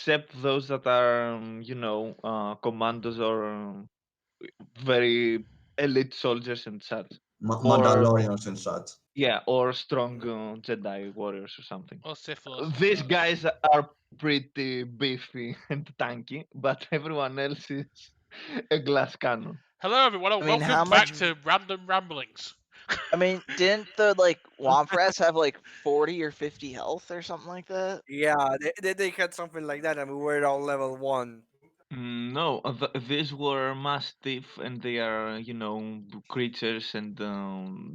except those that are, commandos or very elite soldiers and such, or Mandalorians and such. yeah, or strong Jedi warriors or something. Or Sith Lords, These perhaps. guys are pretty beefy and tanky, but everyone else is a glass cannon. Hello, everyone, I and mean, welcome how back much? to Random Ramblings. I mean, didn't the Womp Rats have 40 or 50 health or something like that? Yeah, they had something like that, and we were all level 1. No, these were mastiff, and they are, creatures, and to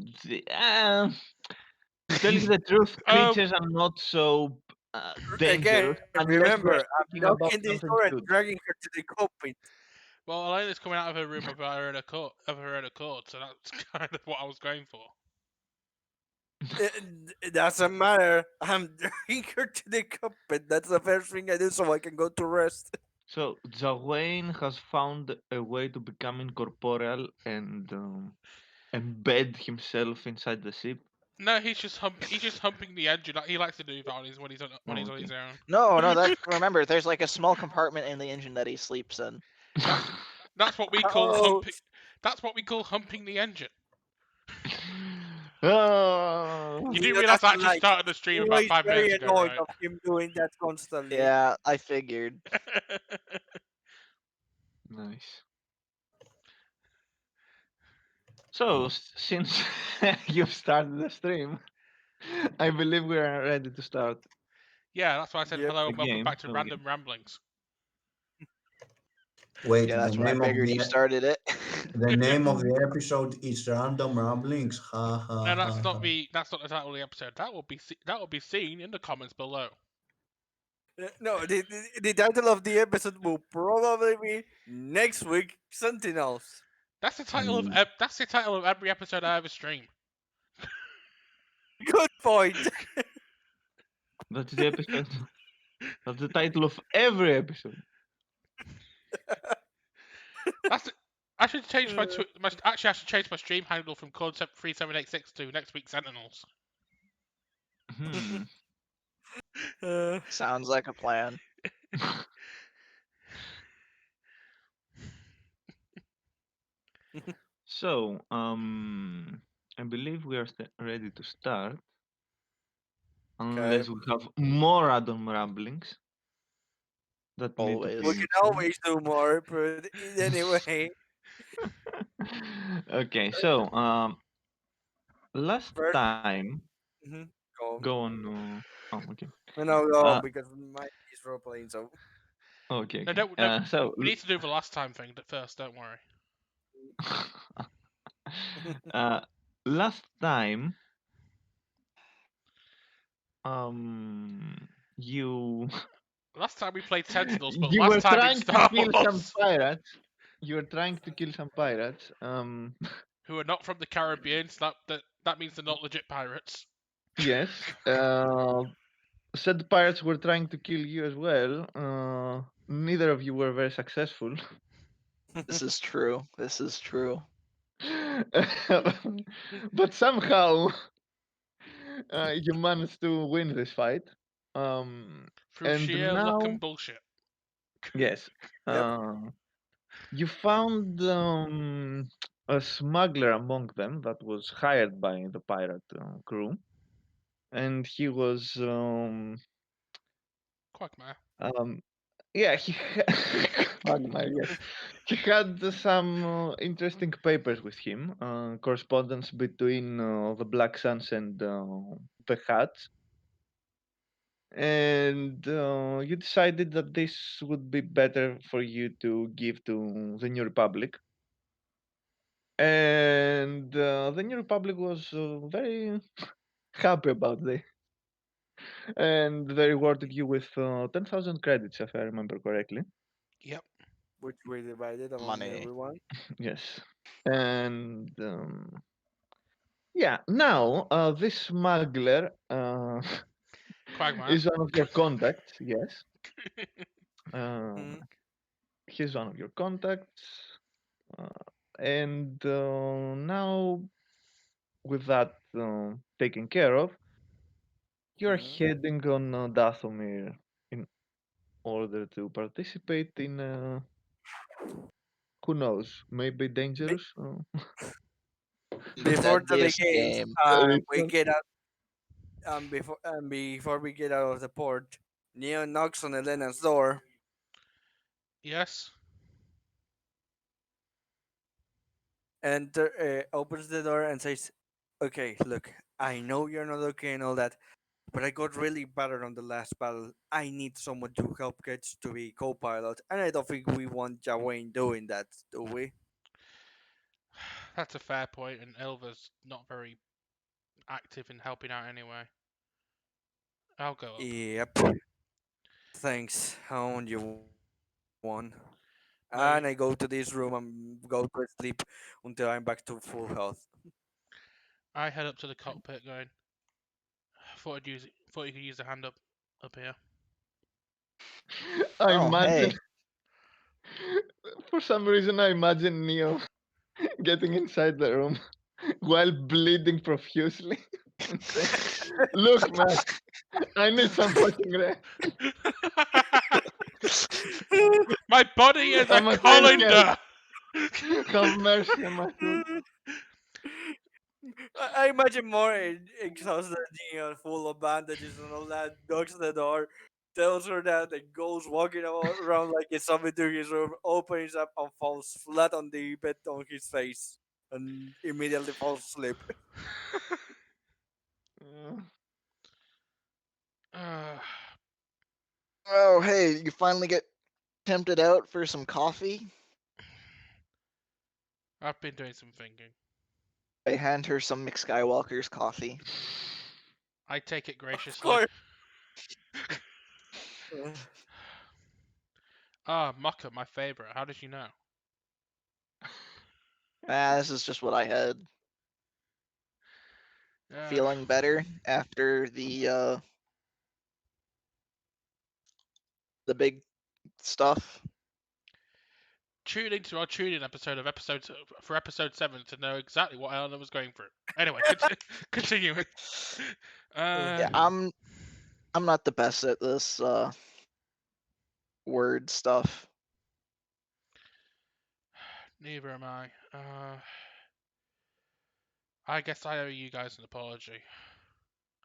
tell you the truth, Oh, creatures are not so Again, dangerous unless we're remember, I'm speaking about knocking this something door and good. dragging her to the cockpit. well, Elena's coming out of her room of her own accord, so that's kind of what I was going for. It doesn't matter. I'm dragging her to the cockpit. That's the first thing I do so I can go to rest. So Jawayne has found a way to become incorporeal and embed himself inside the ship. No, he's just humping the engine. He likes to do that when he's on Okay. his own. No, remember, there's a small compartment in the engine that he sleeps in. That's what we call Oh, humping. That's what we call humping the engine. Oh, You do know, realize that's I a actually lie. started the stream I'm about always 5 minutes very ago, annoyed right? of him doing that constantly. Yeah, I figured. nice. So since you've started the stream, I believe we are ready to start Yeah, that's why I said Yep. hello the and welcome game. back to So Random Ramblings. Wait, Yeah, that's when I figured you started it. the name of the episode is Random Ramblings. Ha ha No, ha ha. that's not the title of the episode. That will be seen in the comments below. No, the title of the episode will probably be next week Sentinels. That's the title of Mm. that's the title of every episode I ever stream. Good point. that's the episode. That's the title of every episode. That's I should change actually I should change my stream handle from Concept 3786 to next week Sentinels. Hmm. Sounds like a plan. So, I believe we are ready to start, unless we have more random ramblings that need to Always. We be. can always do more, but anyway. Okay, so last First, time, go on. go on. Oh, okay. No, go Uh, on because mine is role playing. So okay, No, okay. no, So, we need to do the last time thing first. Don't worry. uh, last time, you Last time we played Sentinels, but you last were time in trying to Star kill some Wars, pirates. You were trying to kill some pirates. who are not from the Caribbean, so that means they're not legit pirates. Yes. Said pirates were trying to kill you as well. Neither of you were very successful. This is true. This is true. But somehow you managed to win this fight. Through And sheer luck now, and bullshit. yes, Yep. you found a smuggler among them that was hired by the pirate crew, and he was Quagmire. yeah, Quagmire, yes. He had some interesting papers with him, correspondence between the Black Suns and the Huts. And you decided that this would be better for you to give to the New Republic. And the New Republic was very happy about this. And they rewarded you with 10,000 credits, if I remember correctly. Yep. which we divided among Money. everyone. Yes. And yeah, now this smuggler Quagmire. is one of your contacts. Yes. Uh, Mhm. he's one of your contacts. And now, with that taken care of, you're Mhm. heading on Dathomir. In order to participate in who knows, maybe dangerous Before the Deadliest begins, game. we ritual. get out. Before we get out of the port, Neo knocks on Elena's door. Yes. And opens the door and says, "Okay, look, I know you're not okay and all that, but I got really battered on the last battle. I need someone to help get to be co-pilot, and I don't think we want Jawain doing that, do we?" That's a fair point, and Elva's not very active in helping out anyway. I'll go up. Yep. Thanks. I own you one. No, And I go to this room and go to sleep until I'm back to full health. I head up to the cockpit going, thought you could use the hand up here. I Oh, imagine, hey. for some reason, I imagine Neo getting inside the room while bleeding profusely and saying, "Look, man, I need some fucking rest. My body is a I'm a 10K. colander! Have mercy on my soul." I imagine more exhausted, full of bandages and all that, knocks the door, tells her that, and goes walking around like a zombie to his room, opens up and falls flat on the bed on his face, and immediately falls asleep. Uh, Uh, Oh, hey, you finally get tempted out for some coffee? I've been doing some thinking. I hand her some Mick Skywalker's coffee. I take it Of graciously. course. Ah, Mocha, my favorite. How did you know? This is just what I had. Uh, Feeling better after the big stuff. Tune into our tune-in episode of episode 7 to know exactly what Eleanor was going through. Anyway, continuing. Yeah, I'm not the best at this word stuff. Neither am I. I guess I owe you guys an apology.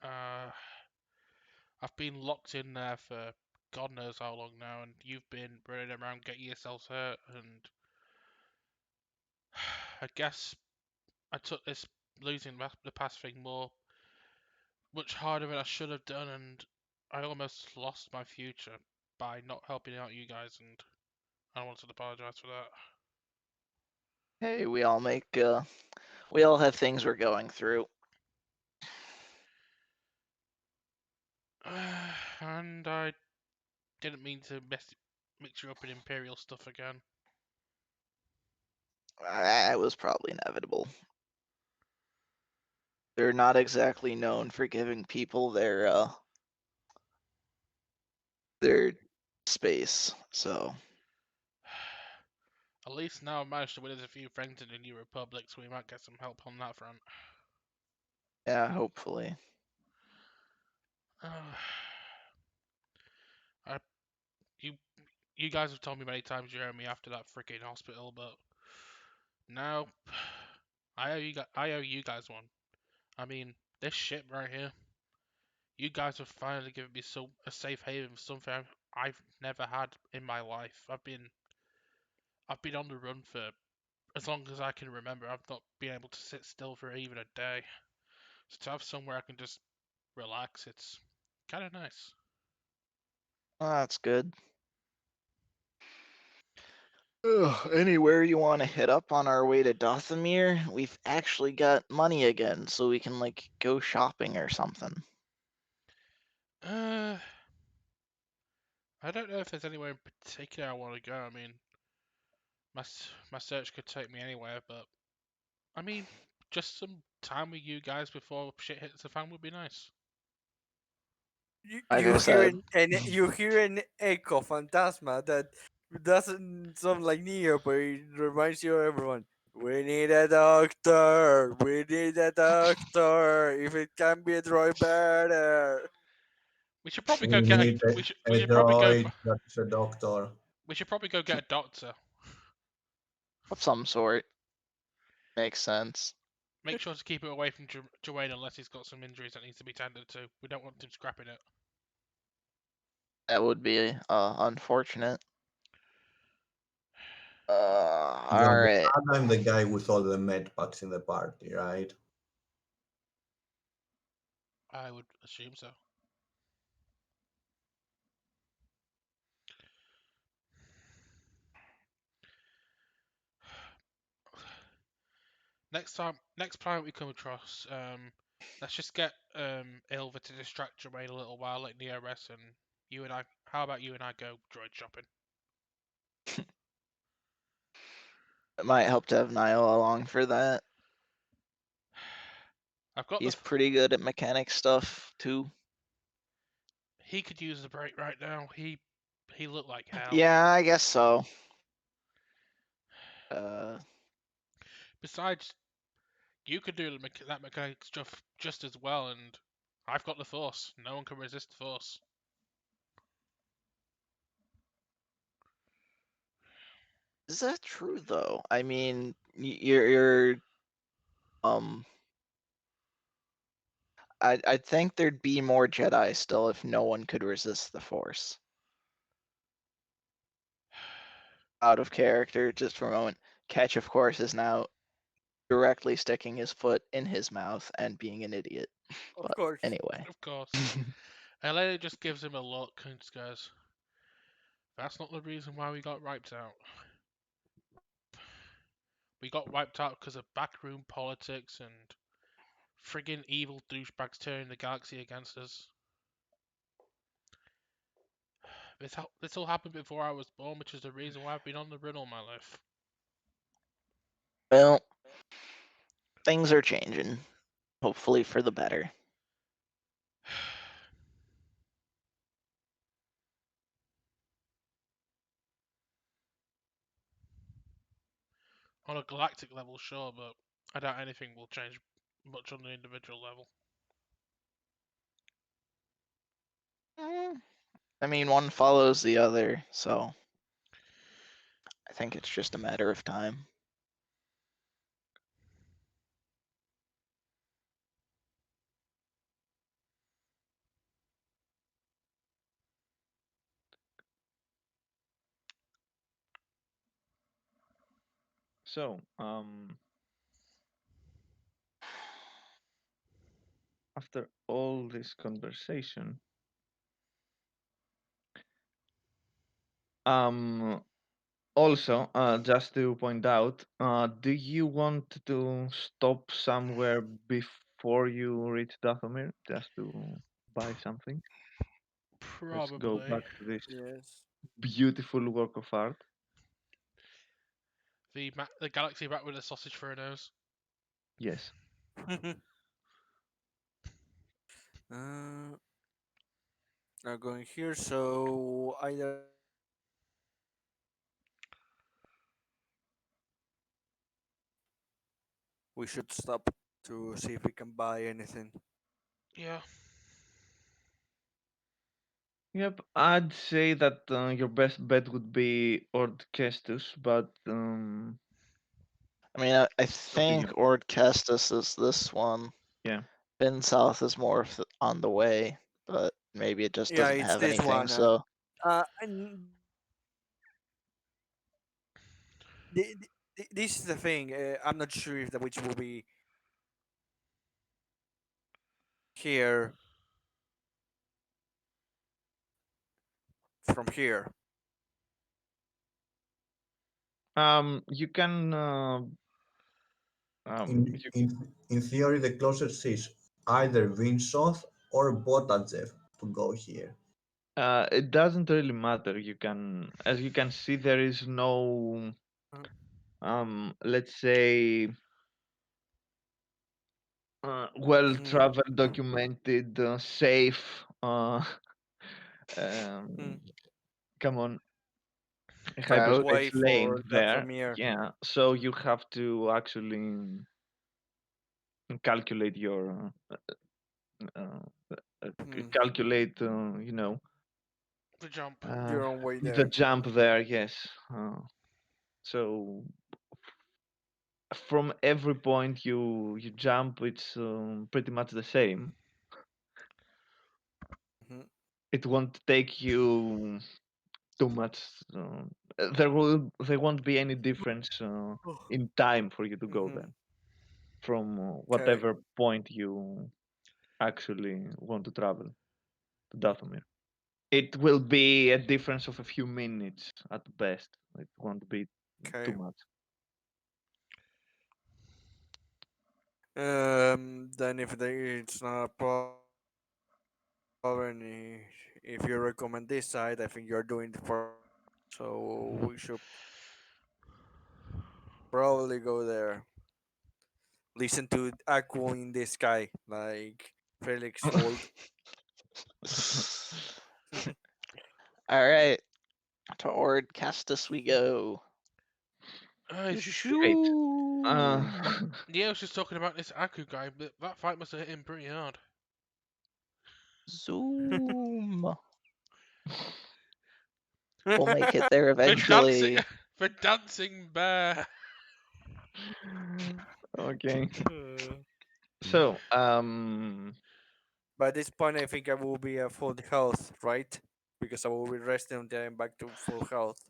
I've been locked in there for God knows how long now, and you've been running around getting yourselves hurt, and I guess I took this losing the past thing much harder than I should have done, and I almost lost my future by not helping out you guys, and I wanted to apologize for that. Hey, we all have things we're going through. And I didn't mean to mix you up in Imperial stuff again. It was probably inevitable. They're not exactly known for giving people their space, so At least now I've managed to win us a few friends in the New Republic, so we might get some help on that front. yeah, hopefully. You guys have told me many times you owe me after that freaking hospital, but now I owe you guys one. I mean, this ship right here. You guys have finally given me a safe haven for something I've never had in my life. I've been on the run for as long as I can remember. I've not been able to sit still for even a day. So to have somewhere I can just relax, it's kind of nice. Oh, that's good. Ugh, anywhere you want to hit up on our way to Dathomir? We've actually got money again, so we can like go shopping or something. I don't know if there's anywhere in particular I want to go. I mean, my search could take me anywhere, but I mean, just some time with you guys before shit hits the fan would be nice. Like I said, You hear an echo phantasma that doesn't sound like Neo, but it reminds you of everyone. We need a doctor. We need a doctor. If it can be a droid, better. We should probably go We get a. need We a should probably go. droid that is a doctor. We should probably go get a doctor. Of some sort. Makes sense. Make sure to keep it away from Joanne unless he's got some injuries that needs to be tended to. We don't want him scrapping it. That would be unfortunate. John, Alright. I'm the guy with all the med packs in the party, right? I would assume so. Next planet we come across, let's just get Ilva to distract Jermaine a little while, like Neo rests, and you and I. How about you and I go droid shopping? It might help to have Niall along for that. I've got He's the. pretty good at mechanic stuff too. He could use a break right now. He looked like hell. Yeah, I guess so. Besides, you could do that mechanic stuff just as well, and I've got the Force. No one can resist the Force. Is that true though? I mean, you're I think there'd be more Jedi still if no one could resist the Force. Out of character, just for a moment. Catch, of course, is now directly sticking his foot in his mouth and being an idiot. Of But course. anyway. Of course. Elena just gives him a look and just goes, "That's not the reason why we got wiped out. We got wiped out because of backroom politics and friggin' evil douchebags turning the galaxy against us. This all happened before I was born, which is the reason why I've been on the run all my life." Well, things are changing. Hopefully for the better. On a galactic level, sure, but I doubt anything will change much on the individual level. I mean, one follows the other, so I think it's just a matter of time. So, after all this conversation, also, just to point out, do you want to stop somewhere before you reach Dathomir, just to buy something? Let's go Probably. back to this Yes. beautiful work of art. The galaxy rat with a sausage for a nose. Yes. Now going here, so either we should stop to see if we can buy anything. Yeah. Yep, I'd say that your best bet would be Ord Kestus, but I mean, I up to think you. Ord Kestis is this one. Yeah. Bin South is more on the way, but maybe it just Yeah, doesn't it's have this anything, one. so And this is the thing. I'm not sure if the witch will be here from here. You can In, you, in, in theory, the closest is either Vinsoth or Botajev to go here. it doesn't really matter. You can, as you can see, there is no let's say well Hmm. traveled, documented, safe. Hmm. Come on, route. hyperspace Way lane for there. Dathomir. Yeah, so you have to actually calculate your uh, Hmm. calculate, The jump. uh, Your own way the there. jump there. Yes. So from every point you jump, it's pretty much the same. Hmm. It won't take you too much. There won't be any difference in time for you to go Hmm. there from Okay. whatever point you actually want to travel to Dathomir. It will be a difference of a few minutes at best. It won't be too Okay. much. Then if it's not a problem, if you recommend this side, I think you're doing the first. So we should probably go there. Listen to Aqua in the sky, like Felix told. All right, to Ord Castus we go. Great. Uh, Zoom. Yeah, I was just talking about this Aku guy, but that fight must have hit him pretty hard. Zoom. We'll make it there For dancing, eventually. for dancing bear. okay. Uh, So, By this point, I think I will be at full health, right? Because I will be resting until I'm back to full health.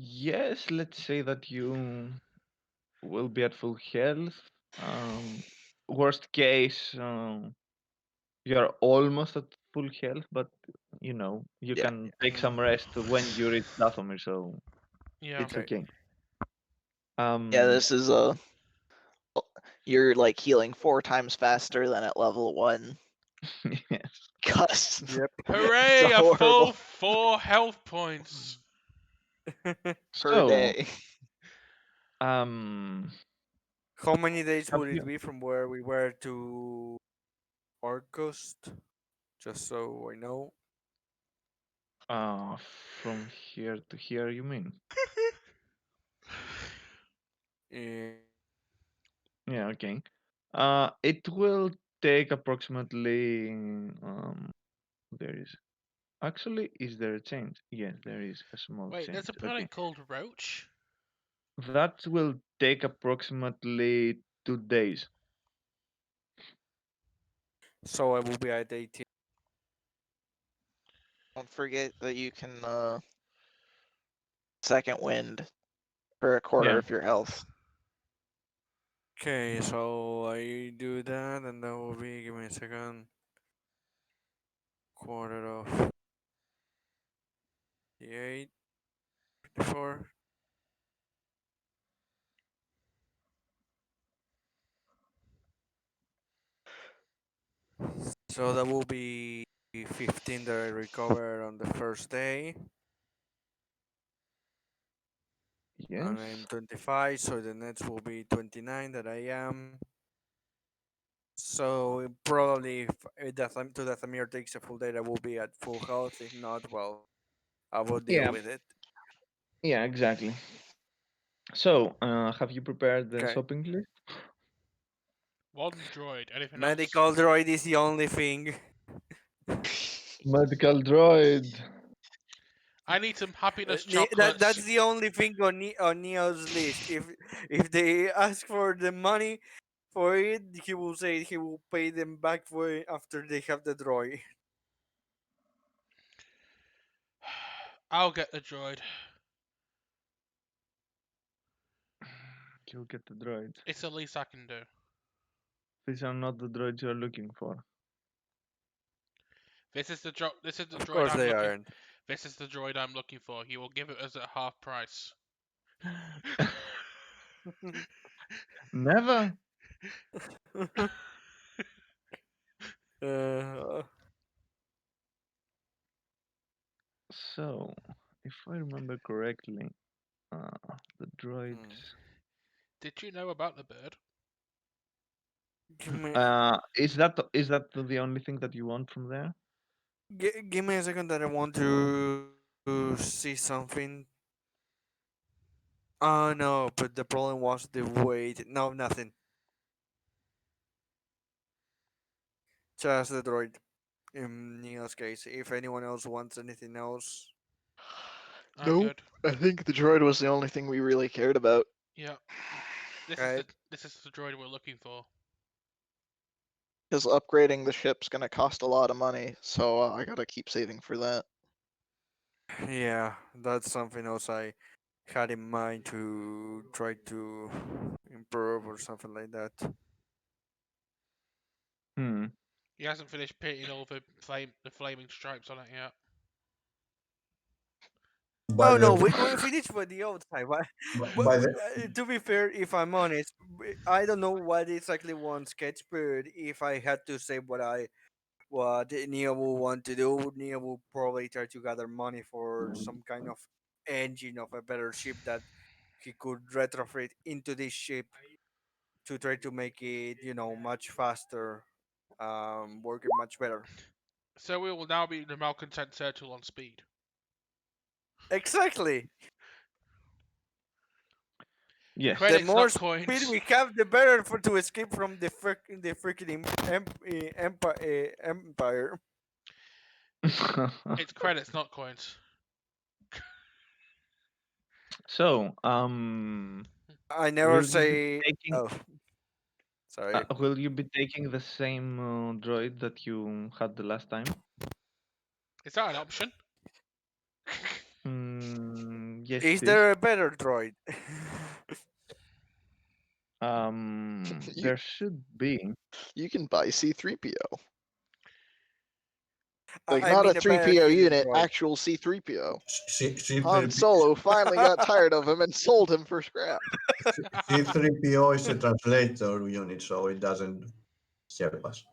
yes, let's say that you will be at full health. Worst case, you're almost at full health, but you Yeah. can take Hmm. some rest when you reach Dathomir, so Yeah. it's Okay. okay. Yeah, Um, this is you're like healing 4 times faster than at level 1. yes. Cause Yep. it's a Hooray! A full horrible 4 health points. per So, day. um, How many days have would it you be from where we were to Orcost? Just so I know. uh from here to here, you mean? Eh, Yeah, okay. It will take approximately there is actually is there a change? Yes, there is a small Wait, there's change. a Okay. planet called Roach. That will take approximately 2 days. so I will be at 18. Don't forget that you can second wind for a quarter Yeah. of your health. Okay, so I do that, and that will be. Give me a second. Quarter of the 8, 54. So that will be 15 that I recover on the first day, and I'm Yes. 25, so the next will be 29 that I am. So probably if to Dathomir takes a full day, I will be at full health. If not, well, I will deal Yeah. with it. Yeah, exactly. So, have you prepared the Okay. shopping list? One droid. Anything else? Medical droid is the only thing. Medical droid. I need some happiness chocolates. That's the only thing on on Neo's list. If they ask for the money for it, he will say he will pay them back for it after they have the droid. I'll get the droid. You'll get the droids. It's the least I can do. These are not the droids you're looking for. This is the Of droid course I'm they looking. aren't. This is the droid I'm looking for. He will give it us at half price. Never. uh, So, if I remember correctly, the hmm. droids. Did you know about the bird? Give me Is that the only thing that you want from there? give me a second that I want to see something. Oh no, but the problem was the weight. No, nothing. Just the droid. In Neil's case, if anyone else wants anything else, I'm Nope. good. I think the droid was the only thing we really cared about. Yeah. right? This is the droid we're looking for. Because upgrading the ship's gonna cost a lot of money, so I gotta keep saving for that. Yeah, that's something else I had in mind to try to improve or something like that. Hmm. He hasn't finished painting all the flaming stripes on it yet. By Oh no, the we finished with the outside. by the To be fair, if I'm honest, I don't know what exactly one sketch, but if I had to say what Neo will want to do, Neo will probably try to gather money for some kind of engine of a better ship that he could retrofit into this ship to try to make it, much faster, working much better. So we will now be the malcontent turtle on speed. Exactly. Yes. The Credits, more not speed coins. we have, the better for to escape from the freaking empire. It's credits, not coins. So, I never will you be say. taking Oh, sorry. will you be taking the same droid that you had the last time? Is that an option? Yes, Is it is. there a better droid? You There should be. you can buy C3PO. Like I not a mean, a better 3PO killing unit, droid. actual C3PO. Han C3PO Solo finally got tired of him and sold him for scrap. C3PO is a translator unit, so it doesn't help us.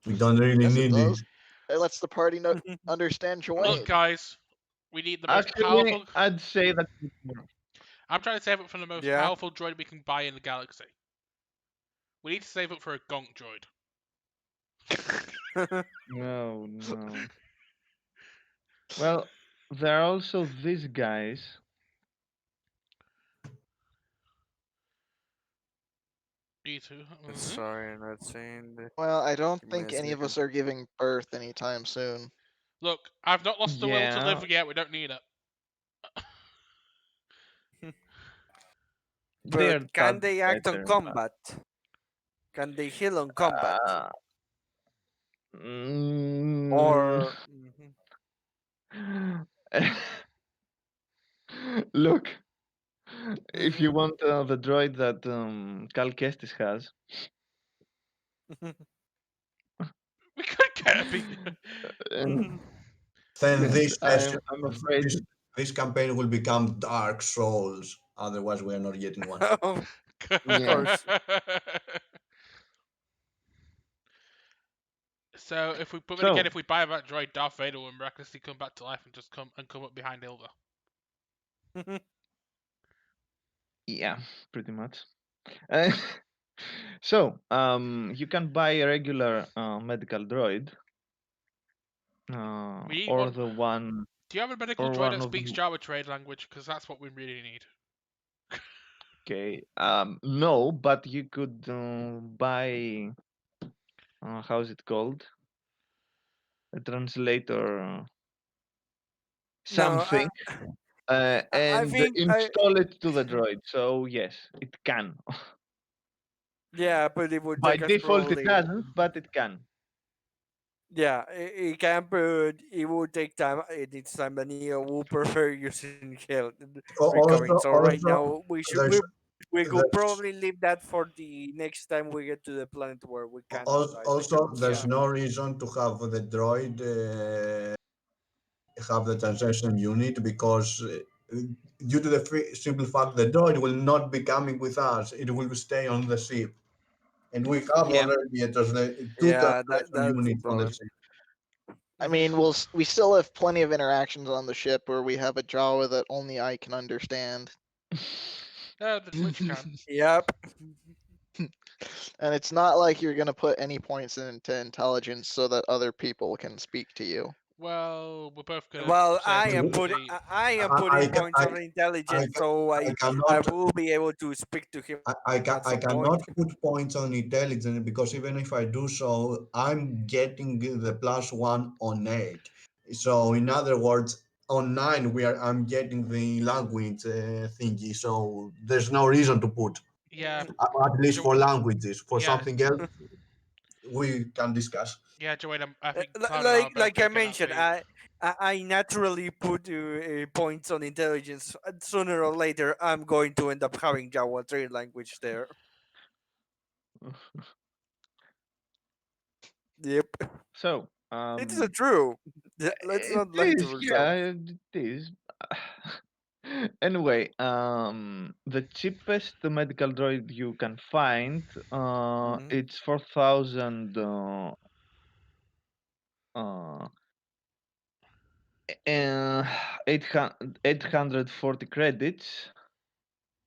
We don't really Yes, it need it. does. It lets the party understand Look, Joanne. guys, we need the most Actually, powerful. I'd say that. I'm trying to save up for the most Yeah. powerful droid we can buy in the galaxy. We need to save up for a gonk droid. No, no. Well, there are also these guys. E2. Sorry, I'm not saying that. Well, I don't Give me think a any of us second. are giving birth anytime soon. Look, I've not lost the will to Yeah. live yet. We don't need it. They're But can tad they act on better. combat? Can they heal on combat? Uh, mm, Or Look, if you Mhm. want the droid that Cal Kestis has, We could get a big. uh, Then this session, I'm afraid. this campaign will become Dark Souls. Otherwise, we are not getting one. of Yeah. course. So if we but then So, again, if we buy that droid, Darth Vader will miraculously come back to life and just come up behind Hilda. yeah, pretty much. Uh, so, you can buy a regular medical droid, We need or one. the one, Do you have a medical or droid one that of speaks the. Java trade language? Because that's what we really need. Okay. No, but you could buy. How's it called? A translator, No, something, I and think install it to the droid. So yes, it can. yeah, but it would By take us default, it probably. doesn't, but it can. Yeah, it can, but it will take time. It needs time, and Neo will prefer using health recovering. Also, So right now there's we could there's probably leave that for the next time we get to the planet where we can decide. there's Yeah. no reason to have the droid have the translation unit because due to the simple fact the droid will not be coming with us. It will stay on the ship, and we have Yeah. already two Yeah, translation that's the units on the problem. ship. I mean, we still have plenty of interactions on the ship where we have a Jawa that only I can understand. The Twitch can. Yep. And it's not like you're gonna put any points into intelligence so that other people can speak to you. Well, we're both gonna Well, say probably. I am I, putting ca- points on I, intelligence, ca- so I I cannot will be able to speak to him at I some cannot point. put points on intelligence because even if I do so, I'm getting the +1 on 8. So in other words, on 9 I'm getting the language thingy. So there's no reason to put Yeah, at least Jo- for languages. For yeah, something else, we can discuss. yeah, Joanne. I think Cloud and I are Like both like I gonna get that mentioned, feat. I naturally put points on intelligence. Sooner or later, I'm going to end up having Java trade language there. Yep, So, it's true. Let's it not lie to is, yeah, ourselves. it is. Anyway, the cheapest medical droid you can find, Mhm. it's 4,000 uh, 840 credits,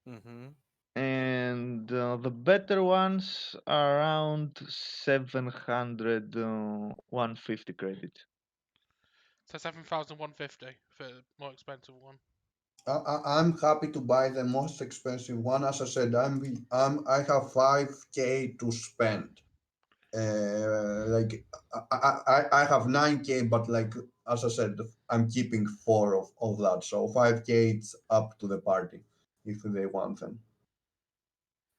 Mhm. and the better ones are around 700 150 credits. So 7,150 for the more expensive one. I'm happy to buy the most expensive one. As I said, I have 5K to spend. Like I have 9K, but like as I said, I'm keeping four of that. So 5K it's up to the party if they want them.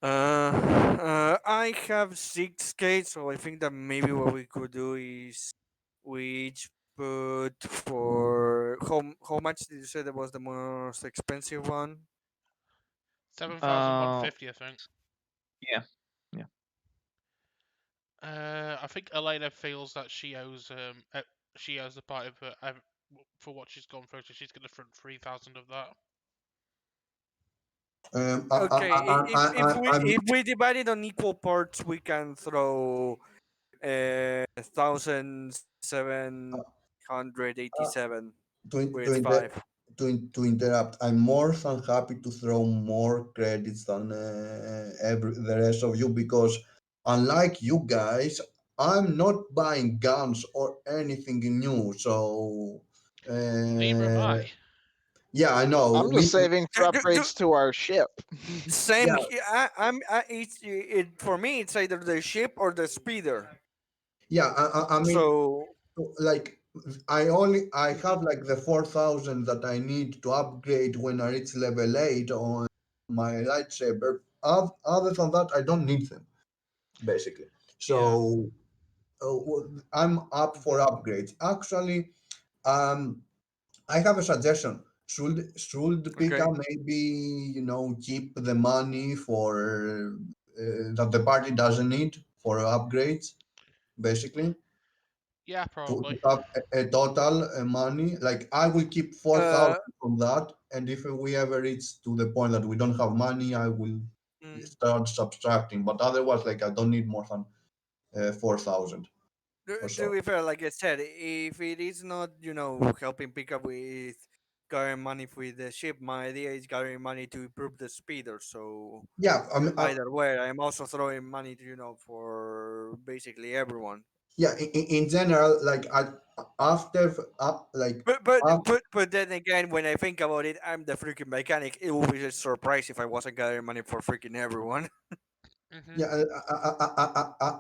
I have 6K, so I think that maybe what we could do is we each put for how much did you say that was the most expensive one? Uh, 7,150, I think. yeah, yeah. I think Elena feels that she owes the party for what she's gone through, so she's gonna front 3,000 of that. Okay, I'm if we divide it on equal parts, we can throw 1,787 to, in- with five. to interrupt. I'm more than happy to throw more credits than the rest of you because unlike you guys, I'm not buying guns or anything new. So Neither am uh, I. yeah, I know. I'm just saving for upgrades to our ship. Same. Yeah, For me, it's either the ship or the speeder. yeah. I mean, So like I have like the 4,000 that I need to upgrade when I reach level 8 on my lightsaber. Other than that, I don't need them basically. Yeah. So I'm up for upgrades. Actually, um, I have a suggestion. Should Pika okay. maybe keep the money for that the party doesn't need for upgrades basically Yeah, to probably. have a total money. Like I will keep Uh, 4,000 from that, and if we ever reach to the point that we don't have money, I will mm, start subtracting. But otherwise, like I don't need more than 4,000 or to so. be fair, like I said, if it is not helping pick up with gathering money with the ship, my idea is gathering money to improve the speeder. So Yeah, I mean, either way, I'm also throwing money to for basically everyone. yeah. In general, like after like But then again, when I think about it, I'm the freaking mechanic. It would be a surprise if I wasn't gathering money for freaking everyone. Mhm. yeah,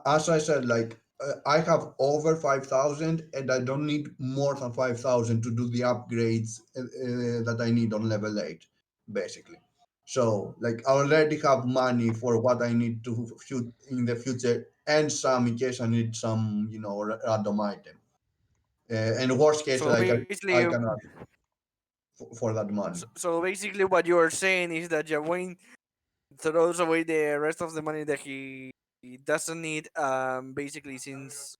as I said, like I have over 5,000, and I don't need more than 5,000 to do the upgrades that I need on level 8, basically. So, like, I already have money for what I need to shoot in the future, and some in case I need some, random item. And worst case, So like, basically, I can add for that money. so basically, what you are saying is that Jawain throws away the rest of the money that he doesn't need. Basically, since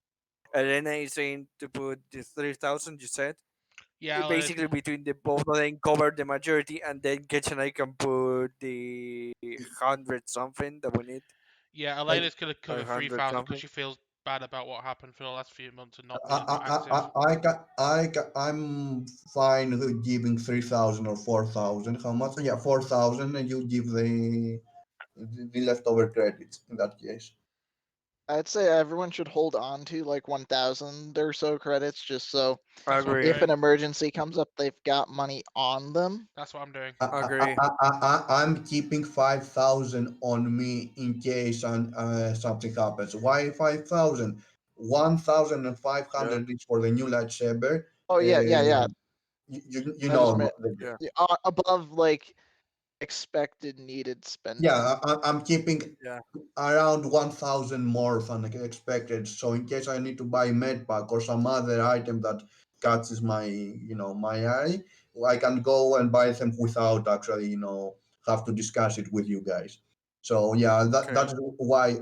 Elena is saying to put the 3,000, you said Yeah, basically between the both of them cover the majority, and then Kitchen I can put the 100 something that we need, yeah, Like, Elena's gonna cover 500 3,000 because something. she feels bad about what happened for the last few months and not I, being I, active. I'm fine with giving 3,000 or 4,000. How much? Yeah, 4,000, and you give the leftover credits in that case. I'd say everyone should hold on to like 1,000 or so credits, just so That's what I'm Agree. if an doing. emergency comes up, they've got money on them. That's what I'm doing. Agree. I'm keeping 5,000 on me in case something happens. Why 5,000? 1,500 is for the new lightsaber. Oh yeah. You I just know meant Yeah. above like expected needed spending. yeah, I'm keeping Yeah. around 1,000 more than expected. So in case I need to buy med pack or some other item that catches my eye, I can go and buy them without actually have to discuss it with you guys. So yeah, Okay. that's why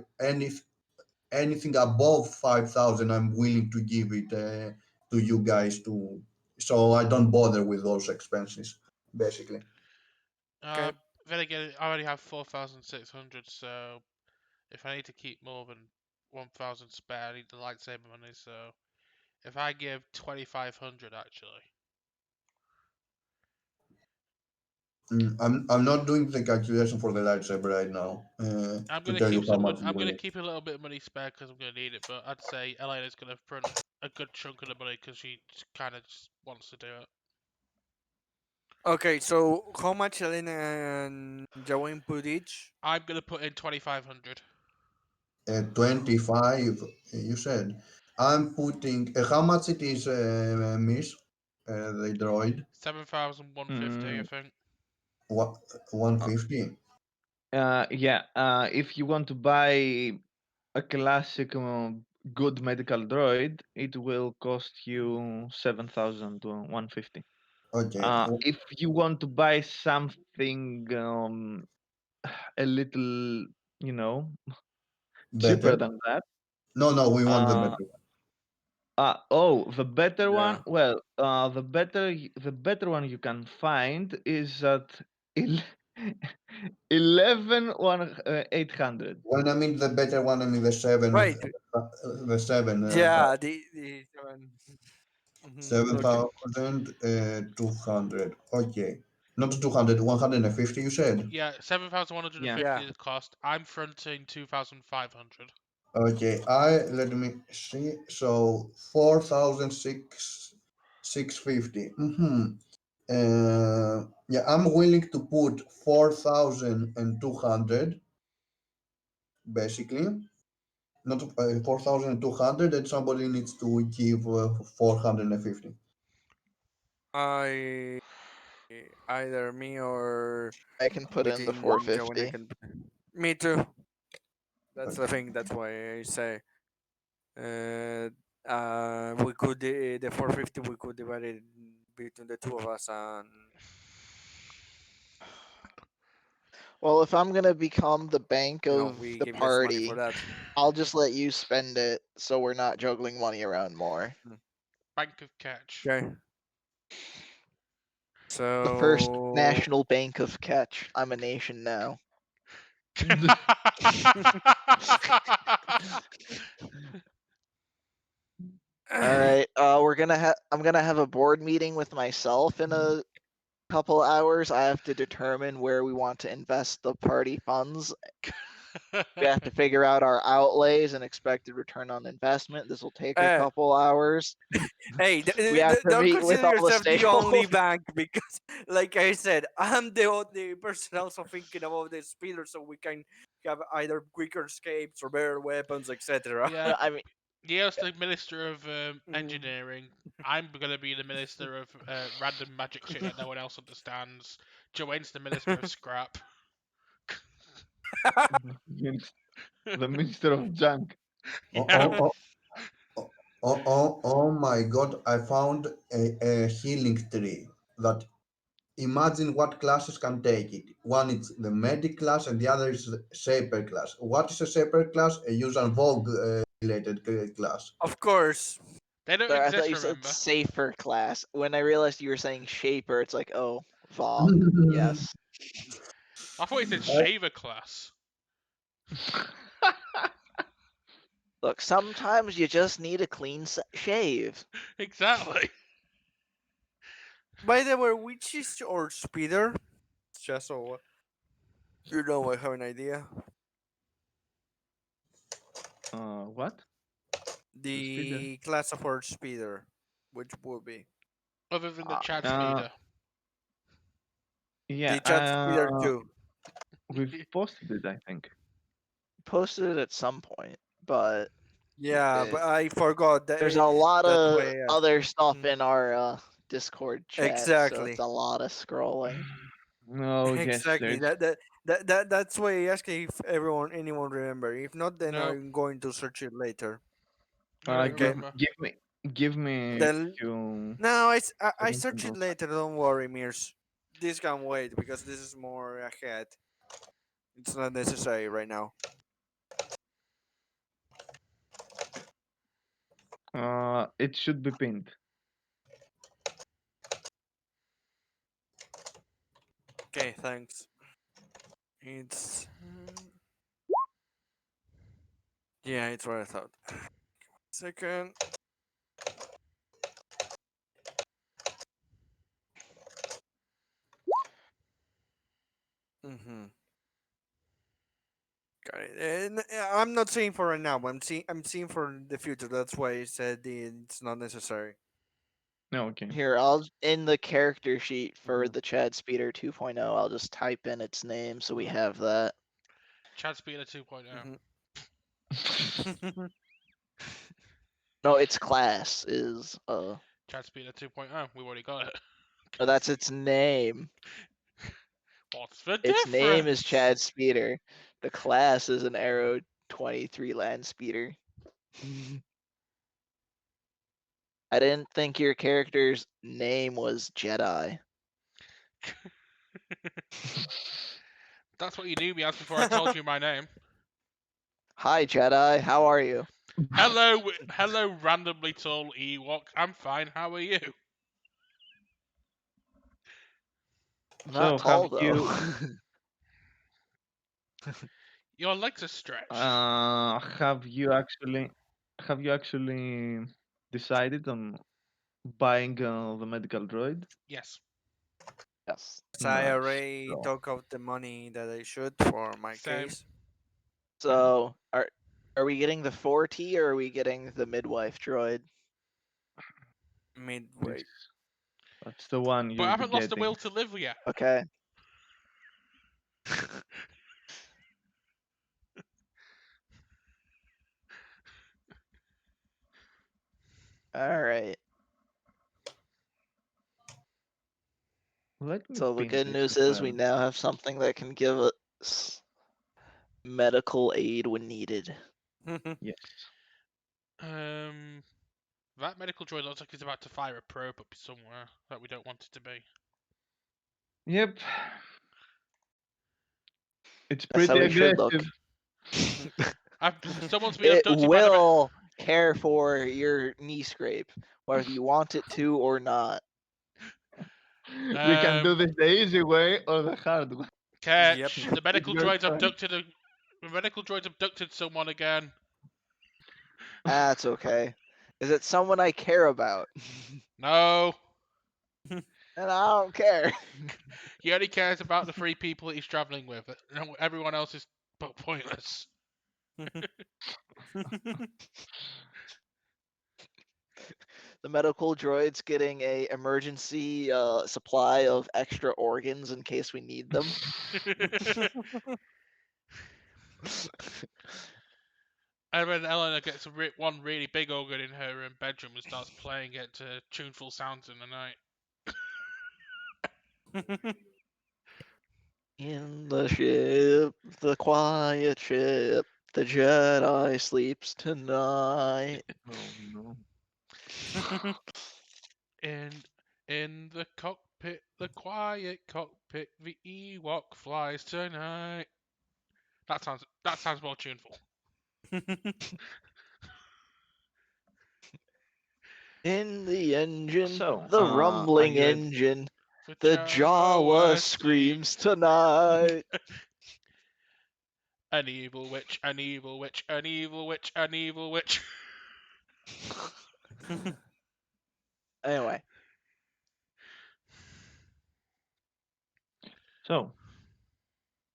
anything above 5,000, I'm willing to give it to you guys so I don't bother with those expenses, basically. Okay. Then again, I already have 4,600, so if I need to keep more than 1,000 spare, I need the lightsaber money. So if I give 2,500, actually, I'm not doing the calculation for the lightsaber right now I'm to gonna tell you keep how some. much you I'm will gonna need. keep a little bit of money spare because I'm gonna need it. But I'd say Elena's gonna front a good chunk of the money because she kind of just wants to do it. Okay. So how much Elena and Joanne put each? I'm gonna put in 2,500. 25, you said. I'm putting, how much it is, Miss, the droid? 7,150, I Mm, think. What, Uh, 150? yeah. If you want to buy a classic good medical droid, it will cost you 7,150. Okay. If you want to buy something a little, you know, Better? cheaper than that, No, we want the uh, better the better yeah. one. Well, the better one you can find is at el- 11,800. one. When I mean the better one, I mean the Right. the seven, Yeah. The seven. Okay. 7,200. Okay. Not 200, 150, you said? Yeah, Yeah. 7,150 Yeah. is the cost. I'm fronting 2,500. Okay, let me see. So 4,650. Yeah, I'm willing to put 4,200 basically. Not 4,200, and somebody needs to give 450. I either me or I can put in the between Joanna 450. can. Me too. That's the thing. That's why I say. We could the 450. We could divide it between the two of us, and Well, if I'm gonna become the bank of we the give less money for party, that. I'll just let you spend it so we're not juggling money around more. Bank of catch. Okay. The first So national bank of catch. I'm a nation now. All right. I'm gonna have a board meeting with myself in a couple hours. I have to determine where we want to invest the party funds. We have to figure out our outlays and expected return on investment. This will take a uh, couple hours. hey, We have to don't meet with consider all the yourself the only stakeholders. bank because, like I said, I'm the only person also thinking about the speeder, so we can have either quicker escapes or better weapons, etc. Yeah, I mean, Neil's the Minister of Mm. Engineering. I'm gonna be the Minister of random magic shit that no one else understands. Joanne's the Minister of Scrap. Means the Minister of Junk. Oh, Yeah. oh, oh, oh my God, I found a healing tree that imagine what classes can take it. One is the medic class and the other is the shaper class. What is a shaper class? A use and vogue related class. Of course. They don't sorry, I thought exist, you said remember? safer class. When I realized you were saying shaper, it's like, oh, Vogue. Yes. I thought he said I- Shaver class. Look, sometimes you just need a clean shave. Exactly. By the way, which is your speeder? Just so I have an idea. What? Speeder? The class of Earth speeder, which would be Other than the Chad Uh, Speeder. Yeah, the Chat Speeder 2. we've posted it, I think. Posted it at some point, but Yeah, it- but I forgot that. there's a lot that's of why I asked. other stuff Mm. in our Discord chat, so Exactly. it's a lot of scrolling. No, yes, Exactly. there's. That's why I asked if anyone remember. If not, then No. I'm going to search it later. I don't Okay. remember. Give me a Then few no, I seconds search it ago. later. Don't worry, Mears. This can wait because this is more ahead. It's not necessary right now. It should be pinned. Okay, thanks. It's yeah, it's what I thought. Second. Mm-hmm. Got it. And I'm not saying for right now. But I'm seeing for the future. That's why I said it's not necessary. No, okay. Here, I'll in the character sheet for Mhm. the Chad Speeder 2.0, I'll just type in its name so we have that. Chad Speeder 2.0. Mhm. No, its class is Chad Speeder 2.0. We've already got it. no, that's its name. What's the Its difference? name is Chad Speeder. The class is an Arrow 23 Land Speeder. I didn't think your character's name was Jedi. That's what you knew me as before I told you my name. Hi, Jedi. How are you? Hello, randomly tall Ewok. I'm fine. How are you? I'm So, not tall have though. you Your legs are stretched. have you actually decided on buying the medical droid? Yes. Yes. So I Nice. already So, took out the money that I should for my Same. case. So are we getting the 4T or are we getting the midwife droid? Midway. that's the one But you'll I be haven't lost the getting. will to live yet. Okay. All right. Let me So the pin good this news as is we well. now have something that can give us medical aid when needed. Yes. That medical droid looks like he's about to fire a probe up somewhere that we don't want it to be. Yep. It's That's how pretty we should look. aggressive. Someone's been It abducted by the. will care for your knee scrape, whether you want it to or not. We can do this the easy way or the hard way. Catch. Yep. The medical your droids choice. abducted. The medical droids abducted someone again. That's okay. Is it someone I care about? No. And I don't care. He only cares about the 3 people that he's traveling with. Everyone else is pointless. The medical droid's getting a emergency supply of extra organs in case we need them. And then Eleanor gets one really big organ in her bedroom and starts playing it to tuneful sounds in the night. In the ship, the quiet ship, the Jedi sleeps tonight. Oh no. In the cockpit, the quiet cockpit, the Ewok flies tonight. That sounds more tuneful. In the engine, So, the are rumbling you ready? engine, The the Jawa Jawa screams tonight. An evil witch, an evil witch, an evil witch, an evil witch. Anyway, So,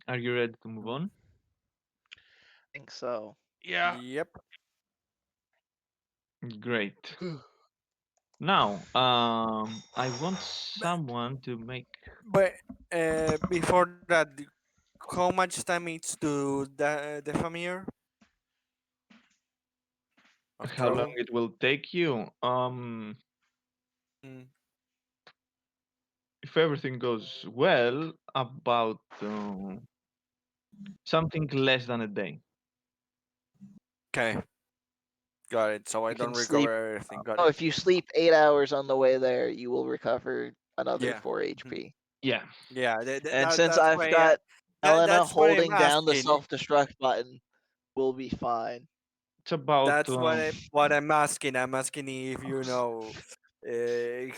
are you ready to move on? I think so. Yeah. Yep. Great. Now, I want someone to make. But before that, how much time it's to the Famir of How long travel? it will take you? Mm. If everything goes well, about something less than a day. Okay, got it. So I You can don't sleep. recover everything. Got Oh, it. if you sleep 8 hours on the way there, you will recover another Yeah. 4 Mhm. HP. Yeah, Yeah. And since That's I've why. got Elena That's what I'm holding down the asking. self-destruct button, we'll be fine. it's about. That's what I'm asking. I'm asking if you know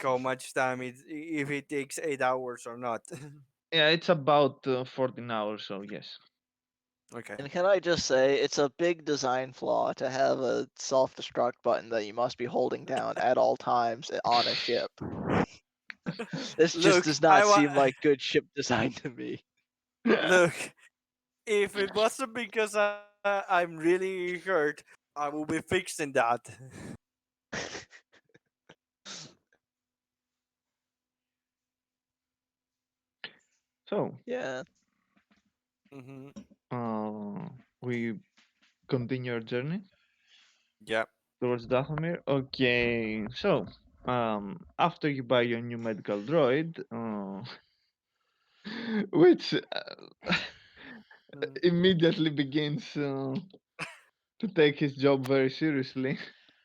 how much time if it takes 8 hours or not. Yeah, it's about 14 hours. So yes. Okay. And can I just say, it's a big design flaw to have a self-destruct button that you must be holding down at all times on a ship. This just Look, does not seem like good ship design to me. look. If it wasn't because I'm really hurt, I will be fixing that. So, Yeah. Hmm. we continue our journey Yeah. towards Dathomir. Okay, so after you buy your new medical droid, which Mm, immediately begins to take his job very seriously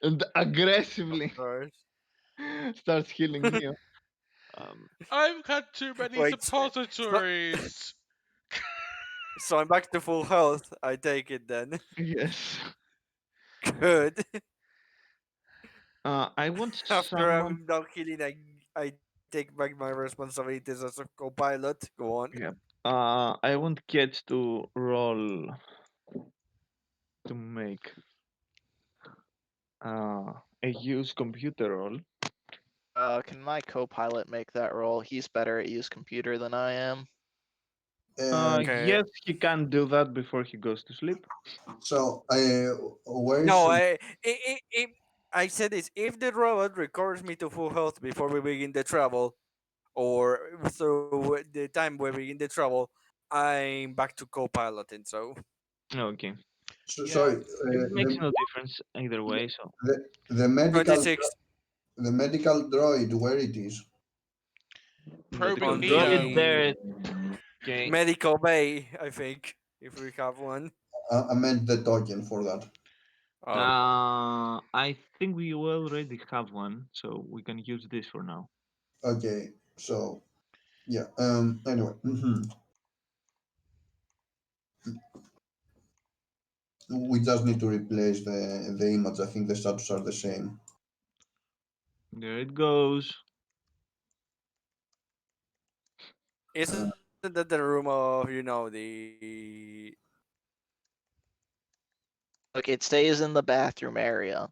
and of aggressively course. starts healing you. Um, I've had too many Wait. suppositories. So I'm back to full health. I take it then. yes. Good. I want After someone. I'm done healing, I take back my responsibilities as a co-pilot. Go on. Yeah. I want kids to roll to make a use computer roll. Can my co-pilot make that roll? He's better at use computer than I am. Okay. Yes, he can do that before he goes to sleep. So, where is No, I said this. If the robot recovers me to full health before we begin the travel, or through the time we begin the travel, I'm back to co-piloting. So Okay. sorry? Yeah. It makes no difference either way. So The medical 26 the medical droid, where it is? medical Probing on droid Neo. there. the Okay. medical bay, I think, if we have one. I meant the token for that. Oh, I think we already have one, so we can use this for now. Okay, so yeah. Anyway, we just need to replace the image. I think the status are the same. There it goes. Uh, isn't that the room of the? Look, it stays in the bathroom area.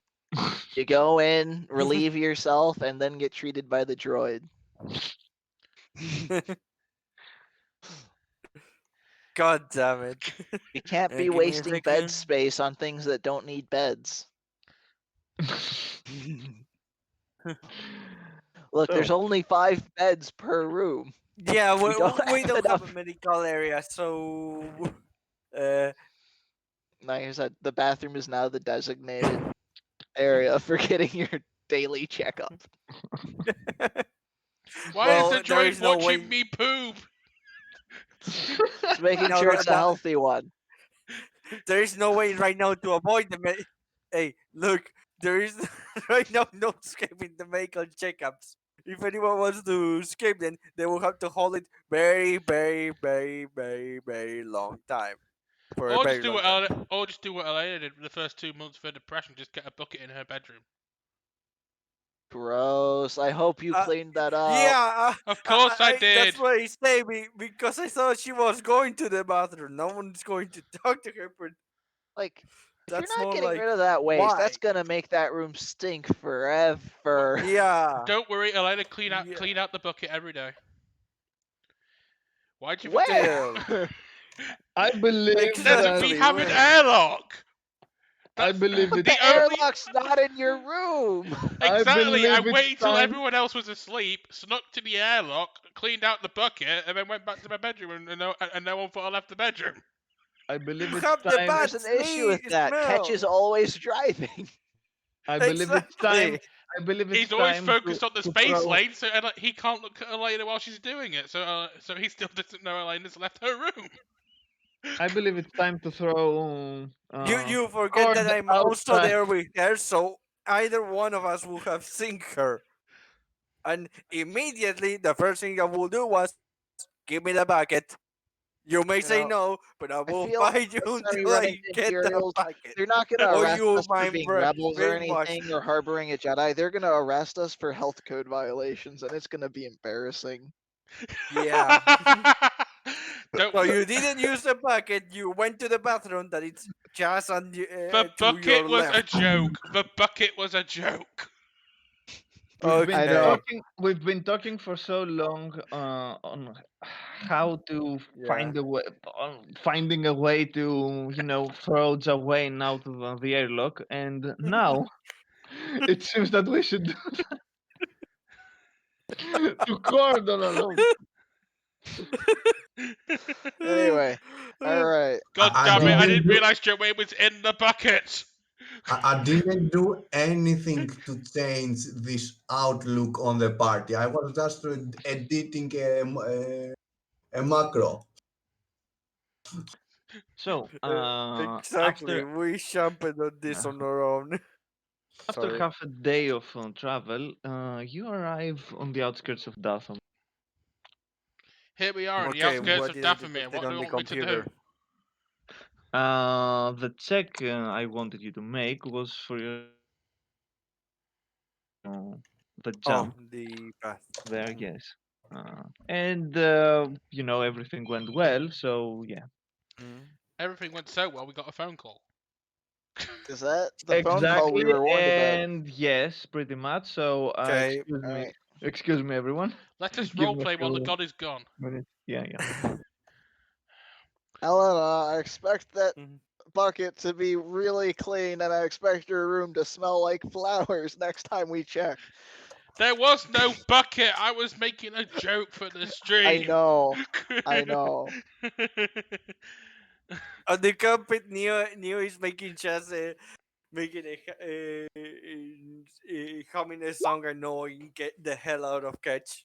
You go in, relieve yourself, and then get treated by the droid. God damn it! You can't be Give me a wasting bed second. space on things that don't need beds. Look, there's So only 5 beds per room. Yeah, We don't we have don't have a enough. medical area, so uh, Like I said, the bathroom is now the designated area for getting your daily checkup. Why is well, the there droid is no watching way. me poop? Just making No, sure it's a healthy one. there is no way right now to avoid the. Hey, look, there is right now no escaping the medical checkups. If anyone wants to escape, then they will have to hold it very, very, very, very, very long time. For a Or just very do long what time. or just do what Elena did for the first 2 months of her depression. Just get a bucket in her bedroom. Gross. I hope you Uh, cleaned that up. Yeah, Of course I that's did. what I say because I thought she was going to the bathroom. No one's going to talk to her, but Like, if you're that's not more getting like rid of that waste, why? that's gonna make that room stink forever. Yeah, Don't worry, Elena. yeah. Clean out the bucket every day. Why'd you forget? Where? Still, I believe It says that that we exactly have an where. airlock. I believe But it's the The only- airlock's not in your room. Exactly. I believe it's waited till time- everyone else was asleep, snuck to the airlock, cleaned out the bucket, and then went back to my bedroom, and no one thought I left the bedroom. I believe You it's have the time. bad There's an issue with that. Ketch is smell. always driving. I believe it's time. Exactly. I believe it's He's always time focused on the to space throw- lane, so he can't look at Elena while she's doing it. So he still doesn't know Elena's left her room. I believe it's time to throw. You forget cord that I'm also outside. there with her, so either one of us will have seen her. And immediately, the first thing I will do was give me the bucket. You may You say know, no, but I will feel fight you mercenary until I Rebel get the Imperials, bucket. they're not gonna Or arrest you us for might being rebels or brainwash. anything or harboring a Jedi. They're gonna arrest us for health code violations, and it's gonna be embarrassing. Yeah. Don't. So you didn't use the bucket. You went to the bathroom. That it's just on The to bucket your was a left. joke. The bucket was a joke. We've been I know. talking. We've been talking for so long on how to Yeah. find a way, on finding a way to throw Jawain out of the airlock, and now it seems that we should do that. To cordon alone. Anyway, all right. God I damn it! I didn't didn't do- realize Joey was in the bucket. I didn't do anything to change this outlook on the party. I was just editing a macro. So Exactly. We jumped on this on our own. after Sorry. half a day of travel, you arrive on the outskirts of Dathom. Here we are in the Okay, outskirts what of did I Dathomir. detect What do on you the want me to do? computer? The check I wanted you to make was for your the Oh, jump the path. there, yes. And everything went well, so yeah. Mm. Everything went so well. We got a phone call. Is that the phone call we Exactly, were warned about? and yes, pretty much. So Okay. Alright. excuse me, everyone. Let us Give me a roleplay while the few god is gone. minutes. Yeah. Helena, I expect that Mhm. bucket to be really clean, and I expect your room to smell like flowers next time we check. There was no bucket. I was making a joke for the stream. I know. I know. On the carpet, Neo is making just making a humming a song annoying. Get the hell out of Catch.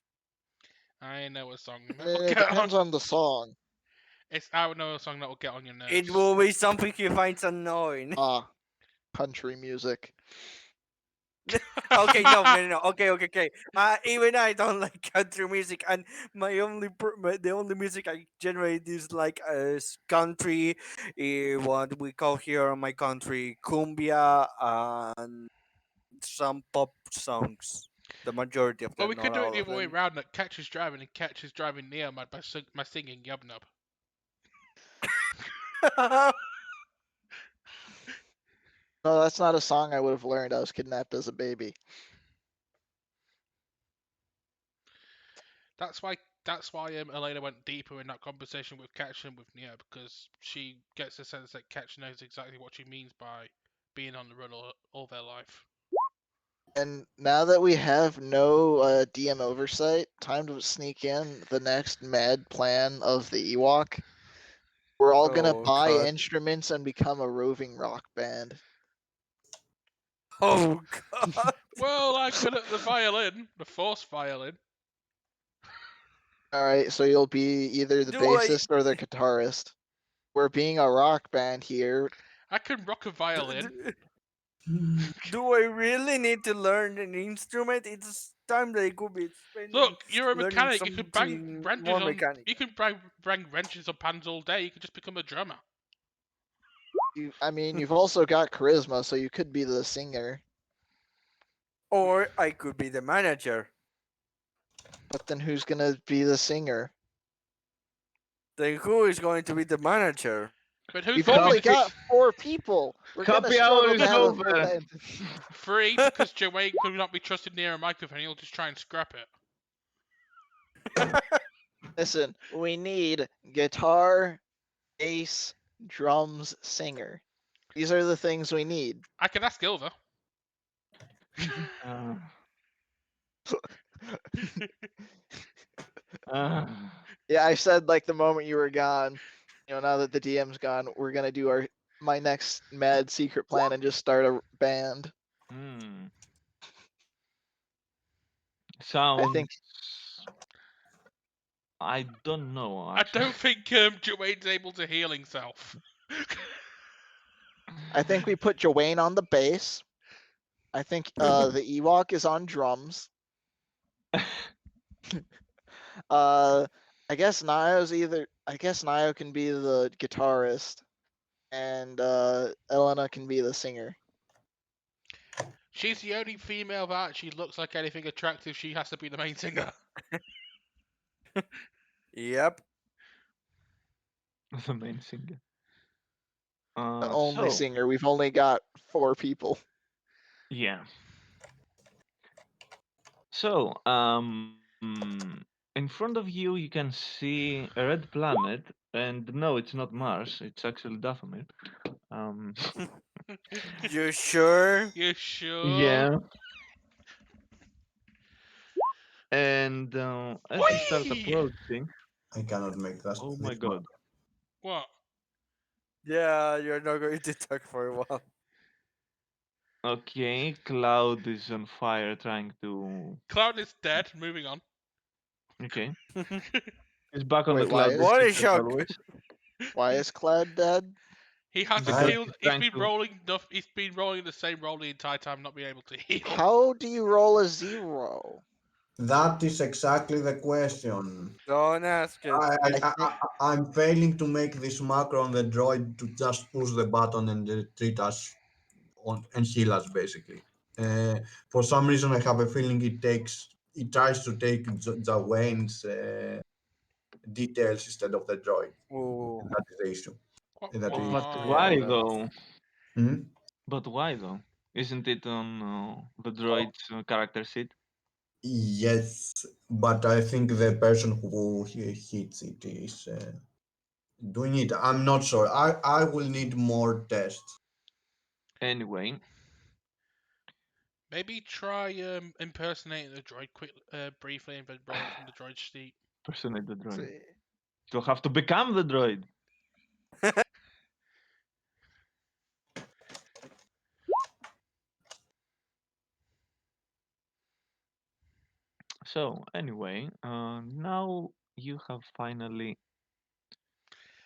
I know a song I that will mean, it get depends on. on the song. I would know a song that will get on your nerves. It will be something he finds annoying. Ah, country music. Okay, no. Okay. Even I don't like country music, and the only music I generate is like country, what we call here in my country, cumbia, and some pop songs. The majority of Well, them, we could not do it all the of other way them. around. That Catch is driving and Catch is driving Neo mad by singing Yub Nub. No, that's not a song I would have learned. I was kidnapped as a baby. That's why Elena went deeper in that conversation with Catch and with Neo, because she gets the sense that Catch knows exactly what she means by being on the run all their life. And now that we have no DM oversight, time to sneak in the next mad plan of the Ewok. We're all gonna Oh, buy God. instruments and become a roving rock band. Oh God! Well, I'm good at the violin, the Force violin. Alright, so you'll be either the Do bassist or the guitarist. We're being a rock band here. I can rock a violin. Do I really need to learn an instrument? It's time that I could be spending. Look, you're a learning mechanic. You can bang something wrenches more on. mechanical. You can bang wrenches on pans all day. You could just become a drummer. I mean, you've also got charisma, so you could be the singer. Or I could be the manager. But then who's gonna be the singer? Then who is going to be the manager? But who's We've gonna only be the got 4 people. We're gonna Happy hour struggle is to have a full over. band. free because Joey could not be trusted near a microphone. He'll just try and scrap it. Listen, we need guitar, bass, drums, singer. These are the things we need. I can ask Ilva. Uh, uh, Yeah, I said like the moment you were gone. Now that the DM's gone, we're gonna do my next mad secret plan and just start a band. hmm. I Sounds. think I don't know. I Actually. don't think Dwayne's able to heal himself. we put Joanne on the bass. I think the Ewok is on drums. I guess Nio can be the guitarist, and Elena can be the singer. She's the only female that actually looks like anything attractive. She has to be the main singer. Yep. The main singer. The only So, singer. We've only got 4 people. yeah. So, in front of you, you can see a red planet, and no, it's not Mars. It's actually Dathomir. Um, You sure? You sure? yeah. And as you start Whee! approaching, I cannot make that. oh my this god. What? Yeah, you're not going to talk for a while. Okay, Cloud is on fire trying to. Cloud is dead. Moving on. Okay, he's back on the Wait, why cloud is- What a district as shock! always. Why is Cloud dead? He hasn't Because healed. he's He's trying been to- rolling enough. He's been rolling the same roll the entire time, not being able to heal. How do you roll a 0? That is exactly the question. Don't ask it. I'm failing to make this macro on the droid to just push the button and treat us and heal us basically. For some reason, I have a feeling it tries to take Jawain's details instead of the droid. Ooh. That is the issue. That is, But Why? why Yeah, though? Hmm? But why though? Isn't it on the droid's character sheet? Yes, but I think the person who hits it is doing it. I'm not sure. I will need more tests. Anyway, Maybe try impersonating the droid briefly and then rolling from the droid sheet. personate the droid. See. You'll have to become the droid. So anyway, now you have finally.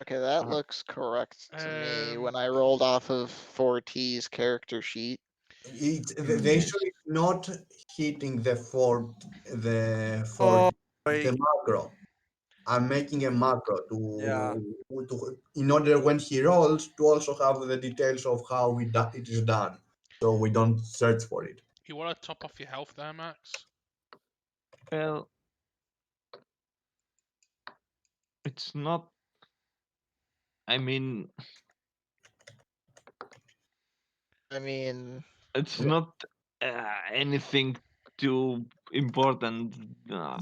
Okay, that Uh, looks correct to me Um, when I rolled off of 4T's character sheet. The Yes. issue is not hitting the Oh, the macro. I'm making a macro yeah. in order when he rolls to also have the details of how it is done, so we don't search for it. you want to top off your health there, Max? Well, it's not. I mean, it's Yeah. not anything too important. Yeah,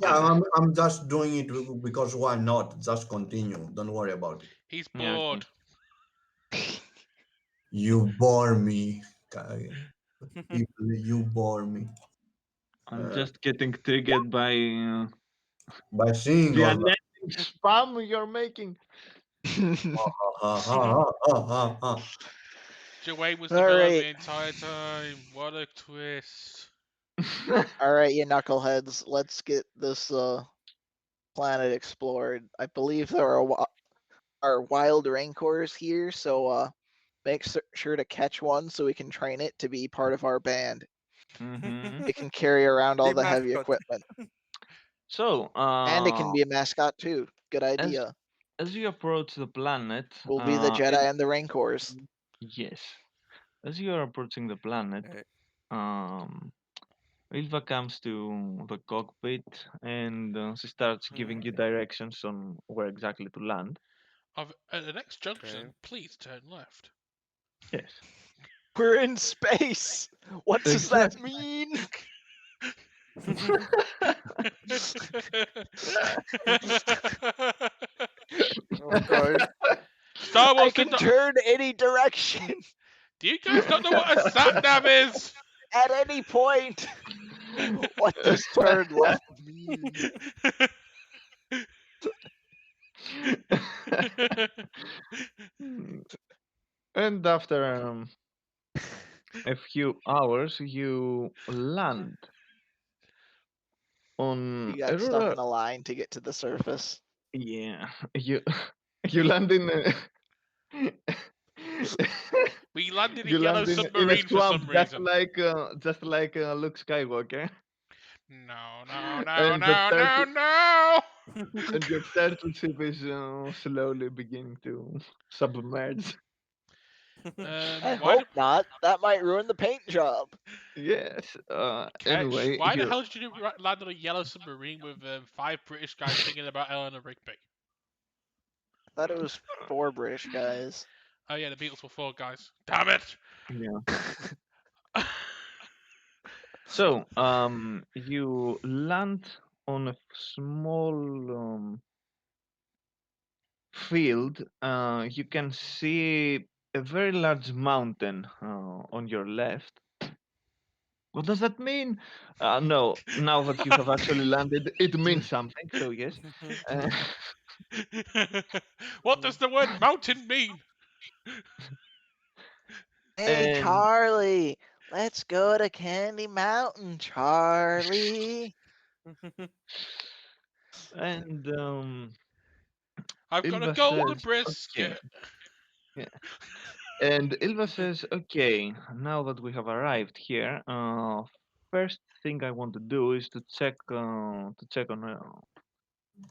I'm just doing it because why not? Just continue. Don't worry about it. He's Yeah, okay. bored. You bore me, people. You bore me I'm just getting triggered by by seeing the all that. unending spam you're making. Dwayne was All the villain right. the entire time. What a twist. All right, you knuckleheads, let's get this planet explored. I believe there are wild rancors here, so make sure to catch one so we can train it to be part of our band. Mhm. It can carry around all The the heavy mascot. equipment, So, and it can be a mascot too. Good idea. as you approach the planet, We'll be the Jedi and the Rancors. yes, as you are approaching the planet, um, Ilva comes to the cockpit and she starts giving you directions on where exactly to land. At the next junction, Okay. please turn left. Yes. We're in space. What does that mean? Of course. Star I Wars can did not. turn any direction. Do you guys not know what a sat nav is? At any point, what does turn left mean? And after a few hours, you land on You a got stuck rural. in a line to get to the surface. Yeah, you you land in a We landed you in Yellow land in a Submarine for swamp, some reason. just like Luke Skywalker, No, no, no, and the no, no, turtle no! and your turtle ship is slowly beginning to submerge. I Why do... hope not. That might ruin the paint job. Yes. Ketch, Anyway, why the hell did you land on a Yellow Submarine with 5 British guys singing about Eleanor Rigby? I thought it was 4 British guys. Oh yeah, the Beatles were 4 guys. Damn it! yeah. So, you land on a small field. You can see a very large mountain on your left. What does that mean? No, now that you have actually landed, it means something. So yes. Uh, What does the word mountain mean? Hey, and Charlie, let's go to Candy Mountain, Charlie. and I've got a Ilva golden says, brisket. okay. Yeah. And Ilva says, okay, now that we have arrived here, first thing I want to do is to check on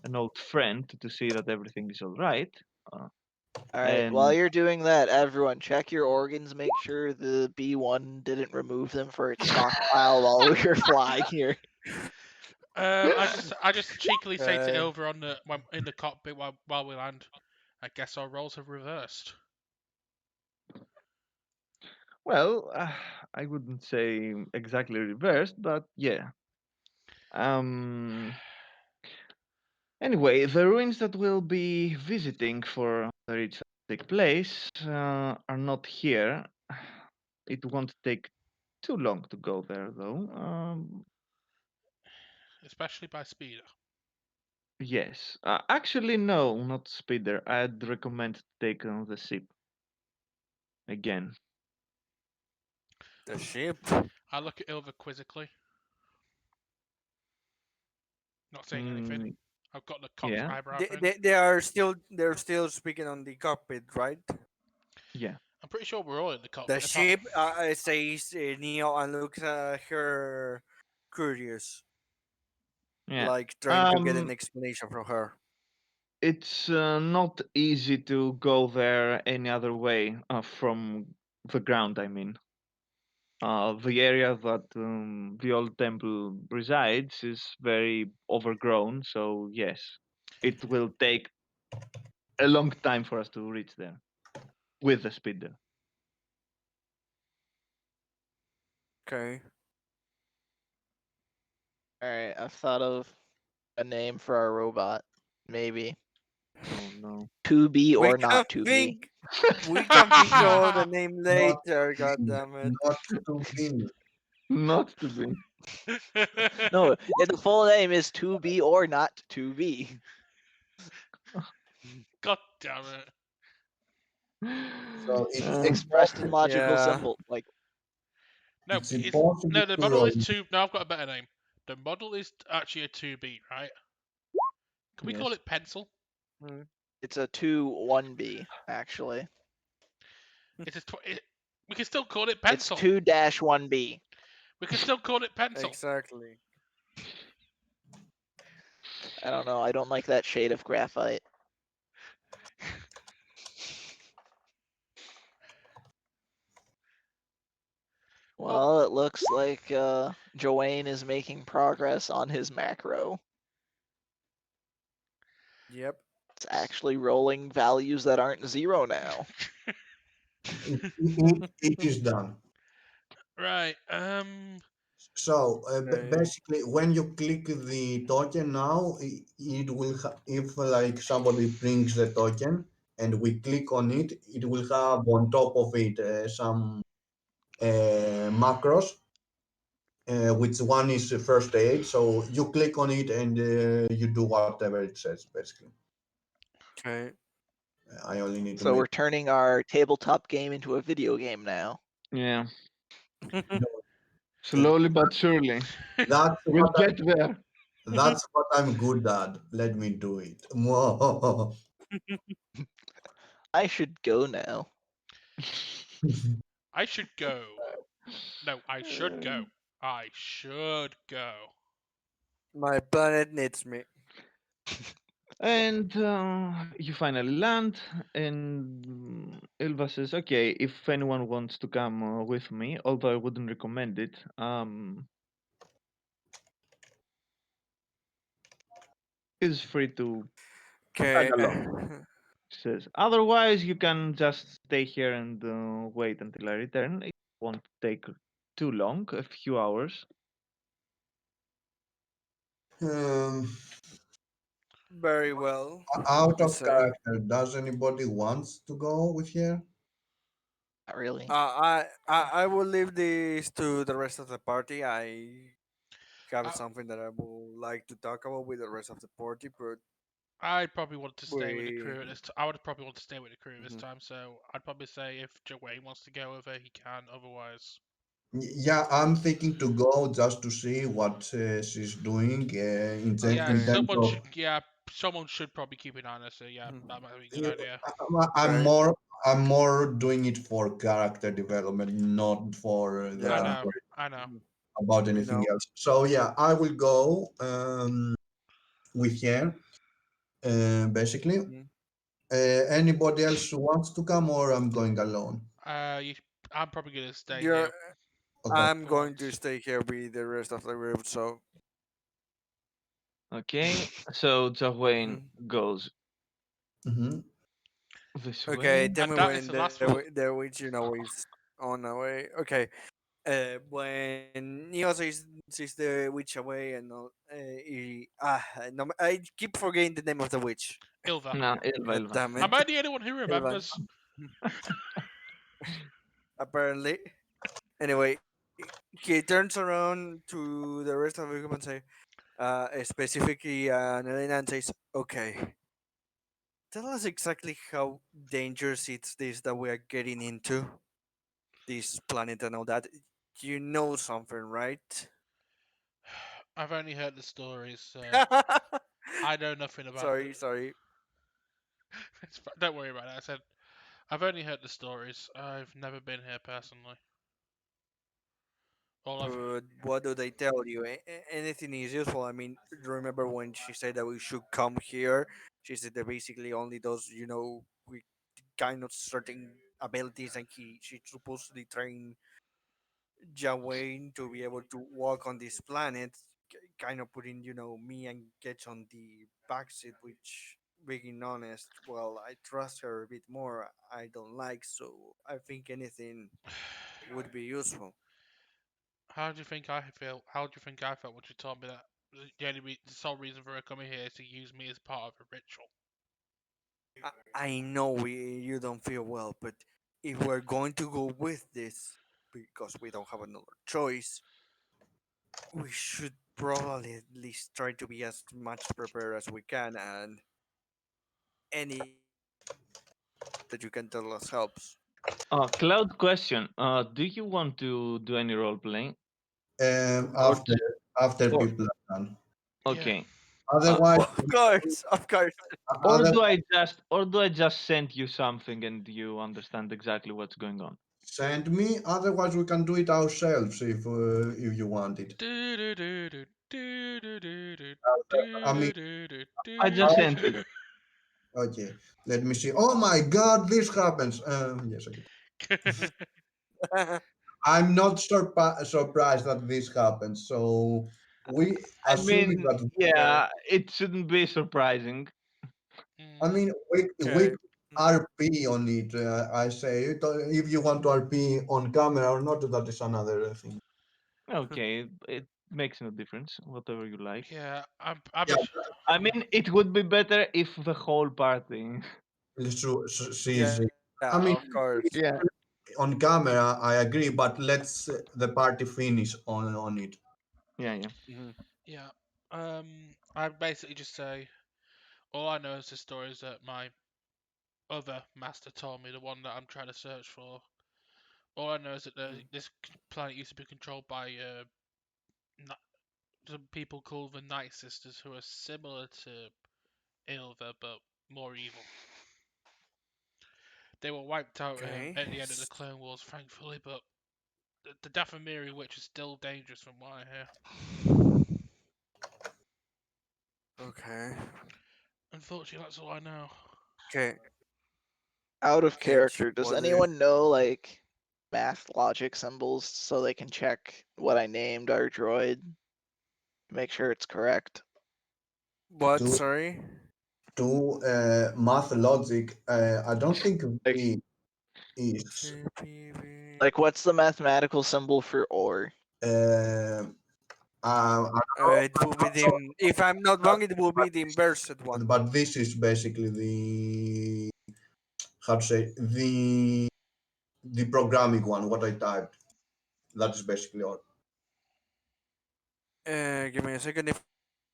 an old friend to see that everything is all right. All right, while And you're doing that, everyone, check your organs. Make sure the B1 didn't remove them for its stockpile while we were flying here. I just cheekily say to Okay. Ilva in the cockpit while we land, I guess our roles have reversed. well, I wouldn't say exactly reversed, but yeah. Um. Anyway, the ruins that we'll be visiting for the ritual to take place are not here. It won't take too long to go there, though. Especially by speeder. Yes. Actually, no, not speeder. I'd recommend to take the ship again. The ship. I look at Ilva quizzically. Not saying anything. Mm, I've got the cocked yeah, eyebrow They, thing. they're still speaking on the cockpit, right? yeah. I'm pretty sure we're all in the cockpit. The apart- ship says Neo and looks at her curious, Yeah. like trying to get an explanation from her. It's not easy to go there any other way from the ground, I mean. The area that the old temple resides is very overgrown, so yes, it will take a long time for us to reach there with the speeder. Okay. All right, I've thought of a name for our robot. Maybe Oh no. to be We or can not to be. think. We can think of the name later. God damn it. Not to be. Not to be. No, the full name is to be or not to be. God damn it. So it's Expressed in logical Yeah. symbol, like No, It's it's impossible no. The to model is roll. two. No, I've got a better name. The model is actually a 2B, right? Can we call Yes. it pencil? it's a 2-1B actually. It's a we can still call it It's pencil. 2-1B. We can still call it pencil. Exactly. I don't know. I don't like that shade of graphite. Well, it looks like Joanne is making progress on his macro. Yep. It's actually rolling values that aren't 0 now. It is done. Right. So Okay. basically, when you click the token now, it will if like somebody brings the token, and we click on it, it will have on top of it some macros, which one is first aid. So you click on it and you do whatever it says, basically. Okay. I only need to So make. we're turning our tabletop game into a video game now. Yeah. No, Slowly but surely. that's We'll what get there. that's what I'm good at. Let me do it. I should go now. I should go. No, I should go. I should go. My planet needs me. And you finally land, and Ilva says, "Okay, if anyone wants to come with me, although I wouldn't recommend it, is free to tag Okay. along." She says, "Otherwise, you can just stay here and wait until I return. It won't take too long, a few hours." um, Very well. Out I of say. character, does anybody wants to go with here? Not really. I will leave this to the rest of the party. I have I, something that I would like to talk about with the rest of the party, but I'd probably want to stay with the we. crew at this. I would probably want to stay with the crew this Mhm. time. So I'd probably say if Joey wants to go over, he can. Otherwise, Yeah, I'm thinking to go just to see what she's doing yeah, in Okay. terms someone of. should. Yeah, someone should probably keep an eye on her. So yeah, Mhm. that might be a good Yeah, idea. I'm Okay. more doing it for character development, not for I Yeah. know. the I know. Mhm. about We anything know. else. So yeah, I will go with her basically. Mhm. Anybody else who wants to come, or I'm going alone? You, I'm probably gonna stay You're. here Okay. I'm for going to once. stay here with the rest of the group. So. Okay, so Jawayne Mhm. goes Mm-hmm. this Okay. way. Tell And me that is when the last one. the witch is on the way. Okay. When Neo sees the witch away and all, no, I keep forgetting the name of the witch. Ilva. No, Elva, God Elva. damn it, Am I the only one who Elvan. remembers? Apparently. Anyway, he turns around to the rest of the group and say, specifically Nelena, and says, "Okay, tell us exactly how dangerous it's this that we are getting into, this planet and all that. You know something, right?" I've only heard the stories, so I know nothing about the. Sorry. Don't worry about it. I said I've only heard the stories. I've never been here personally. All I've But what do they tell you? Anything is useful. I mean, remember when she said that we should come here? She said that basically only those, we kind of certain abilities, and she supposedly trained Jawain to be able to walk on this planet, kind of putting, me and Getch on the backseat, which, being honest, well, I trust her a bit more. I don't like, so I think anything would be useful. How do you think I feel? How do you think I felt when she told me that the sole reason for her coming here is to use me as part of a ritual? I know you don't feel well, but if we're going to go with this, because we don't have another choice, we should probably at least try to be as much prepared as we can, and anything that you can tell us helps. Cloud question. Do you want to do any role playing? Or, After or people are done. Yeah. okay. Otherwise, Of course. other Or do I just send you something and you understand exactly what's going on? send me. Otherwise, we can do it ourselves if you want it. I mean, I just sent you. okay. Let me see. Oh my God, this happens. Yes, okay. I'm not surprised that this happens. So we I assuming mean, that. Okay. yeah, it shouldn't be surprising. I Mm, mean, we Okay. RP on it. I say if you want to RP on camera or not, that is another thing. Okay, it makes no difference. Whatever you like. yeah, I'm Yeah, a. I mean, it would be better if the whole party. It's true. Yeah, I mean, of course. Yeah, on camera, I agree, but let's the party finish on it. yeah. Mhm. Yeah. I'd basically just say all I know is the stories that my other master told me, the one that I'm trying to search for. All I know is that this planet used to be controlled by some people called the Night Sisters, who are similar to Ilva but more evil. They were wiped out Okay. at the end of the Clone Wars, thankfully, but the Dathomirrage witch is still dangerous from what I hear. Okay. Unfortunately, that's all I know. Okay. Out of Catch. character. Does What is? anyone know like math logic symbols so they can check what I named our droid? Make sure it's correct. What? To Sorry. math logic, I don't think Like, V is. like what's the mathematical symbol for or? Uh, I don't know, It will be the. If I'm not wrong, it will be the inverted one. but this is basically the how to say the programming one. What I typed. That is basically all. Give me a second. If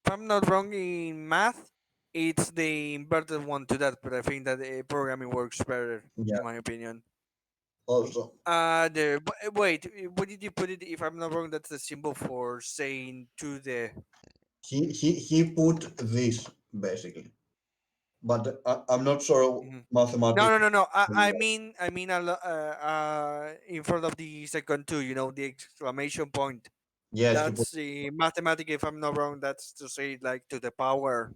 I'm not wrong in math, it's the inverted one to that. But I think that programming works better, Yeah. in my opinion. Also, Wait. What did you put it? If I'm not wrong, that's the symbol for saying to the. he put this basically, but I'm not sure Mhm. mathematics. No. I mean, in front of the second two, the exclamation point. Yes, he put. That's the mathematic. If I'm not wrong, that's to say like to the power.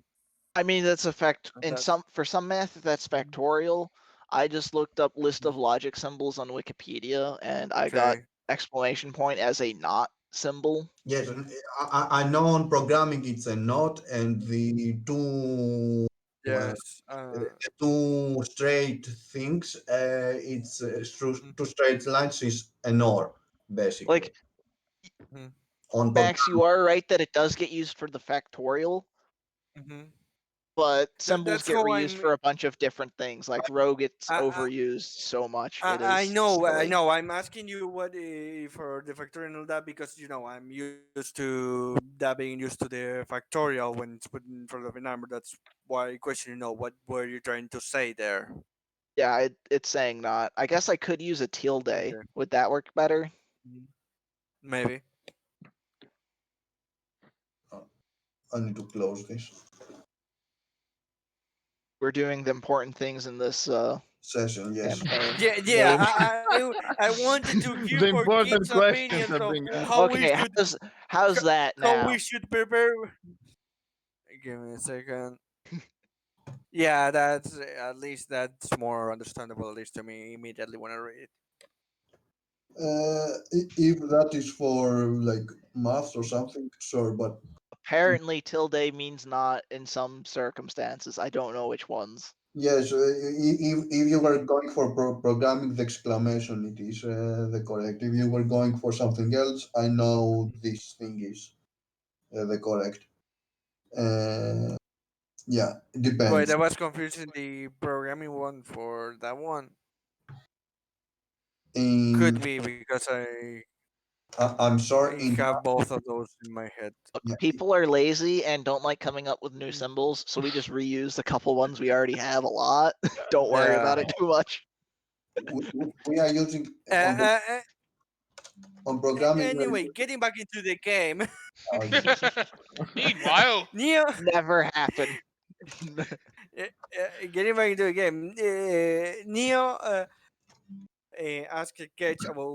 I mean, that's a fact in That. for some math that's factorial. I just looked up list of logic symbols on Wikipedia and I got Okay. exclamation point as a not symbol. Yes, and I know on programming it's a not, and the two Yes. two straight things. It's two straight lines is an or basically Like, Mhm. on Max, you are right that it does get used for the factorial, Mhm. but symbols That's get how reused I'm. for a bunch of different things. Like row gets I, overused so much, it I is know, I silly. know. I'm asking you what for the factorial and all that because I'm used to that being used to the factorial when it's put in front of a number. That's why I question. What were you trying to say there? Yeah, it's saying not. I guess I could use a tilde. Okay. Would that work better? Maybe. I need to close this We're doing the important things in this session. Yes. campaign. Yeah. I wanted to hear The for Kit's important questions opinions are of being asked. how we Okay, should how's that how now? we should prepare. Give me a second. Yeah, that's at least that's more understandable, at least to me immediately when I read it. If that is for like math or something, sure, but Apparently, tilde means not in some circumstances. I don't know which ones. yes, if you were going for programming, the exclamation it is the correct. If you were going for something else, I know this thing is the correct. Uh, yeah, it Wait, depends. I was confusing the programming one for that one. Could In be because I'm sorry, I in have both of those in my head. Look, yeah, people are lazy and don't like coming up with new symbols, so we just reuse a couple ones we already have a lot. Don't worry Yeah. about it too much. we are using Uh, uh, uh, on programming. We are anyway, getting back into the game, using, Meanwhile, Neo. Never happen. Getting back into the game, Neo asked Ketch about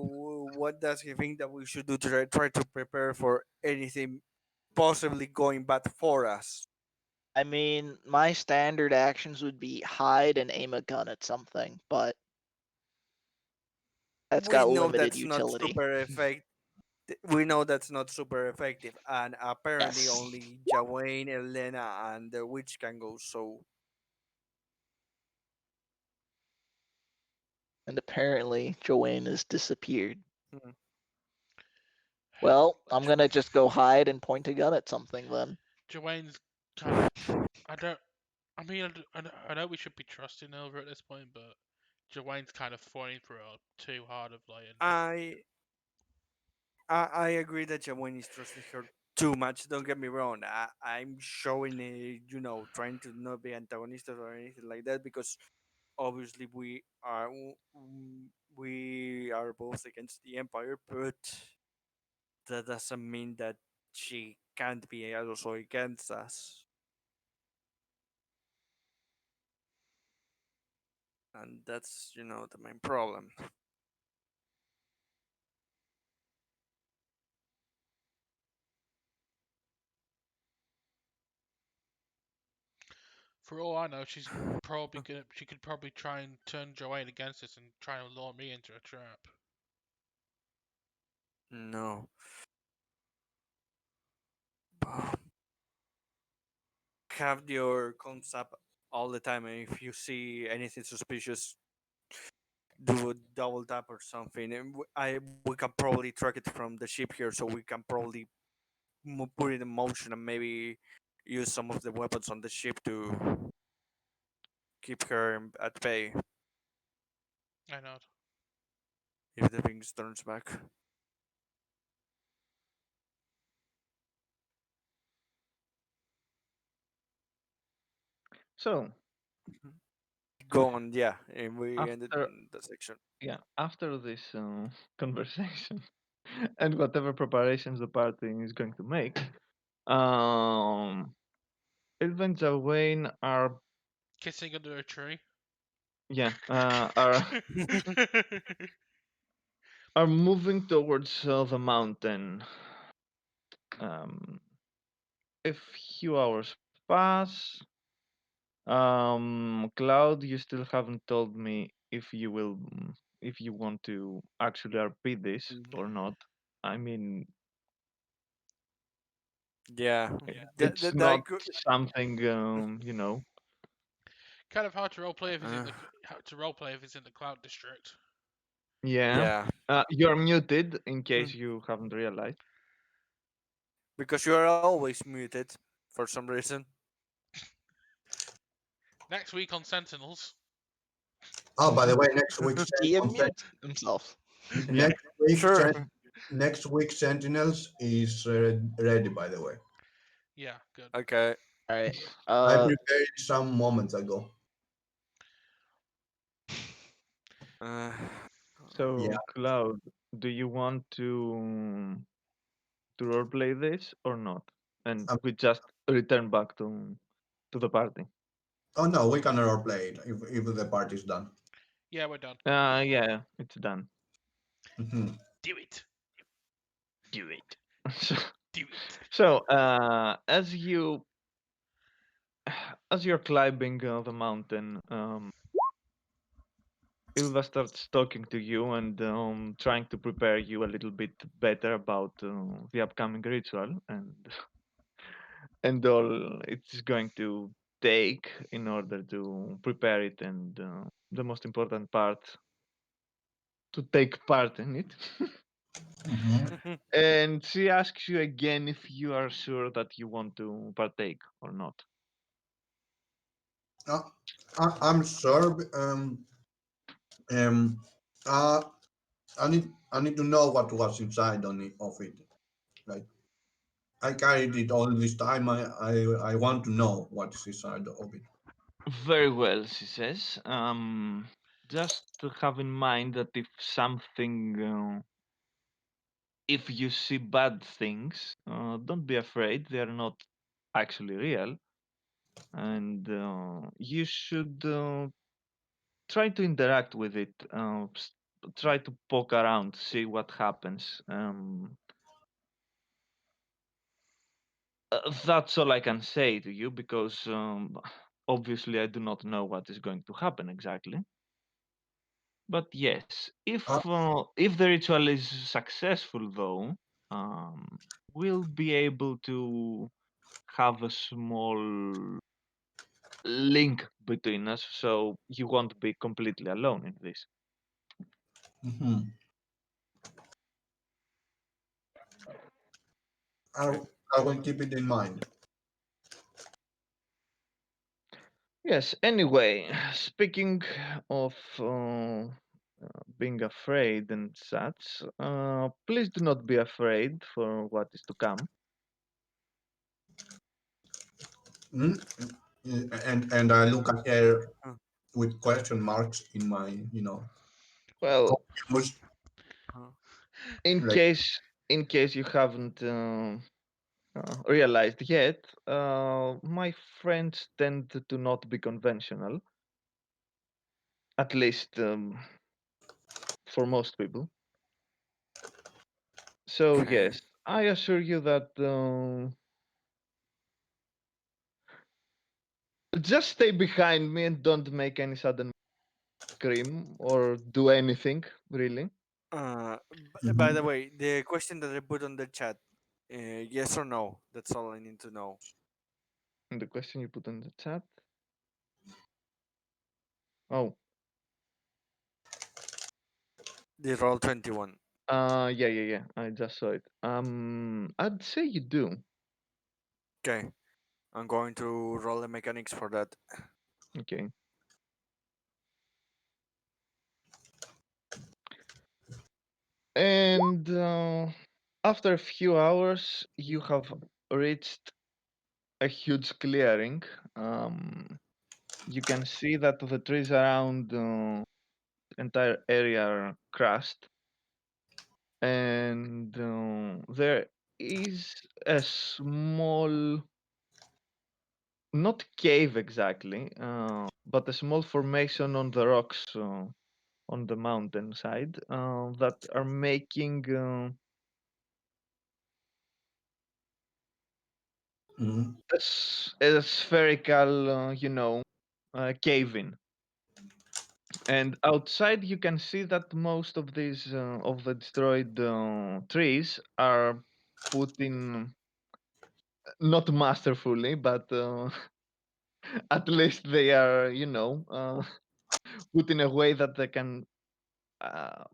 what does he think that we should do to try to prepare for anything possibly going bad for us. I mean, my standard actions would be hide and aim a gun at something, but that's We got know limited that's not utility. super effective. We know that's not super effective, and apparently Yes. only Jawain, Elena, and the witch can go. So And apparently, Joanne has disappeared. hmm. Well, I'm gonna just go hide and point a gun at something then. Joanne's kind of. I don't. I mean, I know we should be trusting over at this point, but Jawaine's kind of falling for it too hard of late. I I agree that Jawan is trusting her too much. Don't get me wrong. I'm showing a trying to not be antagonistic or anything like that because obviously we are both against the Empire, but that doesn't mean that she can't be also against us. And that's the main problem. For all I know, she could probably try and turn Joanne against us and try and lure me into a trap. No. Have your comms up all the time, and if you see anything suspicious, do a double tap or something. And we can probably track it from the ship here, so we can probably put it in motion and maybe use some of the weapons on the ship to keep her at bay I know. if the things turns back. So Go on, yeah, and we ended after in the section. after this conversation and whatever preparations the party is going to make, um, Ilva and Wayne are Kissing under a tree. yeah are moving towards the mountain. Um, a few hours pass. Cloud, you still haven't told me if you want to actually RP this or not. I mean, Yeah, it's that not something Kind of hard to roleplay if he's in uh, the Cloud District. Yeah. yeah, You're muted in case mm, you haven't realized. because you are always muted for some reason. Next week on Sentinels. Oh, by the way, next week He unmutes himself. Yeah. next week Sure. next week Sentinels is ready. By the way, Yeah, good. Okay. All right. I prepared some moments ago. Uh, Yeah. So, Cloud, do you want to roleplay this or not? And Um, we just return back to the party. oh no, we can roleplay it if the party's done. Yeah, we're done. Yeah, it's done. Mhm. Do it. Do it. So, Do it. as you're climbing the mountain, Ilva starts talking to you and trying to prepare you a little bit better about the upcoming ritual and all it's going to take in order to prepare it, and the most important part, to take part in it. Mhm. And she asks you again if you are sure that you want to partake or not. Uh, I'm sure. Um. Uh. I need to know what was inside of it. Like I carried it all this time. I want to know what is inside of it. Very well, she says. Just to have in mind that if you see bad things, don't be afraid. They are not actually real, and you should try to interact with it. Try to poke around, see what happens. That's all I can say to you because obviously I do not know what is going to happen exactly. But yes, Uh, if the ritual is successful, though, we'll be able to have a small link between us, so you won't be completely alone in this. mhm. I okay. I will keep it in mind. Yes, anyway, speaking of being afraid and such, please do not be afraid for what is to come. Mm? And I look at her Huh. with question marks in my, Well, confused. Huh. in Like, case you haven't realized yet, my friends tend to not be conventional, at least for most people. So Okay. yes, I assure you that just stay behind me and don't make any sudden scream or do anything really. By mhm. the way, the question that I put on the chat, yes or no? That's all I need to know. And the question you put in the chat. Oh, The roll 21. yeah. I just saw it. I'd say you do. Okay. I'm going to roll the mechanics for that. Okay. And after a few hours, you have reached a huge clearing. You can see that the trees around the entire area are crushed, and there is a small, not cave exactly, but a small formation on the rocks on the mountain side that are making Mhm. a spherical, cave in. And outside, you can see that most of these of the destroyed trees are put in not masterfully, but at least they are, put in a way that they can, uh,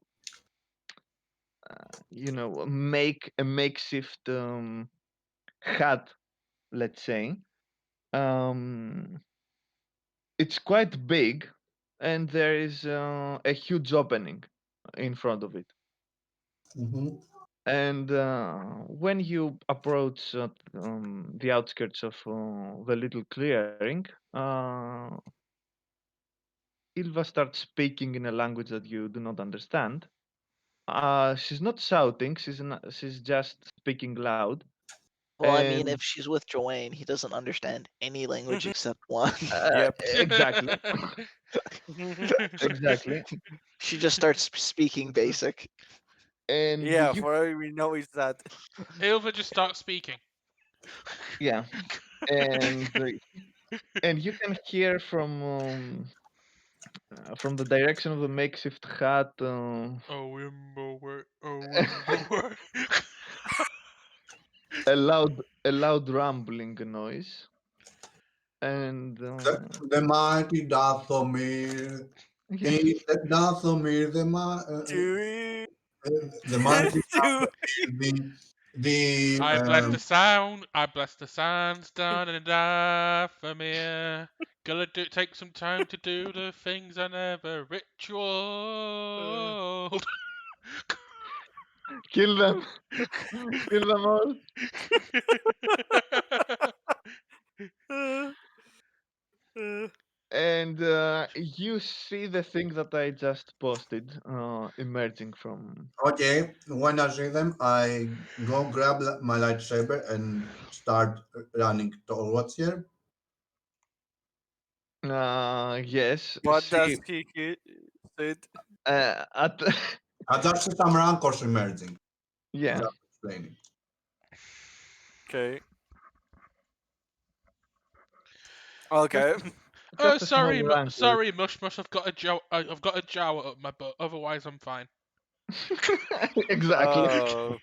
make a makeshift hut, let's say. Um, it's quite big, and there is a huge opening in front of it. Mhm. And when you approach the outskirts of the little clearing, Ilva starts speaking in a language that you do not understand. She's not shouting; she's just speaking loud. Well, I mean, And if she's with Joanne, he doesn't understand any language except one. Yep. exactly, exactly. She just starts speaking basic. And Yeah, you, for all we know is that. Ilva just starts speaking. yeah, and you can hear from the direction of the makeshift hut. Oh, Imbo, oh, Imbo. A loud rumbling noise, and The mighty Dathomir. yeah, Dathomir, Do the mighty do Dathomir, the I bless the sound, I bless the sands down in Dathomir. Gonna take some time to do the things I never ritual. kill them, kill them all. uh, uh, And you see the thing that I just posted emerging from. Okay, when I see them, I go grab my lightsaber and start running towards here. Yes, what does see, he said? at Just some rancors emerging. yeah, Just explaining. Okay. Okay. Oh, just a small sorry, rancor. sorry, Mush Mush. I've got a I've got a Jawa up my butt. Otherwise, I'm fine. Exactly. Oh.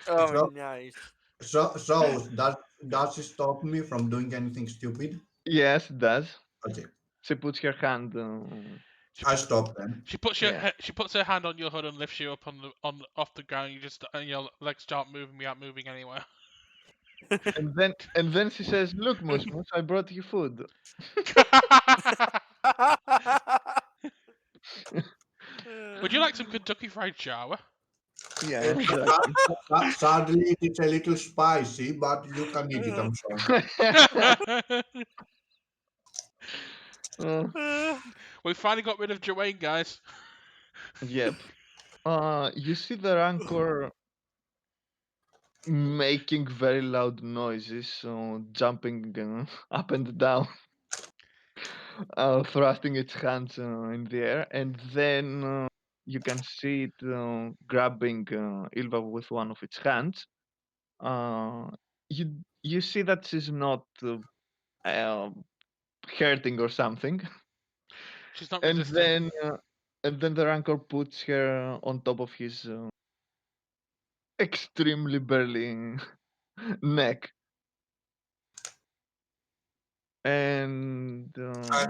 Oh, So, nice. does it stop me from doing anything stupid? Yes, it does. Okay, She puts her hand. She I put stop them. Yeah. she puts her hand on your hood and lifts you up on off the ground. You just and your legs start moving without moving anywhere. And then she says, "Look, Mus Mus, I brought you food." Would you like some Kentucky Fried Shower? Yeah, It's exactly. sadly it's a little spicy, but you can eat it. I'm sure. Uh, We finally got rid of Joanne, guys. yep. You see the Rancor making very loud noises, jumping up and down, thrusting its hands in the air, and then you can see it grabbing Ilva with one of its hands. Uh, you see that she's not uh, hurting or something, She's not and resisting. then the Rancor puts her on top of his extremely burly neck, and I,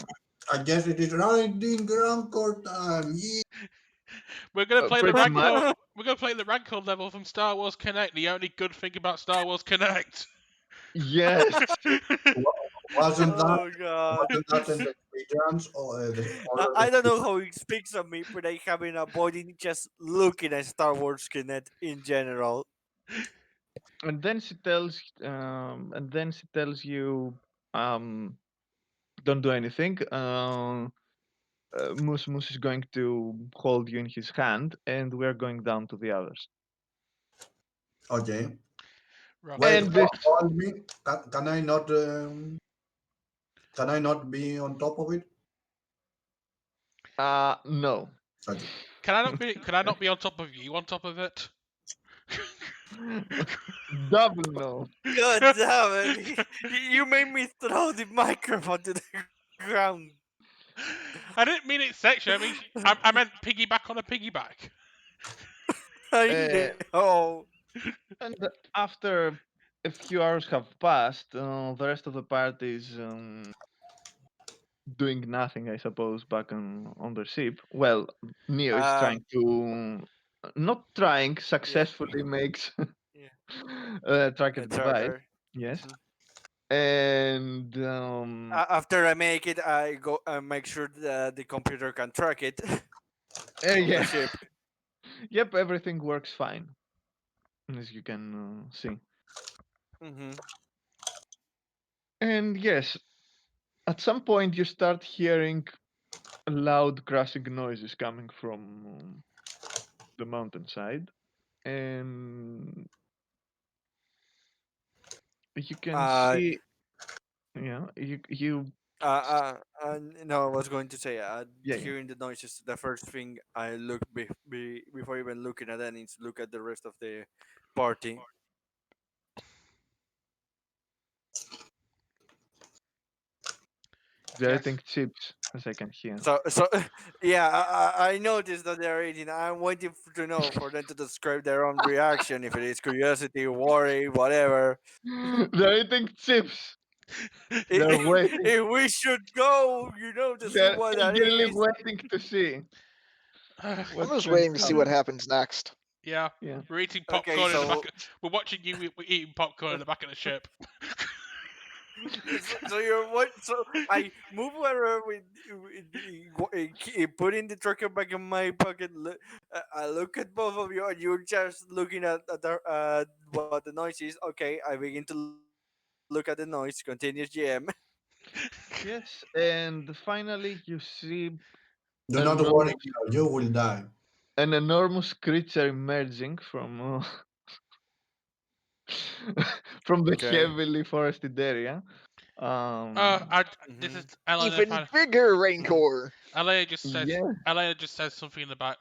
I guess it is riding Rancor time. Yeah. We're gonna play the pretty much. Rancor. We're gonna play the Rancor level from Star Wars Connect. The only good thing about Star Wars Connect. Yes. Wasn't that Oh god. wasn't that in the experience or I don't know how it speaks of me, but I have been avoiding just looking at Star Wars Kinect in general. And then she tells you, um, don't do anything. Moose Moose is going to hold you in his hand, and we're going down to the others. okay? Rough. Wait, And this, hold me. Can I not be on top of it? no. Okay. Can I not be? Can I not be on top of you? On top of it? Double no. God damn it! You made me throw the microphone to the ground. I didn't mean it sexually. I mean, I meant piggyback on a piggyback. I Uh, know. and after a few hours have passed, the rest of the party is doing nothing, I suppose, back on the ship. Well, Neo is trying Um. to, not trying, Yeah. successfully makes Yeah. track a A device. tracker. Yes, Mhm. and After I make it, I go make sure that the computer can track it on the yeah, ship. yep, everything works fine, as you can see. Hmm. And yes, at some point you start hearing loud crashing noises coming from the mountainside, and you can Uh, see, yeah, you no, I was going to say, yeah, yeah. hearing the noises, the first thing I look before even looking at any is look at the rest of the party. They're Yes. eating chips, as I can hear. So yeah, I noticed that they're eating. I'm waiting to know for them to describe their own reaction, if it is curiosity, worry, whatever. They're eating chips. They're waiting. If we should go, to see They're what that eagerly is. waiting to see I'm what's just going waiting to to see what happen. happens next. Yeah. Yeah. We're eating Okay, popcorn in the back. so We're watching you eating popcorn in the back of the ship. so you're what? So I move wherever put in the tracker back in my pocket. I look at both of you, and you're just looking at what the noise is. Okay, I begin to look at the noise. Continues GM. Yes, and finally you see Do an not worry, enormous, Neo, you will die. an enormous creature emerging from from the Okay. heavily forested area. I, this is Mm-hmm. Elena. Even bigger Rancor. Elena just says. Yeah. Elena just says something in the back.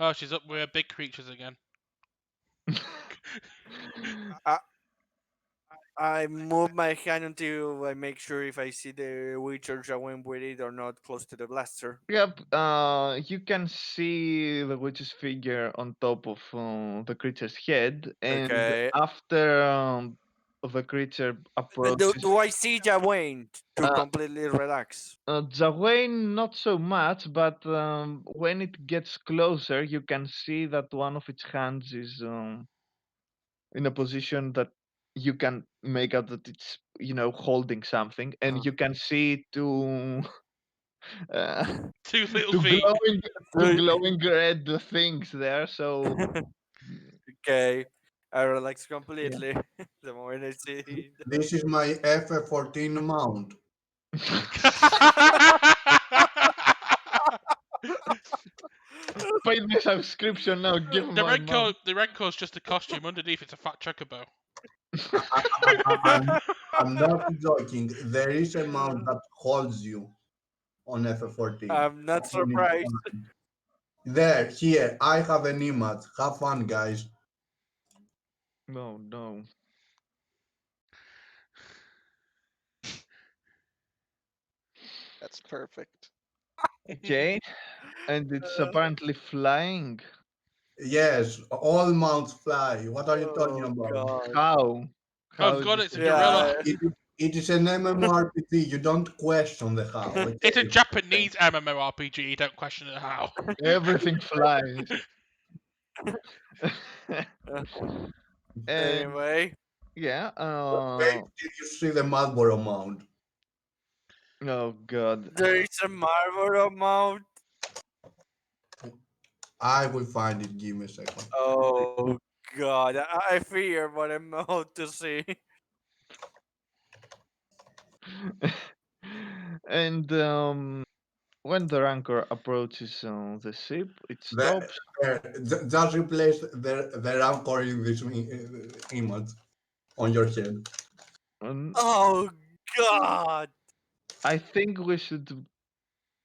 Oh, she's up with her big creatures again. I I move my hand until I make sure if I see the witcher I went with it or not close to the blaster. Yep, you can see the witch's figure on top of the creature's head, and Okay. after the creature Do, approaches, do I see Jawain to uh, completely relax? Jawain not so much, but when it gets closer, you can see that one of its hands is in a position that you can make out that it's holding something, and you can see two uh, Two little two feet. glowing two Three. glowing red things there. So Okay, I relax yeah. completely the moment I see it. This is my FF14 mount. Pay the subscription now. Give the my red mom. coat. The red coat's just a costume. Underneath, it's a fat chocobo. I'm not joking. There is a mount that holds you on FF14. I'm not You need to surprised. find. There, here, I have an image. Have fun, guys. No, no. That's perfect. Okay, and it's apparently flying. Yes, all mounts fly. What are you talking Oh about? god. How? Oh How is god, it it's a gorilla. Yeah. It is an MMORPG. You don't question the how. It's a Okay. Japanese MMORPG. You don't question it how. everything flies? And Anyway, yeah, Wait till you see the Marlboro mount. oh god. there is a Marlboro mount. I will find it. Give me a second. Oh god, I fear what I'm about to see. And when the ranker approaches the ship, it The, stops. just replace the rancor in this image on your head. And Oh god, I think we should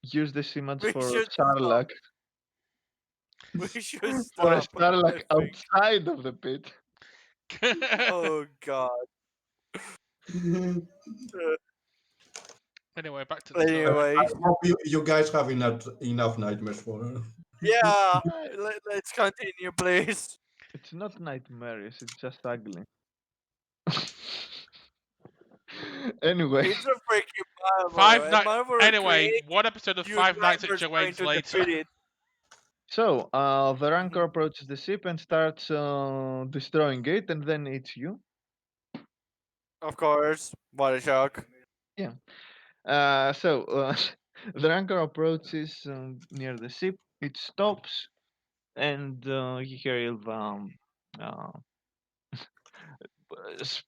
use this image we for should stop. Sarlacc, We should for a stop. I Sarlacc think. outside of the pit. Oh god. Uh, Anyway, back to the story. Anyway, I hope you guys have enough nightmares for her. yeah, let's continue, please. It's not nightmarish, it's just ugly. Anyway, It's a freaking Marlboro. Five And night. Marlboro Anyway, create one episode of your Five Nights at drivers trying Joanne's to later. defeat it. so the ranker approaches the ship and starts destroying it, and then it's you. Of course. What a shock. Yeah. So the ranker approaches near the ship. It stops, and you hear uh, s-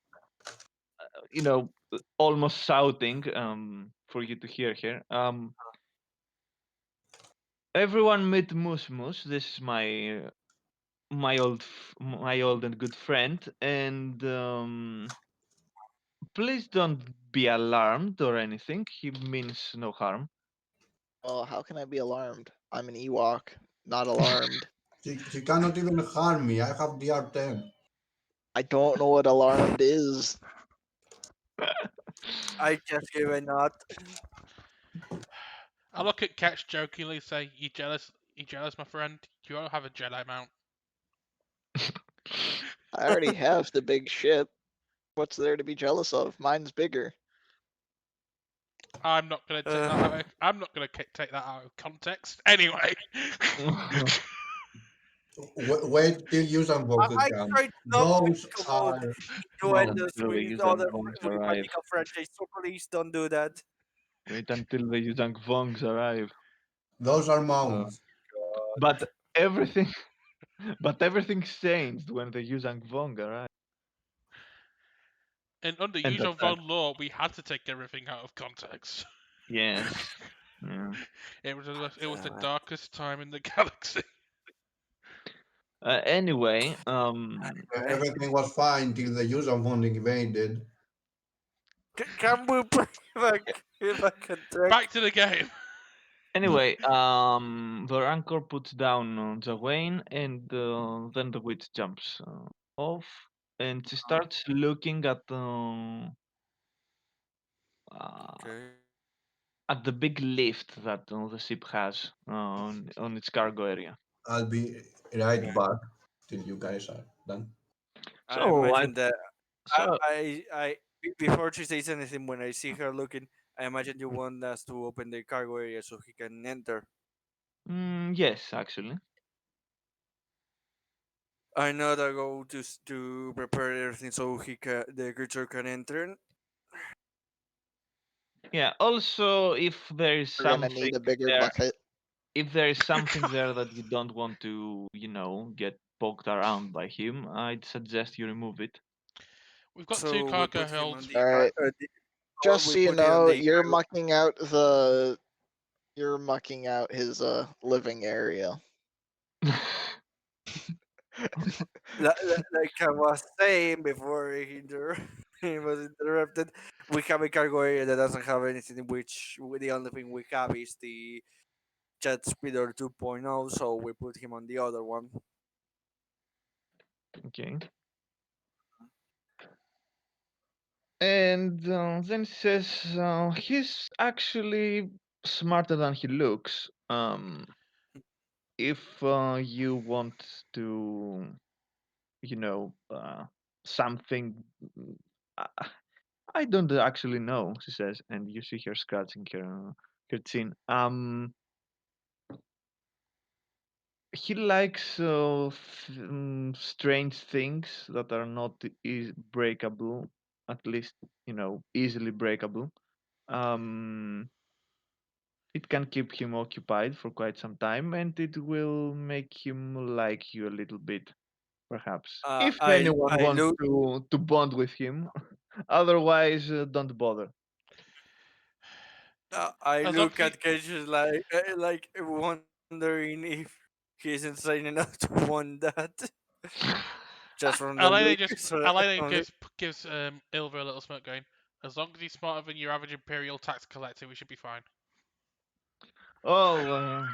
almost shouting for you to hear her. Everyone meet Moose Moose. This is my old and good friend, and please don't be alarmed or anything. He means no harm. Well, how can I be alarmed? I'm an Ewok, not alarmed. She cannot even harm me. I have DR10. I don't know what alarmed is. I just give a nod. I look at Ketch jokingly, say, "You jealous? You jealous, my friend? You don't have a Jedi mount." I already have the big ship. What's there to be jealous of? Mine's bigger. I'm not gonna take that out. I'm not gonna take that out of context. Anyway. Wait till you some focus I come. tried not to Those commode are innuendos until the with other Yuzang Vongs with arrive. magical franchise, so please don't do that. Wait until the Yuzang Vongs arrive. those are mounts. But everything, but everything's changed when the Yuzang Vong arrive. And under And usual attack. Von law, we had to take everything out of context. Yes. Yeah. It was the darkest time in the galaxy. Anyway, Everything was fine till the user one invaded. Can we play back if I can track? Back to the game. anyway, the rancor puts down Jawain, and then the witch jumps off, and she starts looking Okay. at the big lift that the ship has on its cargo area. I'll be right back till you guys are done. I So imagine that so before she says anything, when I see her looking, I imagine you want us to open the cargo area so he can enter. yes, actually. I know that go to prepare everything so the creature can enter. Yeah. Also, if there is We're gonna something need a bigger there, bucket. if there is something there that you don't want to, get poked around by him, I'd suggest you remove it. We've got two So we cargo put him on holds. the All right. Just we so you put it on know, the you're mucking out his living area. like I was saying before he was interrupted. We have a cargo area that doesn't have anything. The only thing we have is the jet speeder 2.0. So we put him on the other one. Okay. And then he says he's actually smarter than he looks. If you want to, something. I, I don't actually know, she says, and you see her scratching her chin. He likes strange things that are not breakable, at least easily breakable. Um, it can keep him occupied for quite some time, and it will make him like you a little bit, perhaps. If anyone I wants look to bond with him, otherwise, don't bother. I As long look as he, at Cassius like wondering if he's insane enough to want that. Just from the look. So I like that he only gives Ilver a little smirk, going. As long as he's smarter than your average Imperial tax collector, we should be fine. Oh,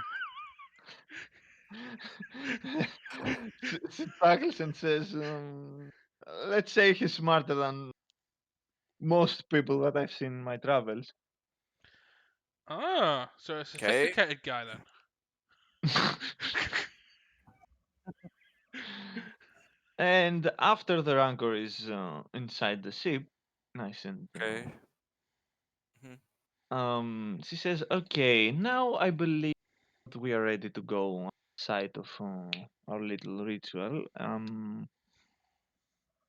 she chuckles and says, let's say he's smarter than most people that I've seen in my travels. Ah, so a okay. sophisticated guy then. And after the rancor is inside the ship, nice and Okay. Mhm. she says, "Okay, now I believe that we are ready to go on the site of our little ritual.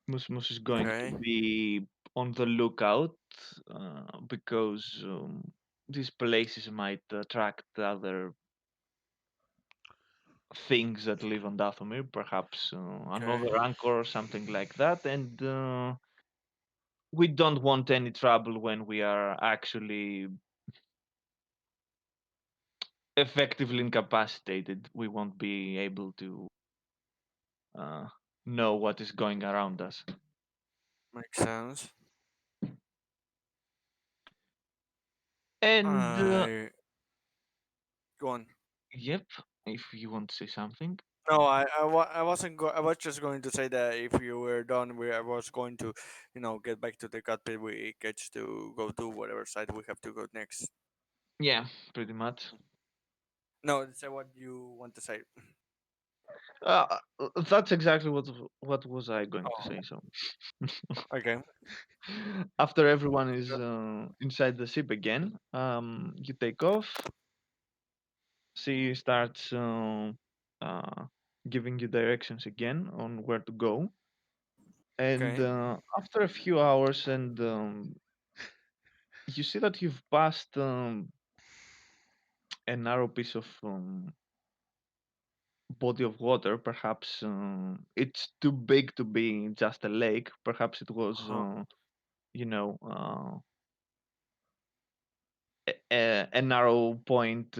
Musmus is going to Okay. be on the lookout because these places might attract other things that live on Dathomir, perhaps Okay. another rancor or something like that, and we don't want any trouble when we are actually effectively incapacitated. We won't be able to uh, know what is going around us. Makes sense. And I go on. yep, if you want to say something. No, I wasn't. I was just going to say that if you were done, I was going to, get back to the cockpit. We get to go to whatever side we have to go next. Yeah, pretty much. No, say what you want to say. That's exactly what was I going to Oh, say. So okay. after everyone is inside the ship again, you take off. She starts uh, giving you directions again on where to go. And Okay. after a few hours, and you see that you've passed a narrow piece of body of water. Perhaps it's too big to be just a lake. Perhaps it was, Uh-huh. you know, a narrow point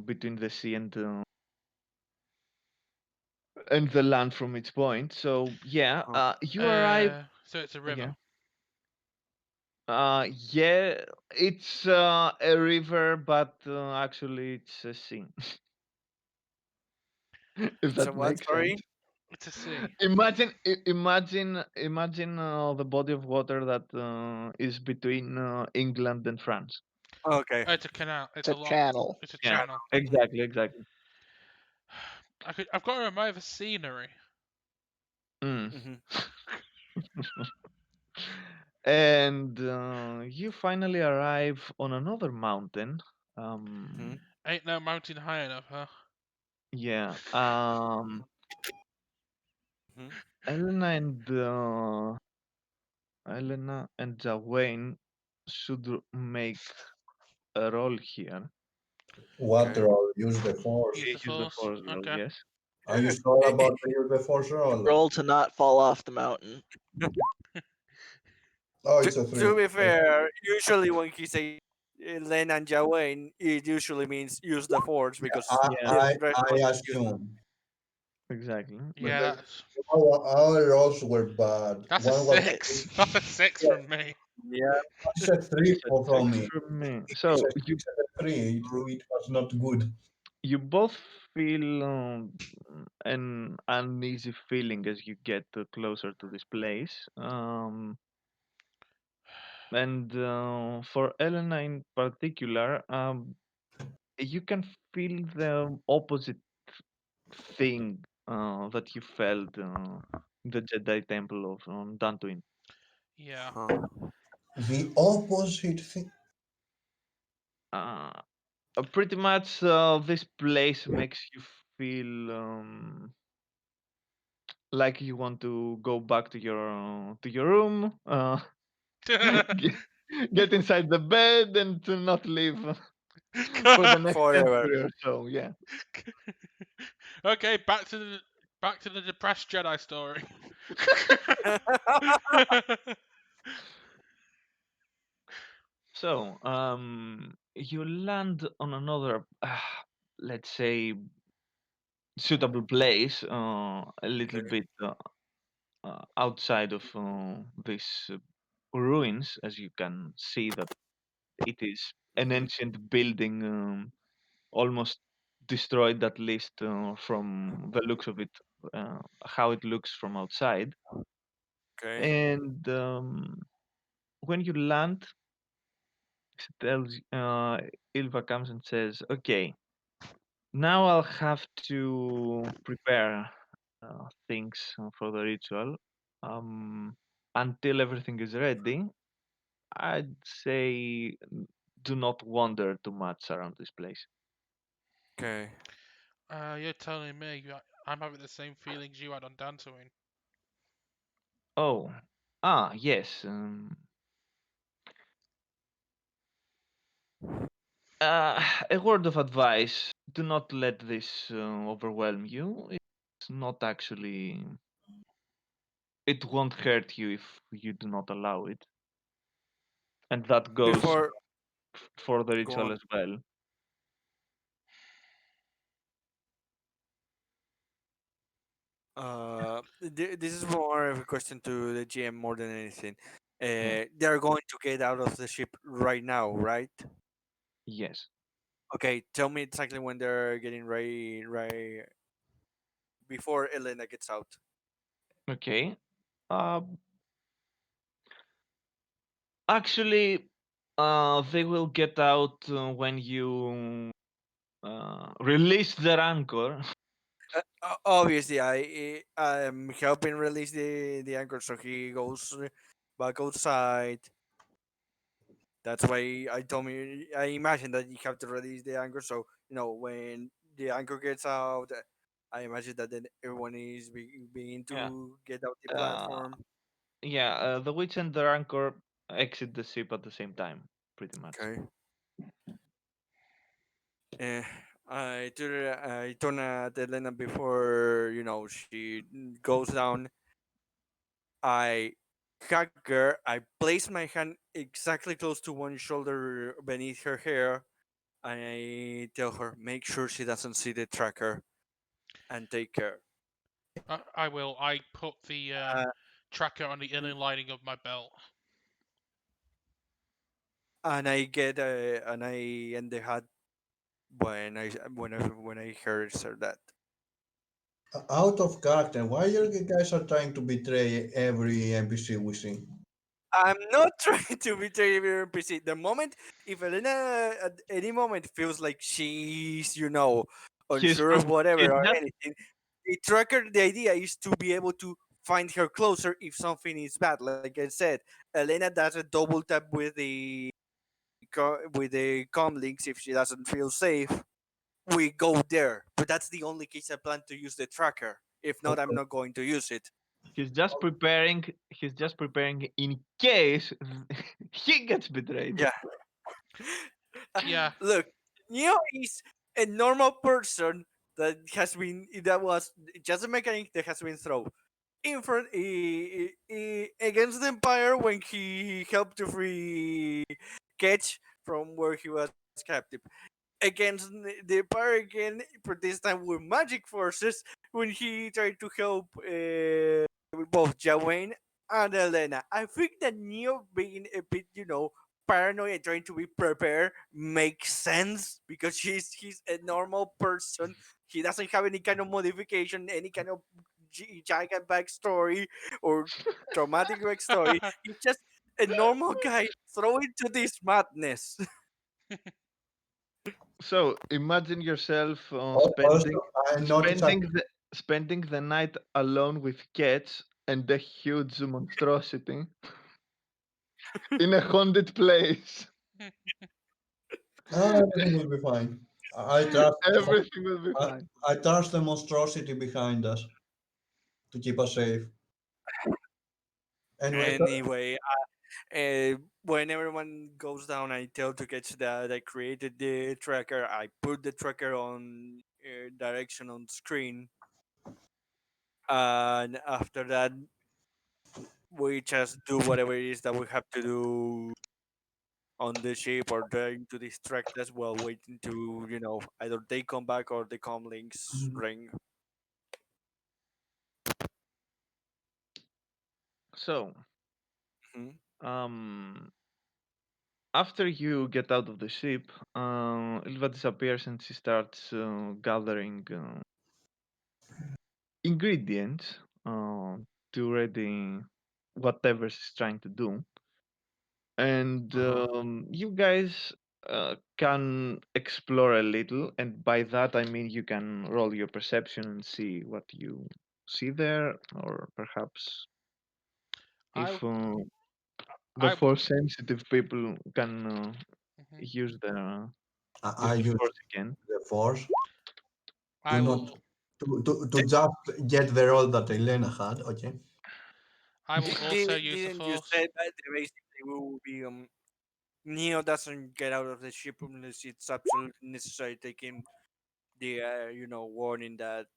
between the sea and the land from its point. So yeah, Uh-huh. you arrive. So it's a Yeah, river. yeah, it's a river, but actually it's a sea. If It's a that what? makes sense. Sorry. It's a sea. Imagine the body of water that is between England and France. Okay. It's a canal. It's It's a a long. channel. It's a Yeah, channel. Mhm. exactly, exactly. I've got to admire the scenery. Mm. Mhm. And you finally arrive on another mountain. Mhm. Ain't no mountain high enough, huh? Yeah. Elena and Jawain should make a roll here. What Okay. roll? Use the force. Use the Use the force. force roll, Okay. yes. Are you sure about the use the force roll? Roll to not fall off the mountain. Oh, to, it's a 3. to be fair, usually when he says Len and Jawain, it usually means use the force because Yeah, the I, rest I was useless. assume. exactly. But Yeah, that's Our rolls were bad. that's a One was six. That's a six yeah, from me. Yeah. it's a 3 it's a from six me. from me. It's So a 6 and a 3. It was not good. you both feel an uneasy feeling as you get closer to this place. And for Elena in particular, you can feel the opposite thing that you felt in the Jedi Temple of Dantooine. Yeah. Huh. The opposite thing. Uh, Pretty much, this place makes you feel like you want to go back to your room, get, get inside the bed, and to not leave for the next Forever. century or so. Yeah. Okay, back to the depressed Jedi story. So, you land on another, let's say, suitable place, a little bit outside of these ruins, as you can see that it is an Mhm. ancient building, almost destroyed, at least from the looks of it, how it looks from outside. Okay. And when you land, tells Ilva comes and says, "Okay, now I'll have to prepare things for the ritual. Um, until everything is ready, I'd say do not wander too much around this place." Okay. You're telling me I'm having the same feelings you had on Dantooine. Oh, yes. A word of advice: do not let this overwhelm you. It's not actually. It won't hurt you if you do not allow it, and that goes Before for the go ritual on. as well. This is more of a question to the GM more than anything. Yeah. They are going to get out of the ship right now, right? Yes. Okay, tell me exactly when they're getting ready, right before Elena gets out. Okay. Uh, Actually, they will get out when you release their anchor. Obviously, I am helping release the anchor, so he goes back outside. That's why I told me I imagine that you have to release the anchor. So when the anchor gets out, I imagine that then everyone is beginning Yeah. to get out the Uh, platform. yeah. The witch and their anchor exit the ship at the same time, pretty much. Okay. Eh, I turn at Elena before she goes down. I hug her. I place my hand exactly close to one shoulder beneath her hair, and I tell her, make sure she doesn't see the tracker and take care. I will. I put the Uh, tracker on the inner lining of my belt. and I get and I end the hat when I heard her that. Out of character, why you guys are trying to betray every NPC we see? I'm not trying to betray your NPC. The moment if Elena at any moment feels like she's He's unsure of from. whatever It's or just. anything, the tracker the idea is to be able to find her closer if something is bad. Like I said, Elena does a double tap with the com links if she doesn't feel safe. We go there, but that's the only case I plan to use the tracker. If not, I'm not going to use it. He's just preparing. He's just preparing in case he gets betrayed. Yeah. Yeah. Look, Neo is a normal person that was just a mechanic that has been thrown in front against the Empire when he helped to free Ketch from where he was captive. Against the Empire again, but this time with magic forces when he tried to help both Jawain and Elena. I think that Neo being a bit, paranoid and trying to be prepared makes sense because he's a normal person. He doesn't have any kind of modification, any kind of giant backstory or traumatic backstory. He's just a normal guy thrown into this madness. So imagine yourself Also, I noticed that spending the night alone with cats and a huge monstrosity in a haunted place. everything will be fine. I trust. Everything will be I, fine. I trust the monstrosity behind us to keep us safe. Anyway, Anyway, when everyone goes down, I tell to catch that I created the tracker. I put the tracker on direction on screen, and after that, we just do whatever it is that we have to do on the ship or trying to distract us while waiting to, either they come back or the comlinks ring. So, Mhm. um, after you get out of the ship, Ilva disappears and she starts gathering ingredients to ready whatever she's trying to do. And Uh-huh. you guys can explore a little, and by that I mean you can roll your perception and see what you see there, or perhaps I if the I force sensitive people can mhm. use I use the use force again. the force to I not will to just get the role that Elena had. Okay. I will also use the Didn't you force. say that basically we will be Neo doesn't get out of the ship unless it's absolutely necessary, taking the warning that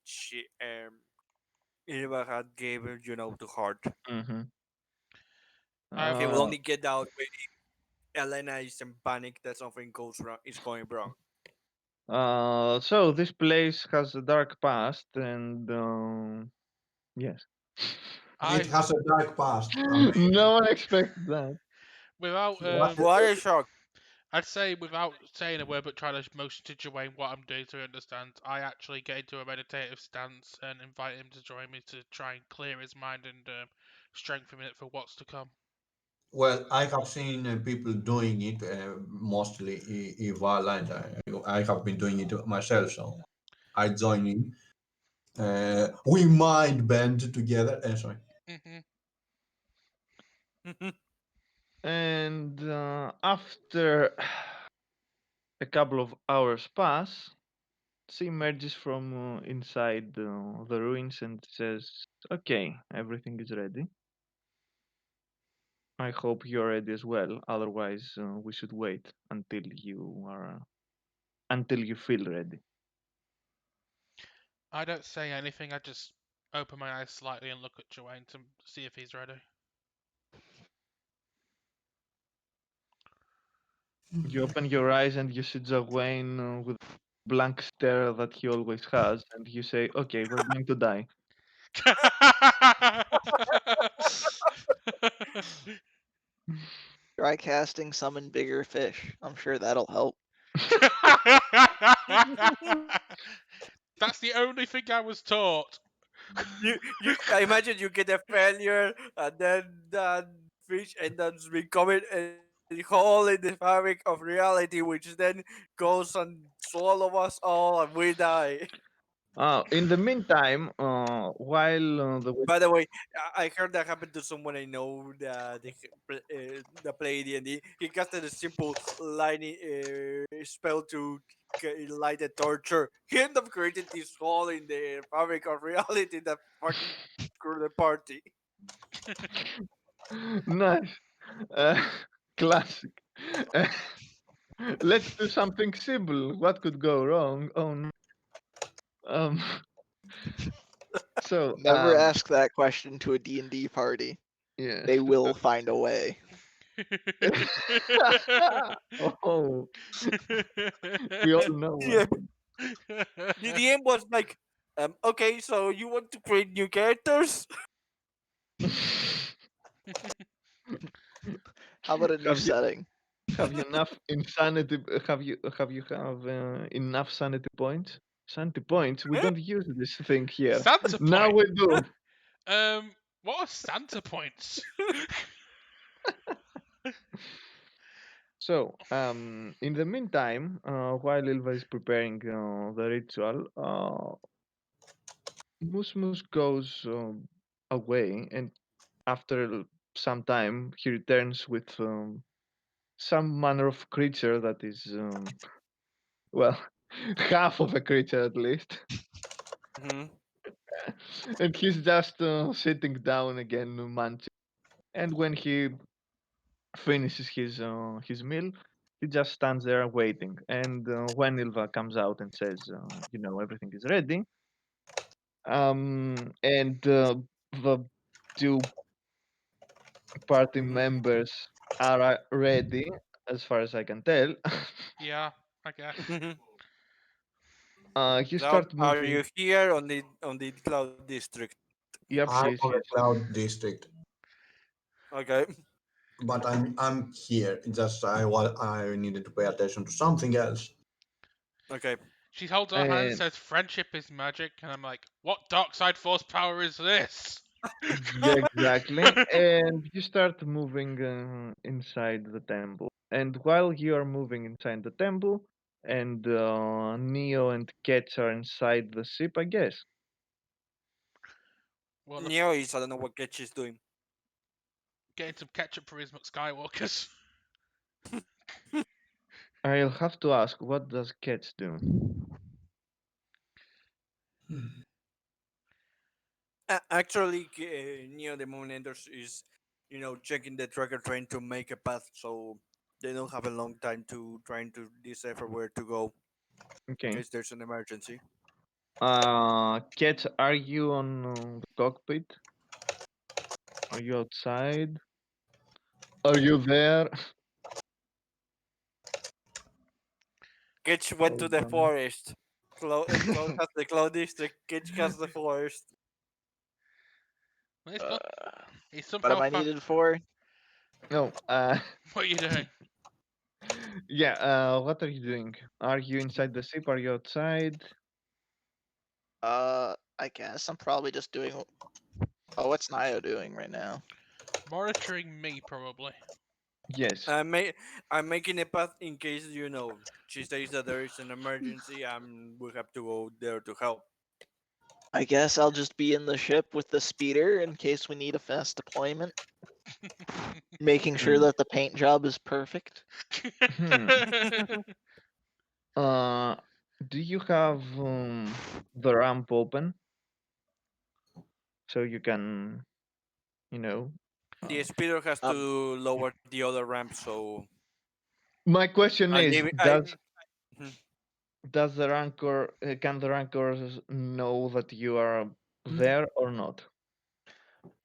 Eva had gave her, to heart. Hmm. I He will Uh, only get out when Elena is in panic that something goes wrong, is going wrong. so this place has a dark past, and yes, It I has a dark past. no one expected that. without What? What a shock! I'd say without saying a word but trying to motion to Dwayne what I'm doing so he understands, I actually get into a meditative stance and invite him to join me to try and clear his mind and strengthen it for what's to come. Well, I have seen people doing it, mostly Ivala, and I have been doing it myself, so I join in. We mind bend together. Sorry. Hmm. And after a couple of hours pass, she emerges from inside the ruins and says, "Okay, everything is ready. I hope you're ready as well. Otherwise, we should wait until you feel ready." I don't say anything, I just open my eyes slightly and look at Dwayne to see if he's ready. You open your eyes and you see Jawayne with a blank stare that he always has, and you say, "Okay, we're going to die." Try casting summon bigger fish. I'm sure that'll help. That's the only thing I was taught. I imagine you get a failure, and then that fish ends up becoming a hole in the fabric of reality, which then goes and swallow us all, and we die. In the meantime, while By the way, I heard that happened to someone I know that played D&D. He casted a simple lightning spell to light the torture. He ended up creating this hole in the fabric of reality that fucking screw the party. Nice. Uh, classic. Uh, let's do something simple. What could go wrong? Oh no. Um. So Never ask that question to a D&D party. yes. They will find a way. Oh, we all know. Yeah. The DM was like, okay, so you want to create new characters? How about a new Have you setting? have you enough insanity? Have enough sanity points? Sanity points? We don't use this thing here. Santa Now point. we do. What are Santa points? So, in the meantime, while Ilva is preparing the ritual, Musmus goes away, and after some time, he returns with some manner of creature that is, well, half of a creature at least. Mhm. And he's just sitting down again, munching. And when he finishes his meal, he just stands there waiting. And when Ilva comes out and says, everything is ready, and the two party Mhm. members are ready, as far as I can tell, Yeah, I guess. Mhm. you Cloud, start are moving. you here on the Cloud District? Yep, I'm she is. on the cloud district, Okay. but I'm here. Just I needed to pay attention to something else. Okay. She holds her hand and And says, "Friendship is magic," and I'm like, "What dark side force power is this?" yeah, exactly. And you start moving inside the temple. And while you are moving inside the temple, and Neo and Ketch are inside the ship, I guess. Well, Neo is, I don't know what Ketch is doing. getting some ketchup for his Skywalkers. I'll have to ask, what does Ketch do? Actually, Neo the Moon Enders is, checking the tracker trying to make a path so they don't have a long time to trying to decipher where to go in Okay. case there's an emergency. Ketch, are you on the cockpit? Are you outside? Are you there? Ketch went to Hold the on. forest. Cloud has the Cloud District. Ketch has the forest. He's, Uh, he's what somehow am I found. needed for? No, What are you doing? yeah, what are you doing? Are you inside the ship? Are you outside? I guess I'm probably just doing. Oh, what's Nio doing right now? Monitoring me, probably. Yes. I'm making a path in case she says that there is an emergency and we have to go there to help. I guess I'll just be in the ship with the speeder in case we need a fast deployment. Making sure Hmm. that the paint job is perfect. Hmm. Uh, do you have the ramp open so you can, you know? The speeder has to Um, lower the other ramp, so My question I is, leave. Mhm. does the rancor can the rancors know that you are there or not?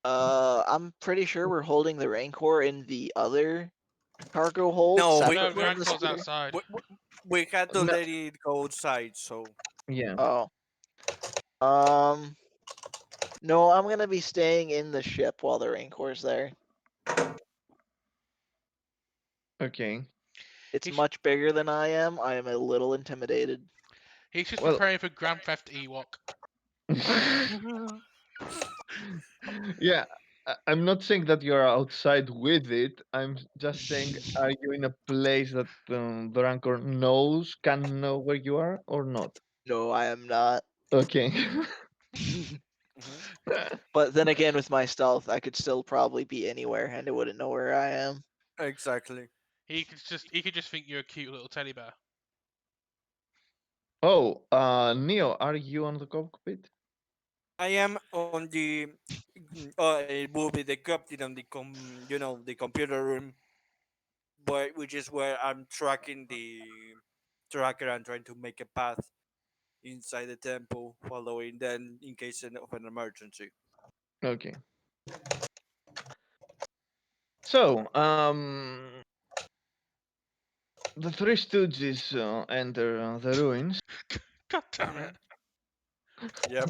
I'm pretty sure we're holding the Rancor in the other cargo hold No, No, separate the from the Rancor's speeder. outside. we had to No. let it go outside. So Yeah. Oh, um, no, I'm gonna be staying in the ship while the Rancor's there. Okay. It's He's, much bigger than I am. I am a little intimidated. he's just Well. preparing for Grand Theft Ewok. Yeah, I'm not saying that you're outside with it. I'm just saying, are you in a place that the rancor can know where you are or not? No, I am not. Okay. Mhm. But then again, with my stealth, I could still probably be anywhere and it wouldn't know where I am. Exactly. He could just think you're a cute little teddy bear. Oh, Neo, are you on the cockpit? I am on the. It will be the captain on the computer room, but which is where I'm tracking the tracker and trying to make a path inside the temple, following then in case of an emergency. Okay. So, the Three Stooges enter the ruins. God damn it. Yep.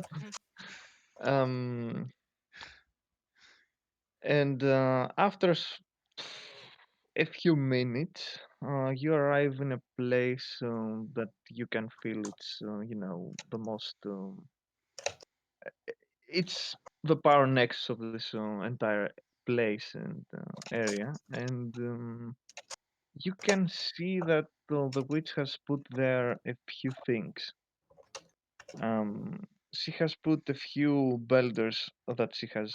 Um, and after a few minutes, you arrive in a place that you can feel it's, the most. It's the power nexus of this entire place and area, and you can see that the witch has put there a few things. She has put a few builders that she has,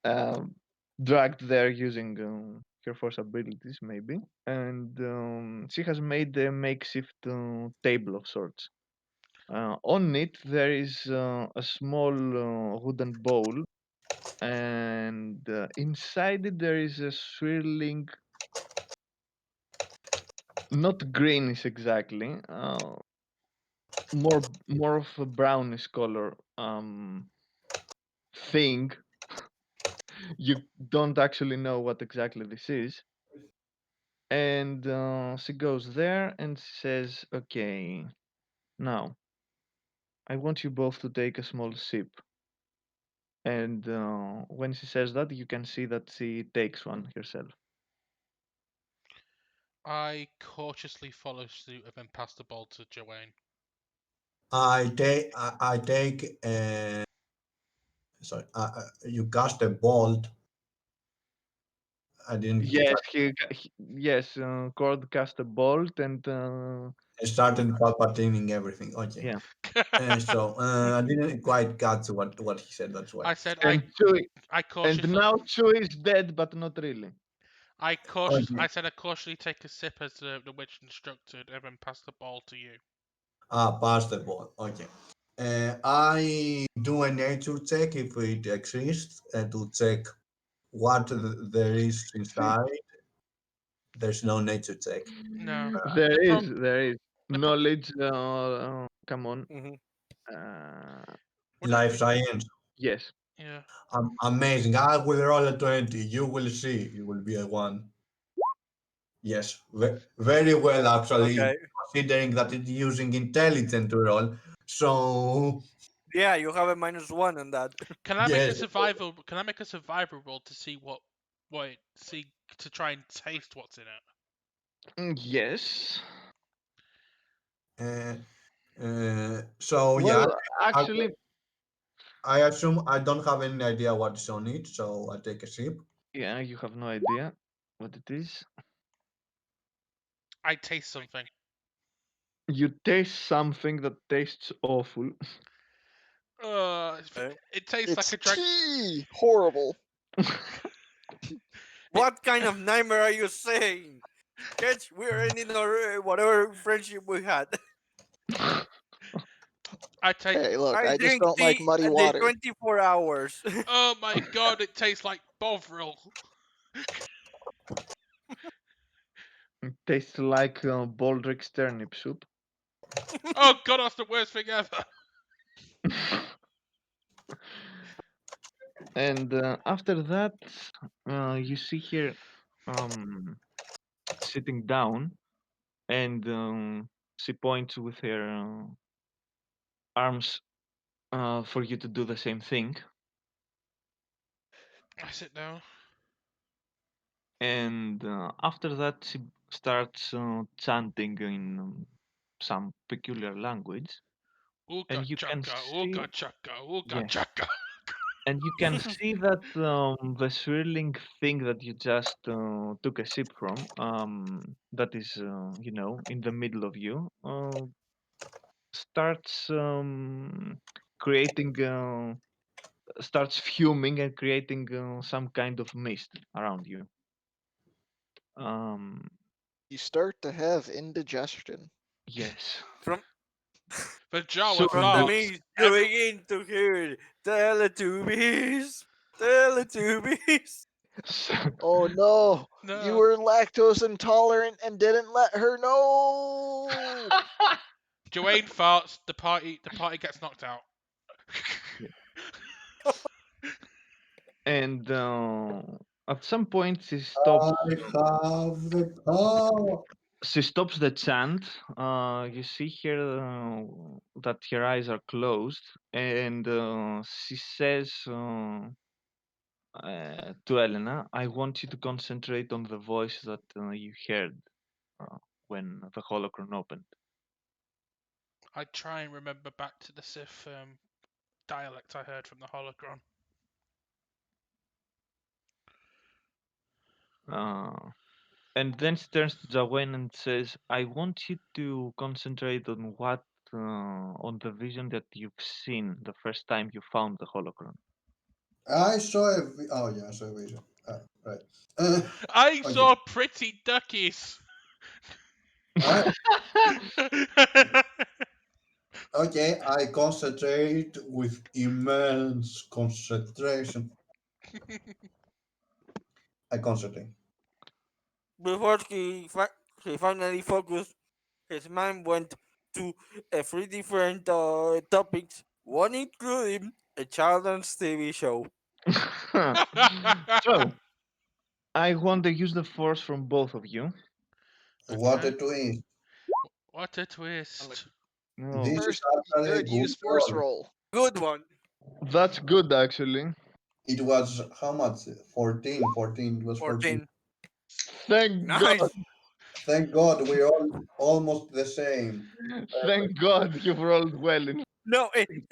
um, dragged there using her force abilities, maybe. And she has made a makeshift table of sorts. On it, there is a small wooden bowl, and inside it, there is a swirling, not greenish exactly, more of a brownish color thing. You don't actually know what exactly this is. And she goes there and says, "Okay, now I want you both to take a small sip." And when she says that, you can see that she takes one herself. I cautiously follow suit and then pass the ball to Joanne. I take. Sorry, you cast a bolt. I didn't Yes, yes, Cord cast a bolt and started palpatining everything. Okay. yeah, I didn't quite catch what he said. That's why. I said and Chewie, I and cautiously now Chewie is dead, but not really. Okay. I said I cautiously take a sip as the witch instructed and then pass the ball to you. Pass the ball. Okay. I do a nature check if it exists to check what there is inside. There's no nature check. No. The There pro is, there is the pro knowledge. Come on. Hmm. would it Life be science. Yes. yeah. Amazing. I will roll a 20. You will see. It will be a 1. Yes. Very well, actually, Okay. considering that it's using intelligent to roll. So, Yeah, you have a -1 on that. Can I make a yes. survival roll to see what see to try and taste what's in it? Yes. Uh, so, yeah, Well, I, actually, I assume I don't have any idea what's on it. So, I take a sip. yeah, you have no idea what it is. I taste something. You taste something that tastes awful. Okay. It tastes like It's a drag. tea. Horrible. What kind of nightmare are you saying? Catch, we're ending our whatever friendship we had. I take. Hey, look, I I just drink don't like tea muddy at the water. 24 hours. Oh my god! It tastes like Bovril. It tastes like Baldrick's turnip soup. Oh god, that's the worst thing ever. And after that, you see here um, sitting down, and she points with her arms for you to do the same thing. I sit down. And after that, she starts chanting in some peculiar language, Ooga and you can chaka, see, ooga chaka, ooga yes, chaka. and you can see that the swirling thing that you just took a sip from, that is, in the middle of you, starts creating, starts fuming and creating some kind of mist around you. Um, You start to have indigestion. Yes. From The Jawa So from the the- thoughts. maze, you begin to hear Teletubbies, Teletubbies. so, Oh no, you No. were lactose intolerant and didn't let her know. Joanne farts. The party gets knocked out. and at some point I have the power. she stops the chant. You see her that her eyes are closed, and she says to Elena, "I want you to concentrate on the voice that you heard when the holocron opened." I try and remember back to the Sith dialect I heard from the Holocron. And then she turns to Jawen and says, "I want you to concentrate on what on the vision that you've seen the first time you found the holocron." I saw a. Oh yeah, I saw a vision. Right. Uh, I okay. saw pretty duckies. I, okay. I concentrate with immense concentration. I concentrate. Before he finally focused, his mind went to three different topics, one including a children's TV show. So I want to use the force from both of you. What a Okay. twist! What a twist. No, This is First actually a good good use force roll. roll. Good one. that's good actually. It was how much? 14. 14. It was 14. 14. Thank God. Nice. Thank God we're all almost the same. Thank God you've rolled well. No, in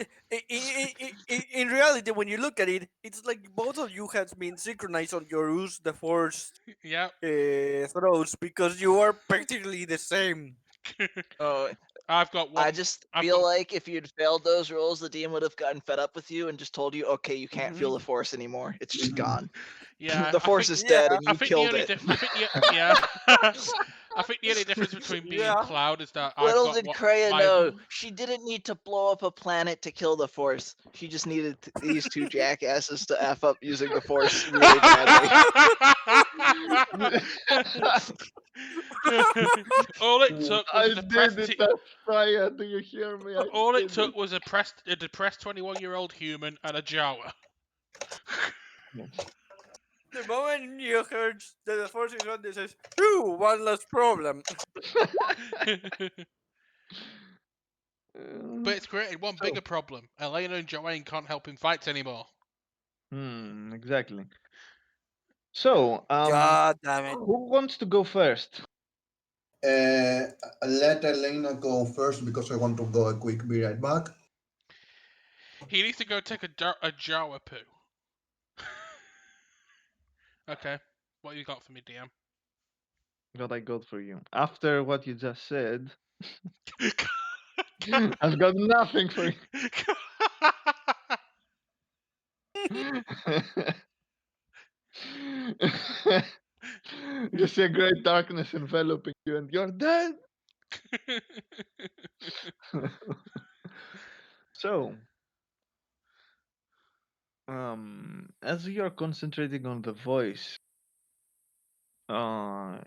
reality, when you look at it, it's like both of you has been synchronized on your use the force Yep. throws because you are practically the same. Oh, I've got one. I just I've feel got. like if you'd failed those rolls, the DM would have gotten fed up with you and just told you, "Okay, you can't feel the force anymore. It's just gone. Yeah. The I force think. is dead, Yeah, and I you think the killed only it." I think the yeah. I think the only difference between me and yeah. Cloud is that I've Little got did what Kreia my. know, she didn't need to blow up a planet to kill the Force. She just needed these two jackasses to F up using the Force really badly. All it took was I a depressed. did it, Aspire. Do you hear me? I All it did took was a depressed 21-year-old human and a Jawa. The moment you heard that the force is on, this says, "Ooh, one less problem." But it's created one So- bigger problem. Elena and Joanne can't help him fight anymore. Exactly. So, God damn it. who wants to go first? Let Elena go first because I want to go a quick be right back. He needs to go take a Jawa poo. Okay, what you got for me, DM? What I got for you. After what you just said, I've got nothing for you. You see a great darkness enveloping you, and you're dead. So, as you're concentrating on the voice, you uh,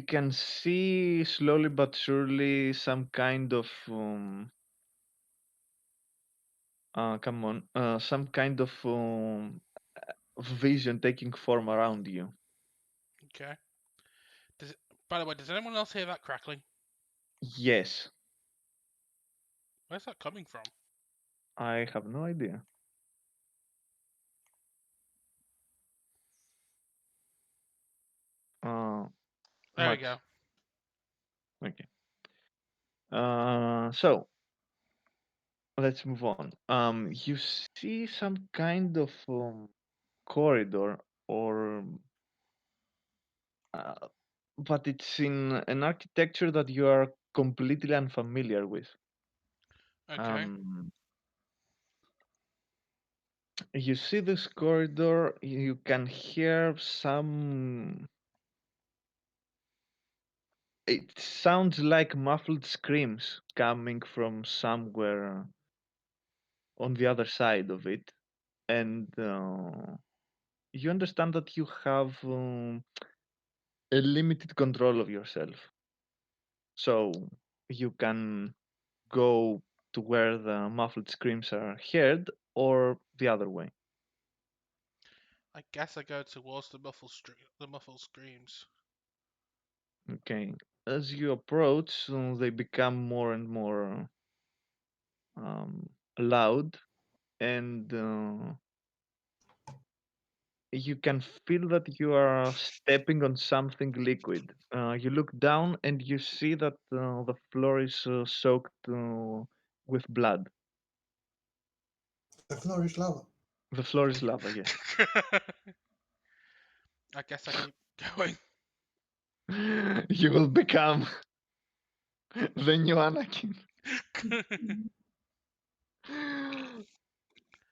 can see slowly but surely some kind of come on, some kind of vision taking form around you. Okay. By the way, does anyone else hear that crackling? Yes, Where's that coming from? I have no idea. There we Much. go. Okay. So let's move on. You see some kind of corridor, or uh, but it's in an architecture that you are completely unfamiliar with. Okay. You see this corridor. You can hear some it sounds like muffled screams coming from somewhere on the other side of it, and you understand that you have a limited control of yourself. So you can go to where the muffled screams are heard, or the other way. I guess I go towards the muffled screams. Okay. As you approach, they become more and more um, loud, and you can feel that you are stepping on something liquid. You look down and you see that the floor is soaked with blood. The floor is lava. The floor is lava, yes. I guess I keep going. You will become the new Anakin.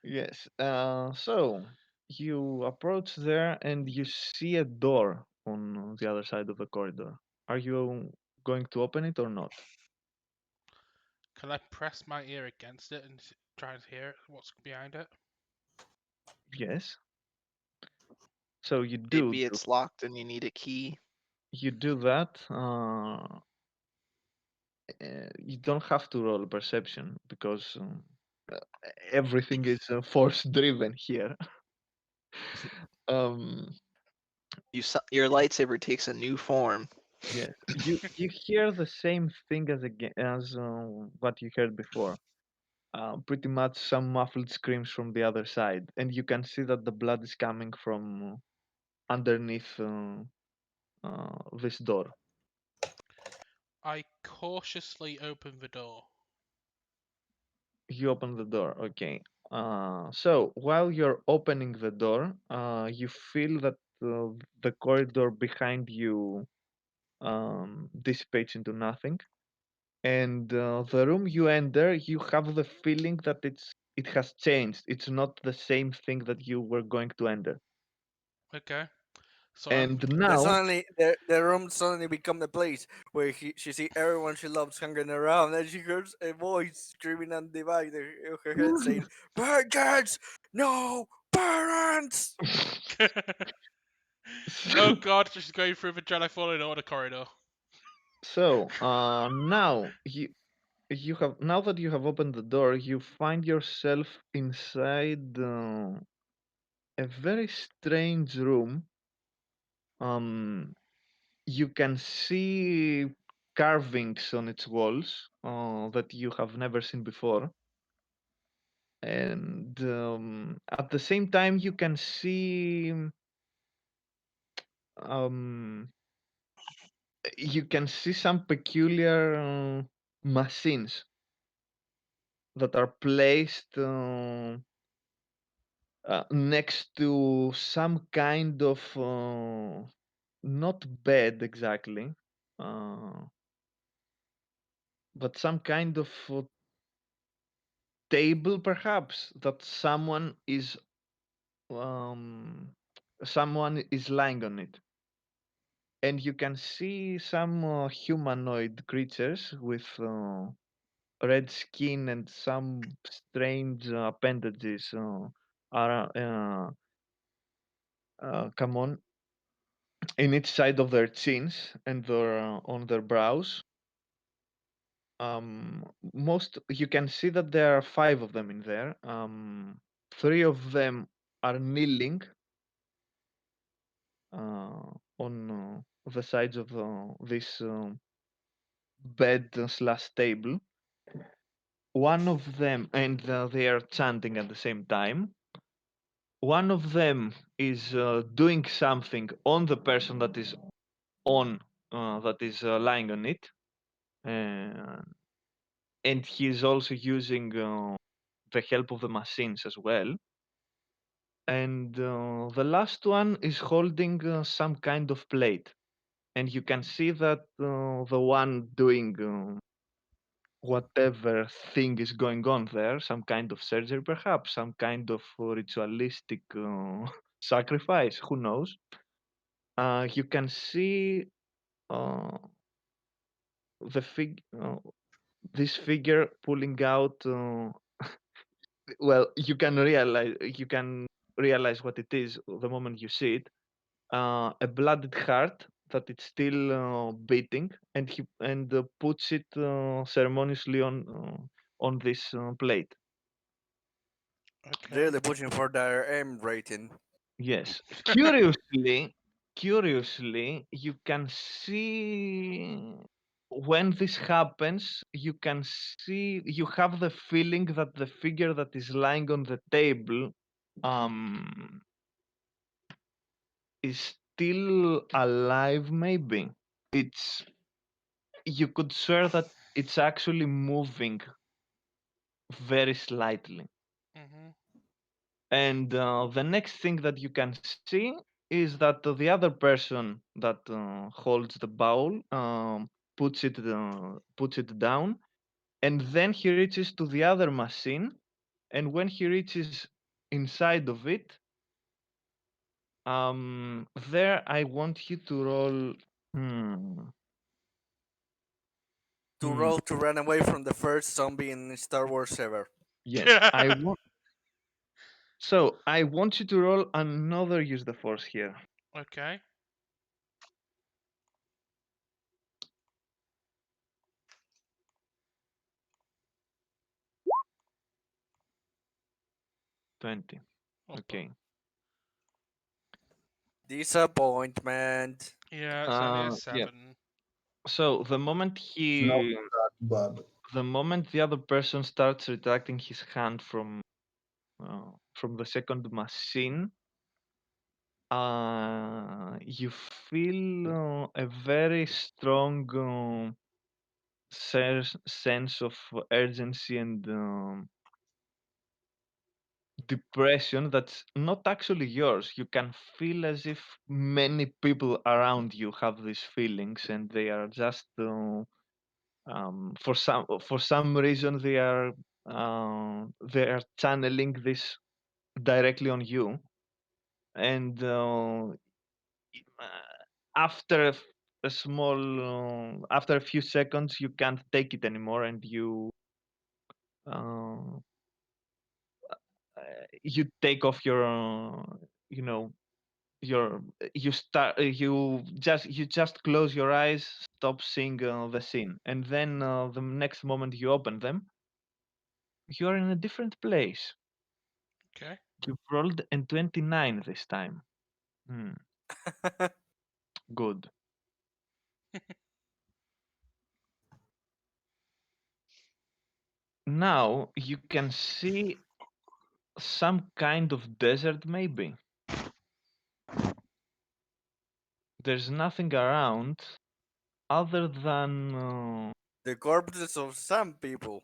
Yes. So you approach there and you see a door on the other side of the corridor. Are you going to open it or not? Can I press my ear against it and try and hear what's behind it? Yes. So you do Maybe it's locked and you need a key. that. You don't have to roll perception because uh, everything is force driven here. um, Your lightsaber takes a new form. yes, you hear the same thing as what you heard before. Pretty much some muffled screams from the other side, and you can see that the blood is coming from underneath this door. I cautiously open the door. You open the door, okay. So while you're opening the door, you feel that the corridor behind you dissipates into nothing, and the room you enter, you have the feeling that it has changed. It's not the same thing that you were going to enter. Okay. So And Then now, suddenly, the room suddenly become the place where she see everyone she loves hanging around, and she hears a voice screaming on the back of her head saying, "Vengeance! No parents!" oh god, she's going through the Jedi Fallen Order corridor. so now you have now that you have opened the door, you find yourself inside a very strange room. Um, you can see carvings on its walls that you have never seen before, and at the same time, you can see um, some peculiar machines that are placed next to some kind of not bed exactly, uh, but some kind of table perhaps that um, someone is lying on it, and you can see some humanoid creatures with red skin and some strange appendages are come in each side of their chins and on their brows. Most you can see that there are 5 of them in there. 3 of them are kneeling on the sides of this bed slash table. One of them, and they are chanting at the same time. One of them is doing something on the person that is on that is lying on it, uh, and he is also using the help of the machines as well. And the last one is holding some kind of plate, and you can see that the one doing whatever thing is going on there, some kind of surgery perhaps, some kind of ritualistic sacrifice, who knows. You can see uh, the this figure pulling out. Well, you can realize what it is the moment you see it. A blooded heart that it's still beating, and he puts it ceremoniously on this plate. Okay. Really pushing for their M rating. Yes. Curiously, you can see when this happens, you have the feeling that the figure that is lying on the table um is still alive, maybe. It's You could swear that it's actually moving very slightly. Mhm. And the next thing that you can see is that the other person that holds the bowl puts it down, and then he reaches to the other machine, and when he reaches inside of it, there I want you to roll. Hmm, To hmm, roll to run away from the first zombie in Star Wars ever. yes, I want. So I want you to roll another use the force here. Okay. 20. Oh, Okay. Disappointment. yeah, it's only a Yeah. 7. So It's not that bad. the moment the other person starts retracting his hand from the second machine, you feel a very strong sense of urgency and depression that's not actually yours. You can feel as if many people around you have these feelings, and they are just for some reason they are channeling this directly on you, and after a small after a few seconds you can't take it anymore, and uh, you take off your you know your you just close your eyes, stop seeing the scene, and then the next moment you open them, you're in a different place. Okay. You've rolled a 29 this time. Hmm, good. Now you can see some kind of desert, maybe. There's nothing around other than The corpses of some people.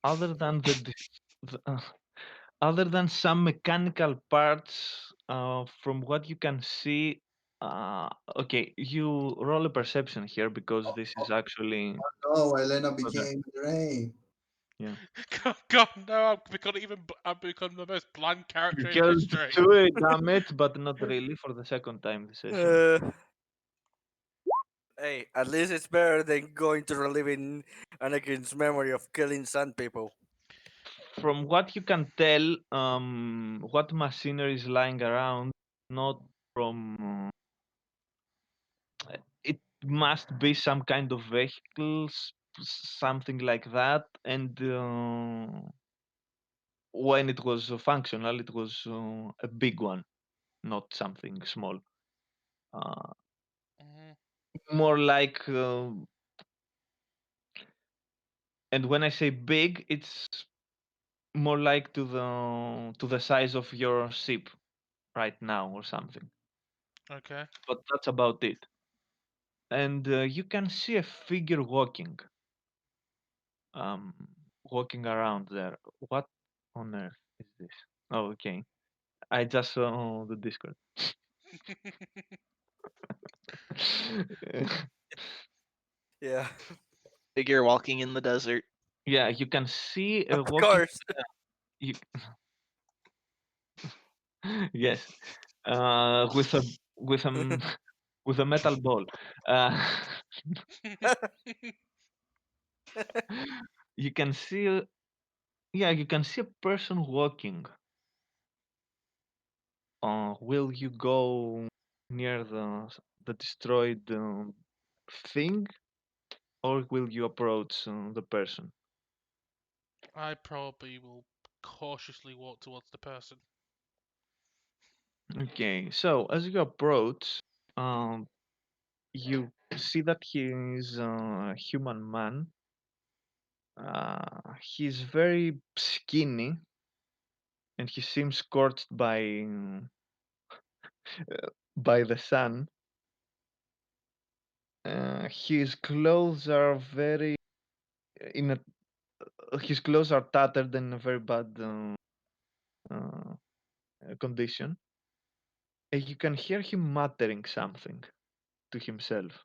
other than the other than some mechanical parts. From what you can see, okay, you roll a perception here because this is actually Oh, Elena okay. became Ray. Yeah. God, no, I've become the most bland character You in killed history. 2 damage, but not really for the second time this session. Hey, at least it's better than going to reliving Anakin's memory of killing sand people. From what you can tell, what machinery is lying around, not from. It must be some kind of vehicles, something like that. And when it was functional, it was a big one, not something small. Uh, Mhm. More like, and when I say big, it's more like to the size of your ship right now or something. Okay. But that's about it. And you can see a figure um, walking around there. What on earth is this? Oh, okay. I just saw the Discord. Yeah, Figure walking in the desert. Yeah, you can see of walking. course. You, yes, with a with a metal ball. Uh, you can see, yeah, you can see a person walking. Will you go near the destroyed thing, or will you approach the person? I probably will cautiously walk towards the person. Okay, so as you approach, um, you see that he is a human man. He's very skinny, and he seems scorched by the sun. His clothes are very in a his clothes are tattered and in a very bad uh, condition. And you can hear him muttering something to himself.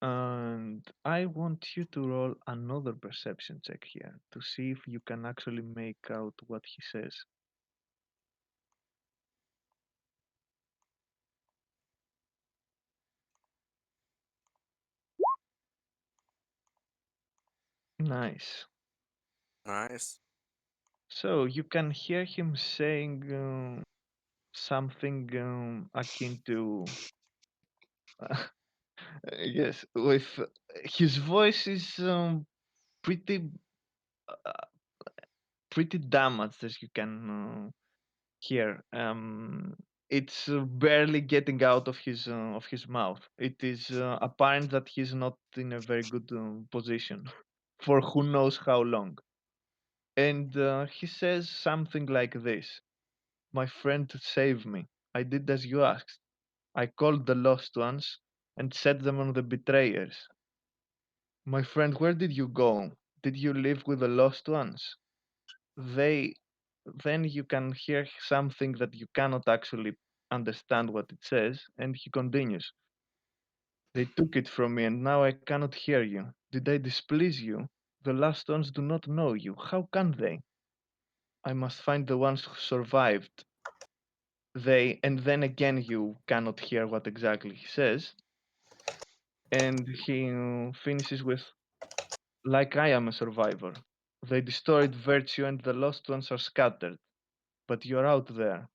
And I want you to roll another perception check here to see if you can actually make out what he says. Nice. Nice. So you can hear him saying something akin to yes, with his voice is pretty uh, pretty damaged as you can hear. It's barely getting out of his mouth. It is apparent that he's not in a very good position for who knows how long. And he says something like this: "My friend saved me. I did as you asked. I called the lost ones and set them on the betrayers. My friend, where did you go? Did you live with the lost ones?" They then you can hear something that you cannot actually understand what it says, and he continues. "They took it from me, and now I cannot hear you. Did I displease you? The last ones do not know you. How can they? I must find the ones who survived." They, and then again you cannot hear what exactly he says, and he finishes with, "Like I am a survivor. They destroyed virtue and the lost ones are scattered. But you're out there,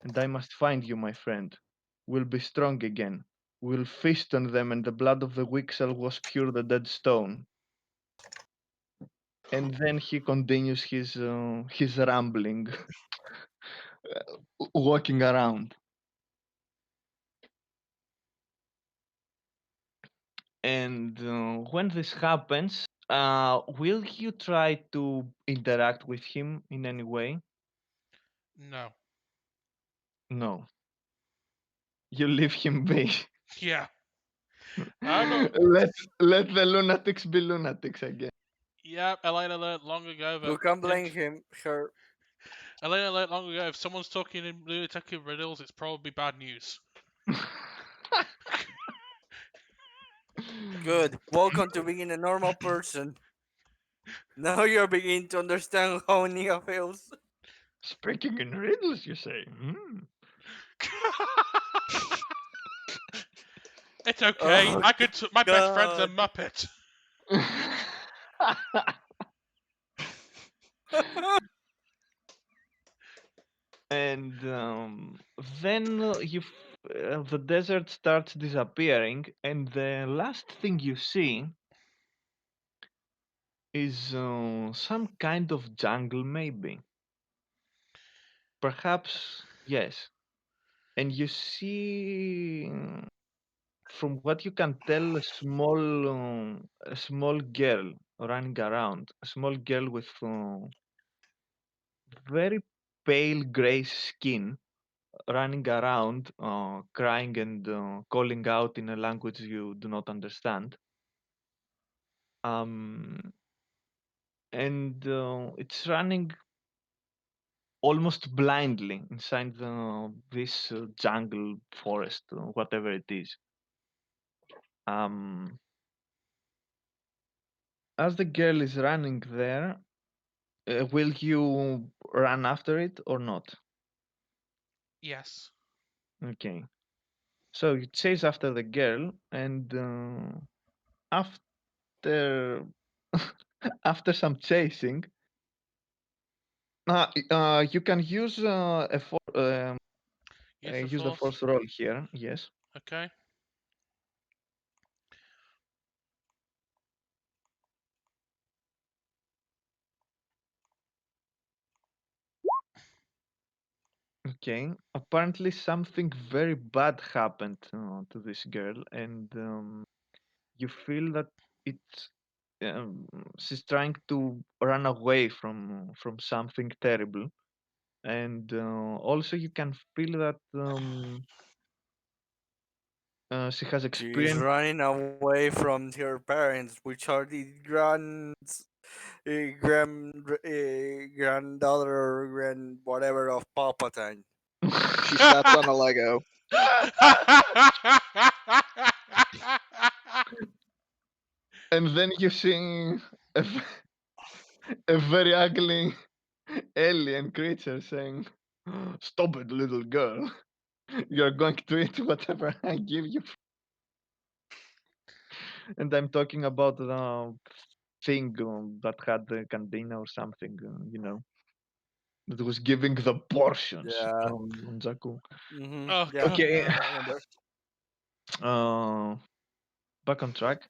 and I must find you, my friend. We'll be strong again. We'll feast on them, and the blood of the weak shall wash pure the dead stone." And then he continues his rambling, walking around. And when this happens, will you try to interact with him in any way? No. No. You leave him be. Yeah. I don't. let let the lunatics be lunatics again. Yeah, Elena learned long ago that Who can blame him? Her. Elena learned long ago if someone's talking in lunatic riddles, it's probably bad news. Good. Welcome to being a normal person. Now you're beginning to understand how Nia feels. Speaking in riddles, you say? Hmm. It's okay. Oh, I could. My best friend's a God. muppet. And then the desert starts disappearing, and the last thing you see is some kind of jungle, maybe. Perhaps, yes. And you see, from what you can tell, a small girl running around. A small girl with very pale gray skin running around, crying and calling out in a language you do not understand. Um, and it's running almost blindly inside this jungle forest, whatever it is. Um, as the girl is running there, will you run after it or not? Yes. Okay. So you chase after the girl, and after after some chasing, you can use Use the use the force. force roll here. Yes. Okay. Okay. Apparently, something very bad happened to this girl, and you feel that it's she's trying to run away from something terrible, and also you can feel that she has She's experienced. running away from her parents, which are the granddaughter or grand whatever of Palpatine. She stepped on a Lego. And then you see a, a very ugly alien creature saying, "Stop it, little girl. You're going to eat whatever I give you." And I'm talking about the thing that had the cantina or something, that was giving the portions Yeah. on Jakku. Oh Yeah. god. Okay, I remember. back on track.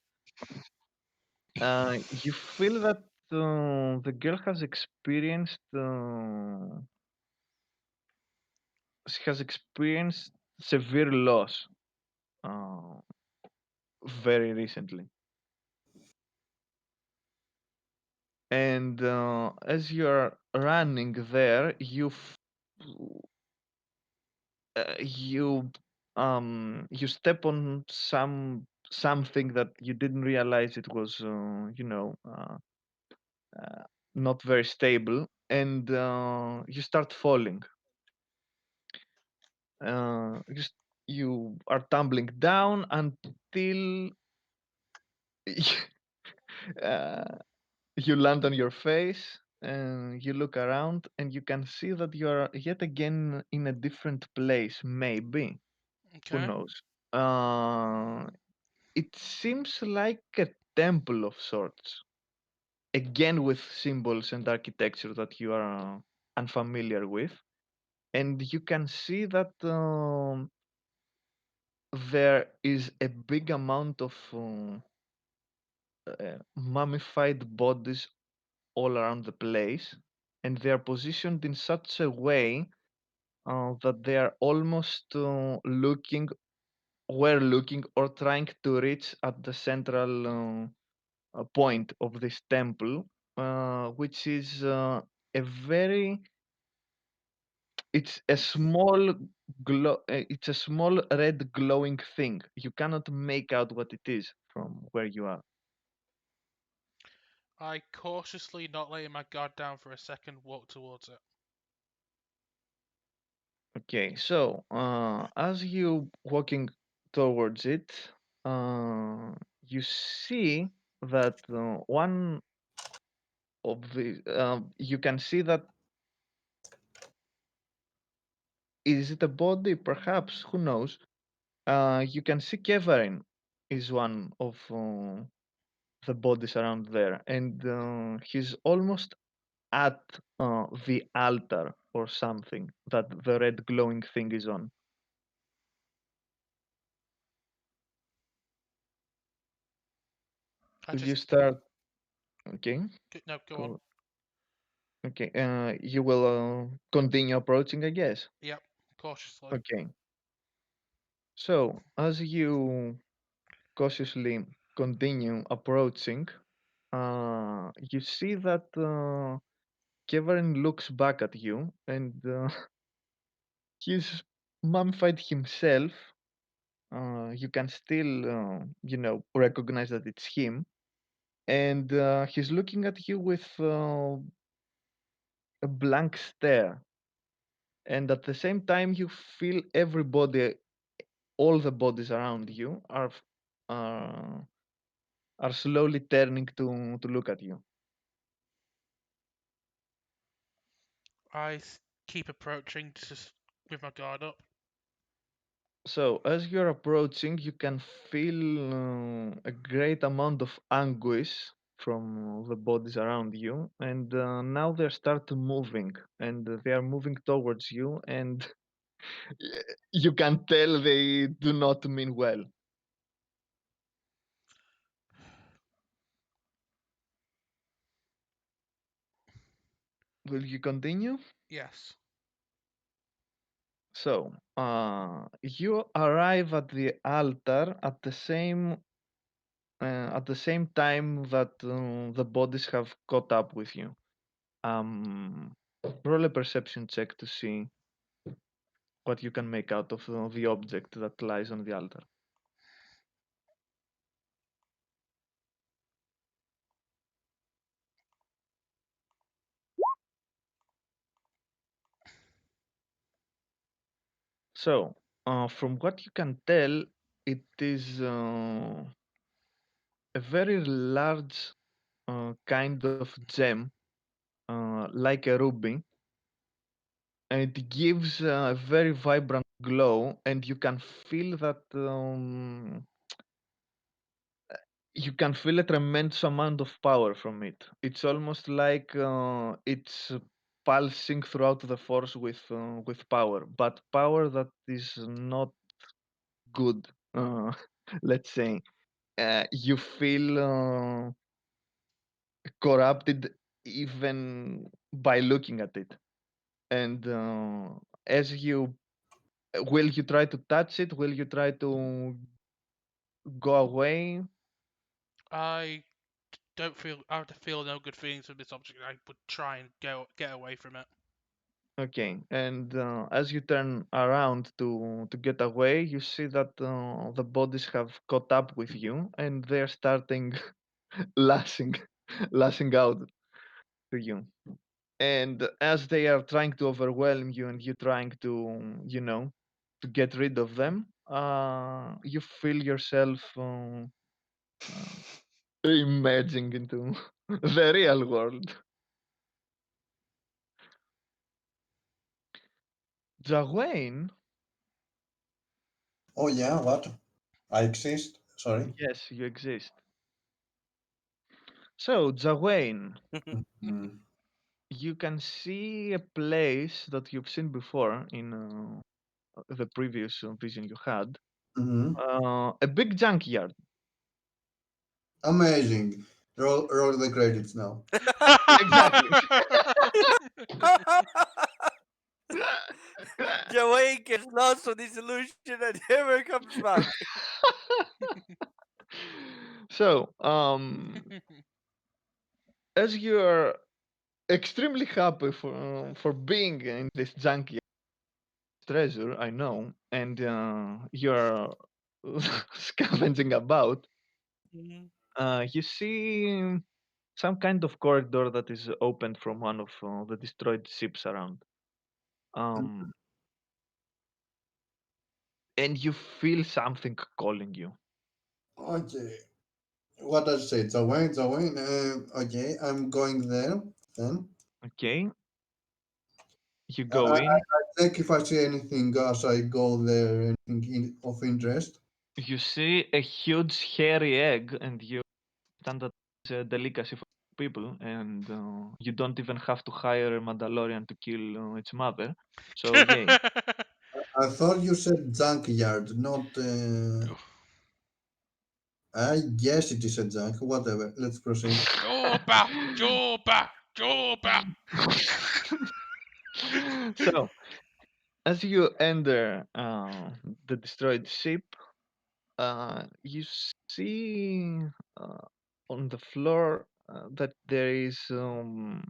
You feel that the girl has experienced. She has experienced severe loss uh, very recently. And as you're running there, you step on something that you didn't realize it was uh, not very stable, and you start falling. You are tumbling down until uh, you land on your face and you look around and you can see that you are yet again in a different place, maybe. Who Okay. knows? Uh, it seems like a temple of sorts, again with symbols and architecture that you are unfamiliar with. And you can see that there is a big amount of mummified bodies all around the place, and they are positioned in such a way that they are almost looking or trying to reach at the central point of this temple, which is a very it's a small it's a small red glowing thing. You cannot make out what it is from where you are. I cautiously, not laying my guard down for a second, walk towards it. Okay, so as you walking towards it, you see that one of the you can see that is it a body? Perhaps, who knows? You can see Kevarin is one of the bodies around there, and he's almost at the altar or something that the red glowing thing is on. I Would you just start? Okay, no, go on. cool. Okay, you will continue approaching, I guess. Yep, cautiously. Okay, so as you cautiously continue approaching, you see that Kevarin looks back at you, and he's mummified himself. You can still, recognize that it's him, and he's looking at you with a blank stare. And at the same time, you feel everybody, all the bodies around you, uh, are slowly turning to look at you. I keep approaching just with my guard up. So, as you're approaching, you can feel a great amount of anguish from the bodies around you, and now they start moving, and they are moving towards you, and you can tell they do not mean well. Will you continue? Yes. So, you arrive at the altar at the same time that the bodies have caught up with you. Um, Roll a perception check to see what you can make out of the object that lies on the altar. So, from what you can tell, it is a very large kind of gem, like a ruby, and it gives a very vibrant glow, and you can feel that you can feel a tremendous amount of power from it. It's almost like it's pulsing throughout the force with power, but power that is not good. Let's say you feel corrupted even by looking at it, and as you will you try to touch it? Will you try to go away? I I feel no good feelings with this object. I would try and get away from it. Okay, and as you turn around to get away, you see that the bodies have caught up with you, and they're starting lashing, lashing out to you. And as they are trying to overwhelm you, and you trying to, to get rid of them, you feel yourself uh, emerging into the real world. Jawayne, Oh yeah, what? I exist. Sorry. yes, you exist. So, Jawayne, Mm. you can see a place that you've seen before in the previous vision you had. Mm-hmm. A big junkyard. Amazing. Roll the credits now. Exactly. Joey gets lost on this illusion and never comes back. So, as you're extremely happy for being in this junkyard treasure, I know, and you're scavenging about, Mhm. you see some kind of corridor that is opened from one of the destroyed ships around. Um, and you feel something calling you. Okay. What does it say? Zawin, Zawin. Okay, I'm going there then. Okay, you I, go I in. check if I see anything as I go there, of interest. You see a huge hairy egg, and you understand that it's a delicacy for people, and you don't even have to hire a Mandalorian to kill its mother. So yay. I thought you said junkyard, not. I guess it is a junk. Whatever. Let's proceed. Joba, Joba, Joba. So as you enter the destroyed ship, you see uh, on the floor that there is some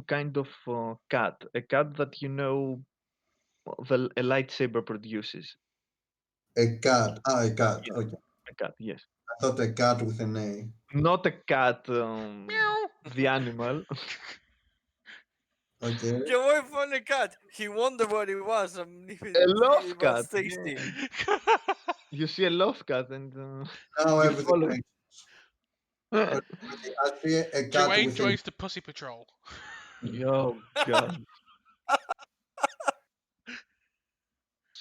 kind of cat, a cat that a lightsaber produces. A cat. Ah, a cat. Yes, Okay. a cat. Yes, I thought a cat with an A. not a cat, Meow. the animal. Okay. Joey found a cat. He wondered what it was, and A it love was cat. tasty. Yeah, you see a love cat, and Now you everything follow. makes. Okay, I see a cat Joanne with an. joins the Pussy Patrol. Oh God.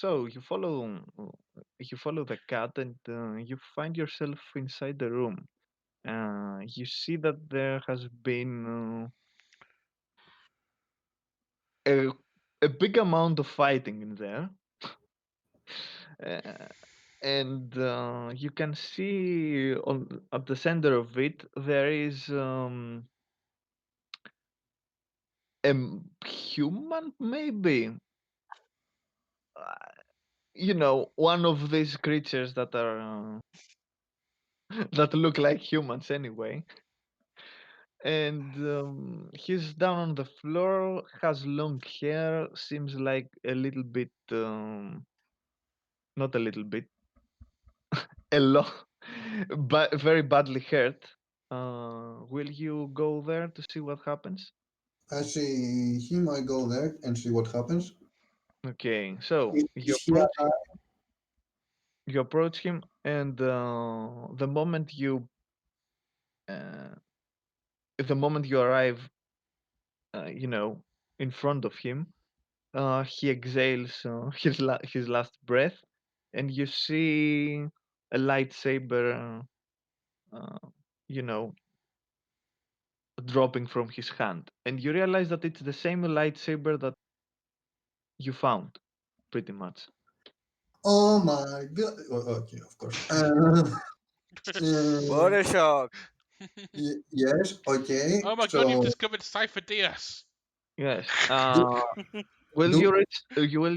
So you follow the cat, and you find yourself inside the room. You see that there has been a a big amount of fighting in there, uh, and you can see on at the center of it there is a human, maybe. You know, one of these creatures that are that look like humans anyway. And he's down on the floor, has long hair, seems like a little bit, not a little bit, a lot, but very badly hurt. Will you go there to see what happens? I see him. I go there and see what happens. Okay, so Is he alive? you approach him, and the moment uh, you arrive, you know, in front of him, he exhales his last breath, and you see a lightsaber, you know, dropping from his hand, and you realize that it's the same lightsaber that you found, pretty much. Oh my god. Okay, of course. What a shock! Yes, okay. Oh my god, you've So discovered Cypher DS. Yes. do, do, Will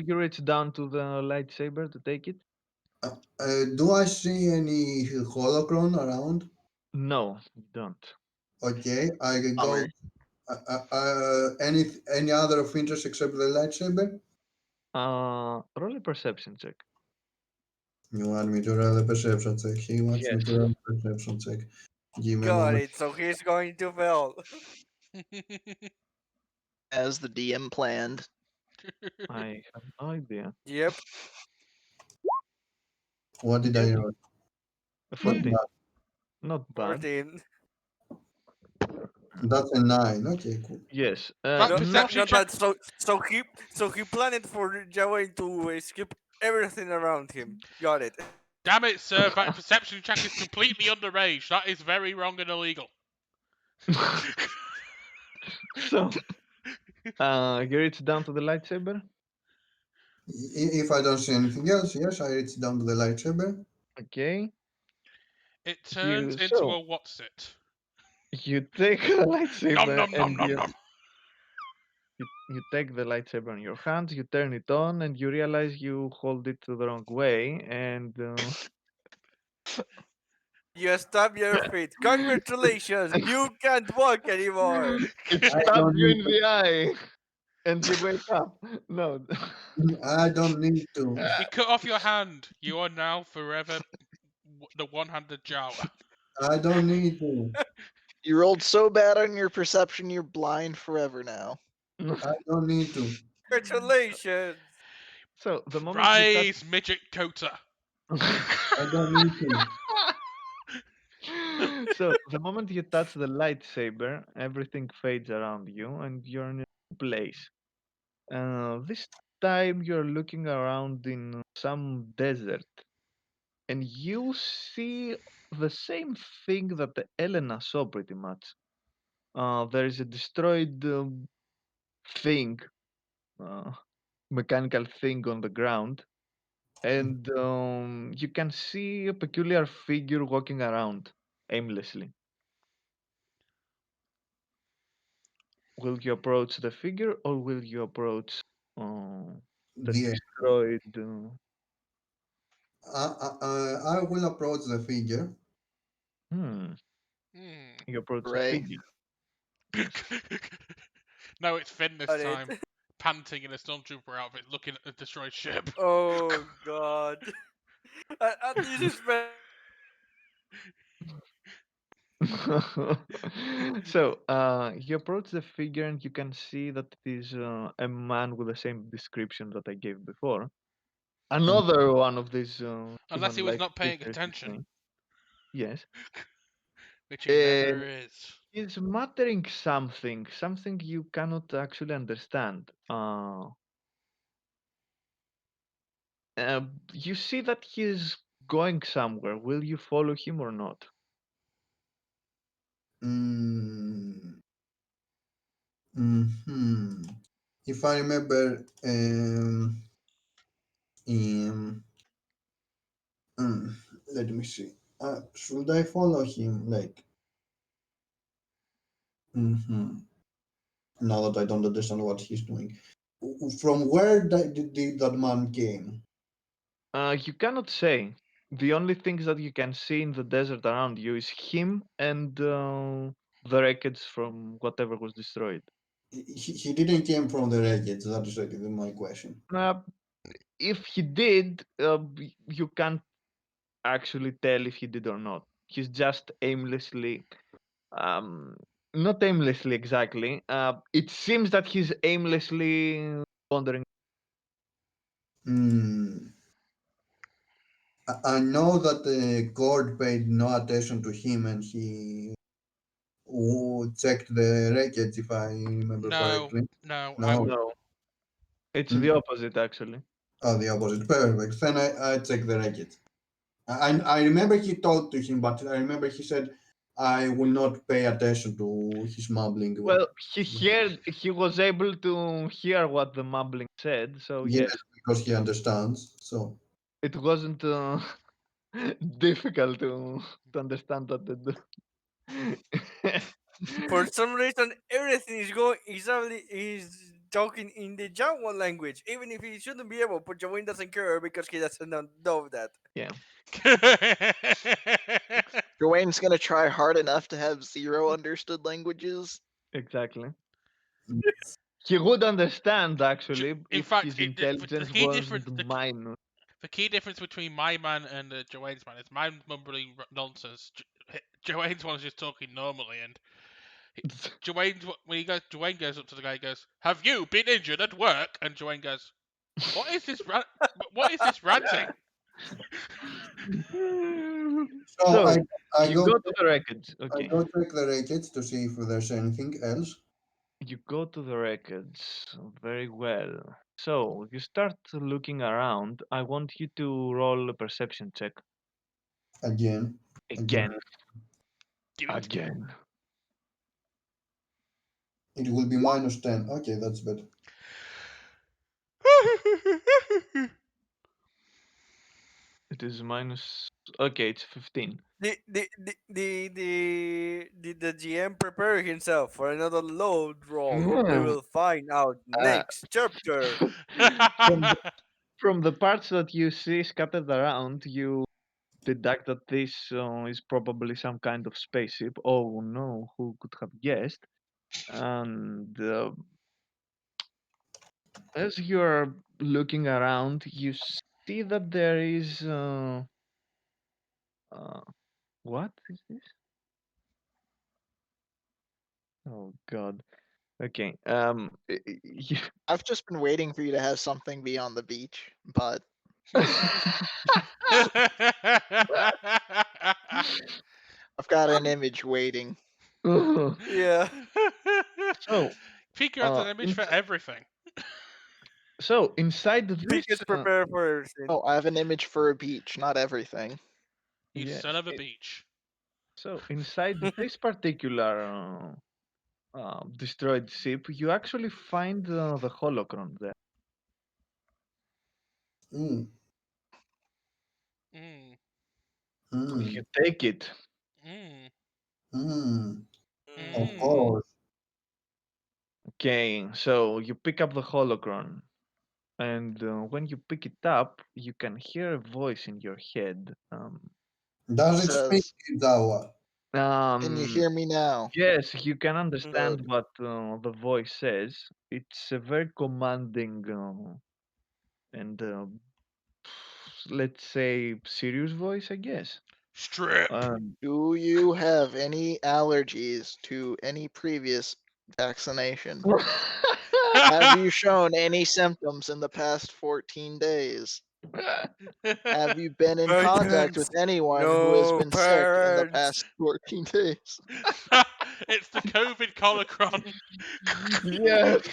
you reach down to the lightsaber to take it? do I see any holocron around? No, you don't. Okay, I can go. Bummer. Any other of interest except the lightsaber? Roll a perception check. You want me to roll a perception check? He wants me Yes. to roll a perception check. Give me a Got moment. it. So he's going to fail. As the DM planned. I have no idea. Yep. What did I roll? Not 14. bad. Not bad. 14. That's a 9. Okay, cool. Yes. That No, no, perception not check. that. So he planned for Jawain to skip everything around him. Got it. Damn it, sir. That perception check is completely underage. That is very wrong and illegal. So, you reach down to the lightsaber. If I don't see anything else, yes, I reach down to the lightsaber. Okay. It turns into a what's it? You take the Nom lightsaber nom nom and nom nom. you take the lightsaber in your hands. You turn it on, and you realize you hold it the wrong way, and You stab your feet. Congratulations! You can't walk anymore. it I stabs don't you need in the eye, and you wake up. No. I don't need to. We cut off your hand. You are now forever the one-handed Jawa. I don't need to. You rolled so bad on your perception, you're blind forever now. I don't need to. Congratulations. So the moment you touch Rise, midget Kota. I don't need to. so the moment you touch the lightsaber, everything fades around you, and you're in a new place. This time you're looking around in some desert, and you see the same thing that Elena saw pretty much. There is a destroyed thing, uh, mechanical thing on the ground, and you can see a peculiar figure walking around aimlessly. Will you approach the figure, or will you approach the The destroyed? I will approach the figure. Hmm. Hmm. You approach the Right. figure. Yes. No, it's Finn this Got it. time, panting in a stormtrooper outfit, looking at the destroyed ship. Oh god. This is very So, you approach the figure, and you can see that it is a man with the same description that I gave before. Another one of these Unless he was human-like not paying creatures. attention, Yes. which he And never is. he's muttering something you cannot actually understand. You see that he's going somewhere. Will you follow him or not? Mm, hmm. If I remember, um, mm, let me see. Should I follow him? Like, hmm now that I don't understand what he's doing. From where did that man came? You cannot say. The only things that you can see in the desert around you is him and the wreckage from whatever was destroyed. He didn't came from the wreckage. That is like my question. Uh, if he did, you can't actually tell if he did or not. He's just aimlessly, um, not aimlessly exactly. It seems that he's aimlessly wandering. Hmm. I know that the court paid no attention to him and he checked the wreckage, if I remember No, correctly. no, I No. would. No, it's Hmm? the opposite actually. Oh, the opposite. Perfect. Then I checked the wreckage. I remember he talked to him, but I remember he said, I will not pay attention to his mumbling. Well, he was able to hear what the mumbling said, so Yes, yes, because he understands. So, it wasn't difficult to understand what they do. For some reason, everything is going exactly is talking in the Jawa language, even if he shouldn't be able. But Jawan doesn't care because he doesn't know that. Yeah, Gawain's gonna try hard enough to have 0 understood languages. exactly. mm, He would understand actually In if fact, his intelligence wasn't minus. the key difference between my man and Joanne's man is mine's mumbling nonsense. Joanne's one is just talking normally, and Joanne's when he goes, Joanne goes up to the guy, and goes, "Have you been injured at work?" And Joanne goes, "What is this? What is this ranting?" so I You go go to the records. I Okay. go check the wreckage to see if there's anything else. You go to the records. Very well. So you start looking around. I want you to roll a perception check Again. again. Dude. Again. It will be -10. Okay, that's better. It is minus. Okay, it's 15. Did the GM prepare himself for another load roll? We will find out Uh, next chapter. from the, from the parts that you see scattered around, you deduct that this is probably some kind of spaceship. Oh no, who could have guessed? And as you're looking around, you see that there is. Uh, what is this? Oh God. Okay. I've just been waiting for you to have something be on the beach, but I've got an image waiting. Yeah. so, Peek has an uh, image in, for everything. so inside He this, gets prepared for everything. Oh, I have an image for a beach, not everything. You yes. son of a beach. So inside this particular destroyed ship, you actually find the holocron there. Mm, Mm, mm, You take it. mm, mm. Of mm. course. Okay, so you pick up the holocron, and when you pick it up, you can hear a voice in your head. Does it speak Says, in Zawa? "Can you Um, hear me now?" yes, you can understand Good. what the voice says. It's a very commanding and let's say serious voice, I guess. Strip. Do you have any allergies to any previous vaccination? Have you shown any symptoms in the past 14 days? Have you been in contact with Vengeance, anyone who has no been sick in the parents. past 14 days? It's the COVID holocron. Yes.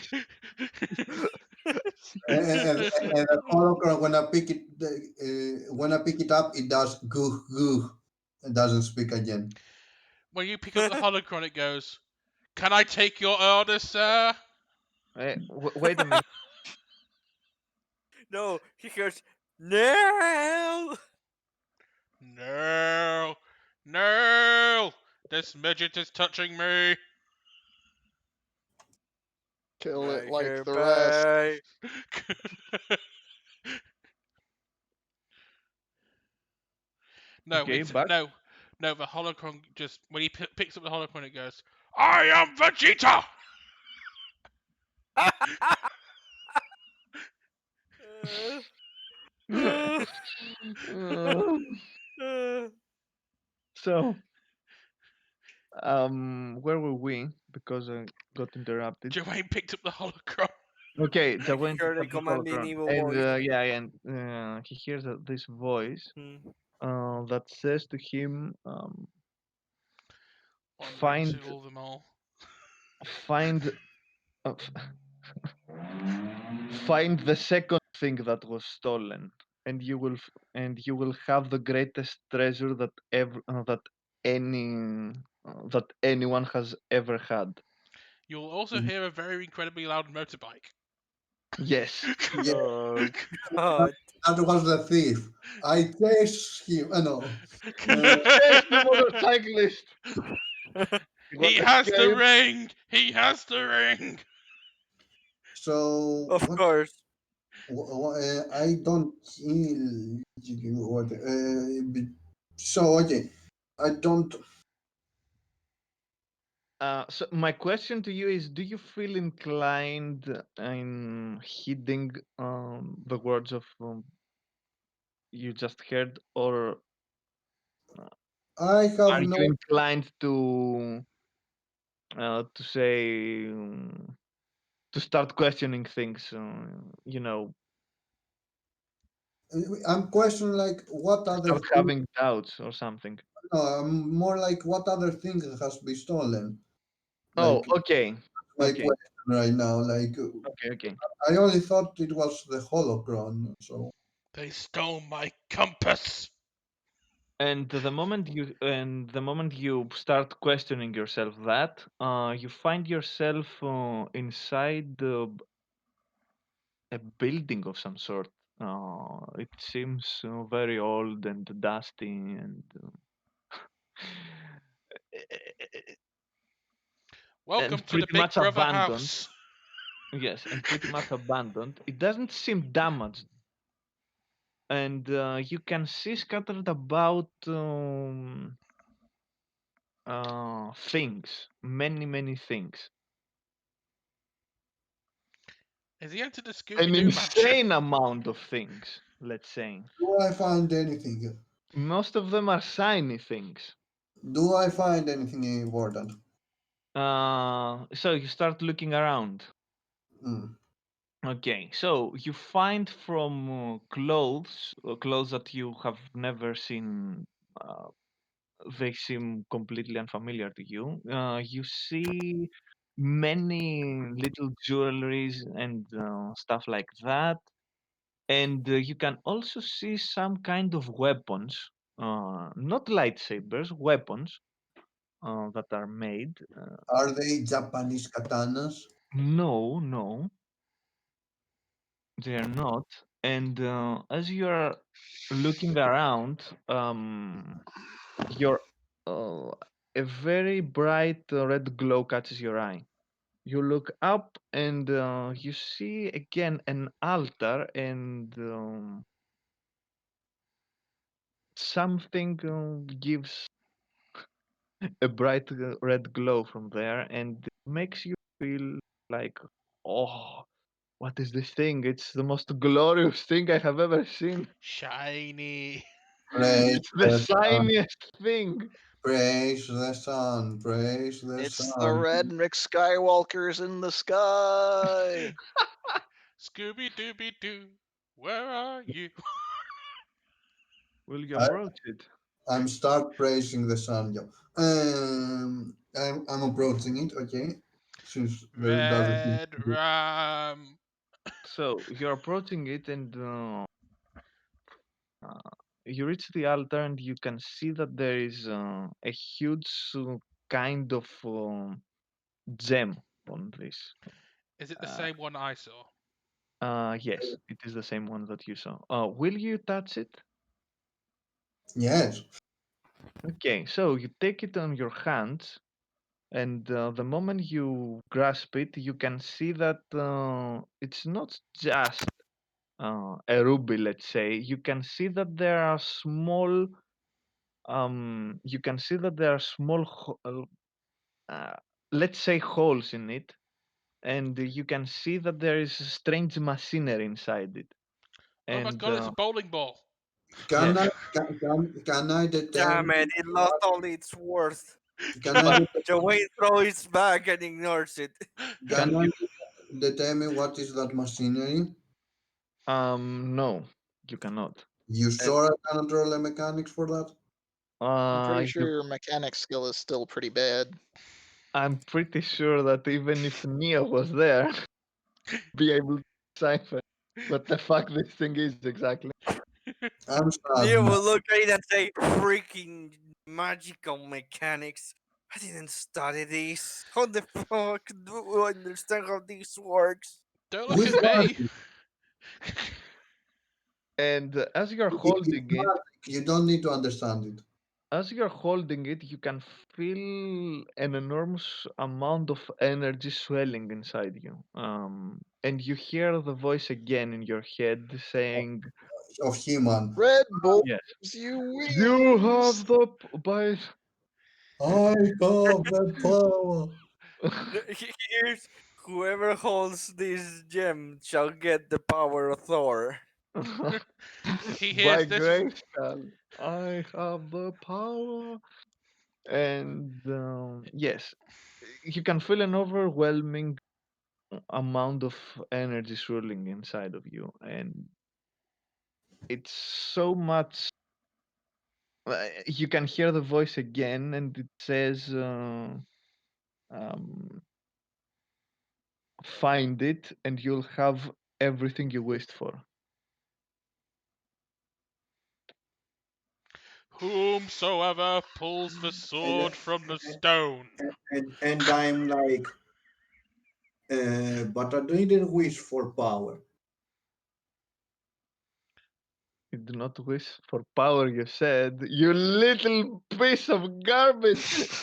And the holocron, when I pick it up, it does goo goo. It doesn't speak again. When you pick up the holocron, it goes, "Can I take your order, sir?" Wait a minute. No, he hears no. No, no, this midget is touching me. Kill it I like hear the rest. bye. No, Okay, back. no. The holocron just when he picks up the holocron, it goes, "I am Vegeta." Uh, so, where were we? Because I got interrupted. Jermaine picked up the holocron. Okay, I Jawan heard a picked up the commanding holocron, evil and voice. yeah, and he hears this voice Hmm. that says to him, One man "Find, to rule them all. find, find the second thing that was stolen, and you will have the greatest treasure that anyone has ever had." You'll also Mhm. hear a very incredibly loud motorbike. Yes. Yeah, Oh God. that was the thief. I chased him. No. Uh, Yes, the motorcyclist. He He was has the escaped. ring. He has the ring. so Of what? course. I don't kill. What? So okay, I don't. So my question to you is: do you feel inclined in heeding the words of you just heard, or I have are you no. inclined to say to start questioning things? I'm questioning like what other Start thing. having doubts or something. No, I'm more like what other thing has been stolen. Oh, Like okay, my okay, question right now. Like okay. I only thought it was the holocron. So They stole my compass. And the moment you start questioning yourself that, you find yourself inside a building of some sort. It seems very old and dusty Welcome and to the pretty Big much Brother abandoned. house. Yes, and pretty much abandoned. It doesn't seem damaged, and you can see scattered about things, many things. Has he entered the Scooby An Doo mansion? insane amount of things, let's say. do I find anything? Most of them are shiny things. Do I find anything important? So you start looking around. Mm. Okay, so you find from clothes that you have never seen. Uh, they seem completely unfamiliar to you. You see many little jewelries and stuff like that, and you can also see some kind of weapons, not lightsabers, weapons that are made. Are they Japanese katanas? No, no, they are not. And as you are looking around, your uh, a very bright red glow catches your eye. You look up and you see again an altar and something gives a bright red glow from there and makes you feel like, oh, what is this thing? It's the most glorious thing I have ever seen. Shiny. Praise It's the the sun, shiniest thing. praise the sun, praise the It's the sun. red Rick Skywalkers in the sky. Scooby Dooby Doo. Where are you? Will you I, approach it? I'm start praising the sun, yo. I'm approaching it, okay? Since there doesn't seem Red to be. Ram. So you're approaching it, and you reach the altar, and you can see that there is a huge kind of gem on this. Is it the Uh, same one I saw? yes, it is the same one that you saw. Will you touch it? Yes. Okay, so you take it on your hands, and the moment you grasp it, you can see that it's not just a ruby, let's say. You can see that there are small. You can see that there are small, let's say, holes in it, and you can see that there is strange machinery inside it. Oh my And god, it's a bowling ball. Can yes, I can I Damn determine it, it lost all its worth. can I But det- Joey throws it back and ignores it. can can I you? determine what is that machinery? No, you cannot. You And sure I cannot roll the mechanics for that? I'm pretty you, sure your mechanic skill is still pretty bad. I'm pretty sure that even if Neo was there, be able to decipher what the fuck this thing is exactly. I'm sad You now. will look at it and say, freaking magical mechanics. I didn't study this. How the fuck do I understand how this works? Don't Who look is at me. magic? And as you're It's holding it, magic. You don't need to understand it. as you're holding it, you can feel an enormous amount of energy swelling inside you. And you hear the voice again in your head saying, Of human. Red Bulls, "Yes, you you weens! have the by." I have the power. Here's whoever holds this gem shall get the power of Thor. He By hears this. grace, I have the power. And yes, you can feel an overwhelming amount of energy swirling inside of you, and it's so much. You can hear the voice again, and it says, um, "Find it, and you'll have everything you wished for." Whomsoever pulls the sword from the stone. And I'm like, but I didn't wish for power. You do not wish for power, you said. You little piece of garbage!